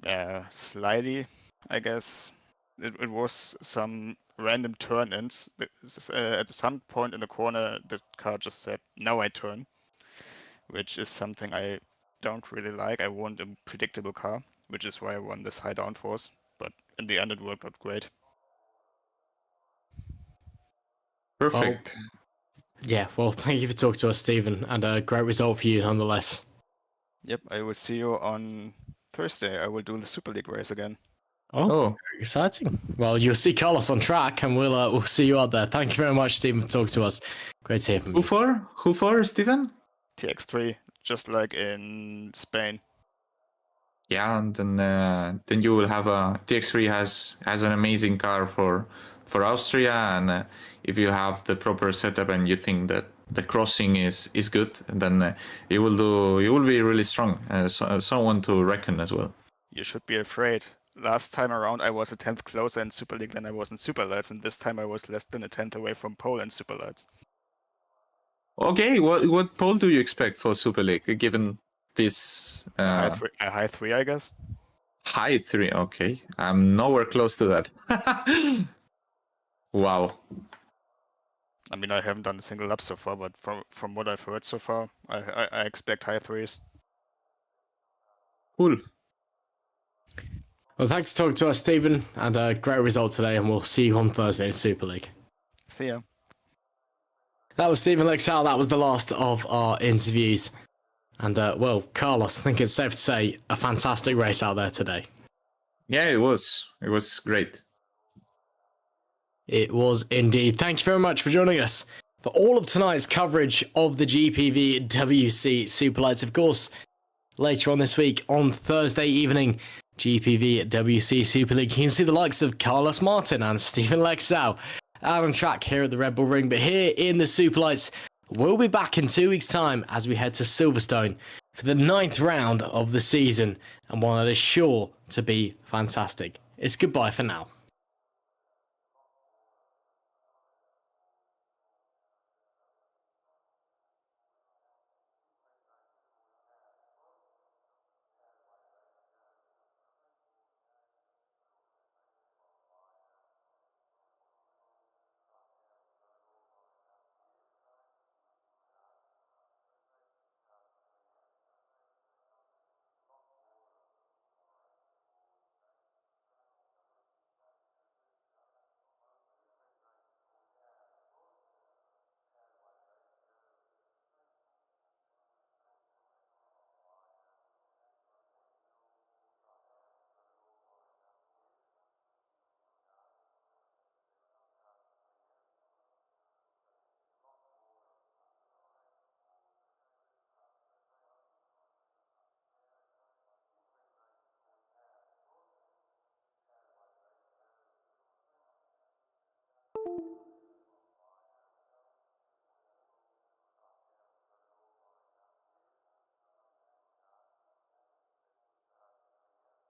slidey, I guess. It was some random turn-ins. At some point in the corner, the car just said, "Now I turn," which is something I don't really like. I want a predictable car, which is why I want this high downforce. But in the end, it worked out great. Perfect. Yeah, well, thank you for talking to us, Stephen, and a great result for you nonetheless. Yep, I will see you on Thursday. I will do the Super League race again. Oh, very exciting. Well, you'll see Carlos on track, and we'll see you out there. Thank you very much, Stephen, for talking to us. Great to hear from you. Who for, Stephen? TX3, just like in Spain. Yeah, and then you will have a TX3 has an amazing car for Austria, and if you have the proper setup and you think that the crossing is good, then you will be really strong. Someone to reckon as well. You should be afraid. Last time around, I was a 10th closer in Super League than I was in Superlights, and this time I was less than a 10th away from pole in Superlights. Okay, what pole do you expect for Super League, given this A high three, I guess. high 3? Okay, I'm nowhere close to that. Wow. I mean, I haven't done a single lap so far, but from what I've heard so far, I expect high 3s. Cool. Well, thanks for talking to us, Stephen, and a great result today, and we'll see you on Thursday in Super League. See ya. That was Stephen Lexal. That was the last of our interviews. And, well, Carlos, I think it's safe to say a fantastic race out there today. Yeah, it was. It was great. It was indeed. Thank you very much for joining us for all of tonight's coverage of the GPVWC Superlights. Of course, later on this week, on Thursday evening, GPVWC Super League, you can see the likes of Carlos Martin and Stephen Lexal out on track here at the Red Bull Ring. But here in the Superlights, we'll be back in 2 weeks' time as we head to Silverstone for the 9th round of the season, and one that is sure to be fantastic. It's goodbye for now.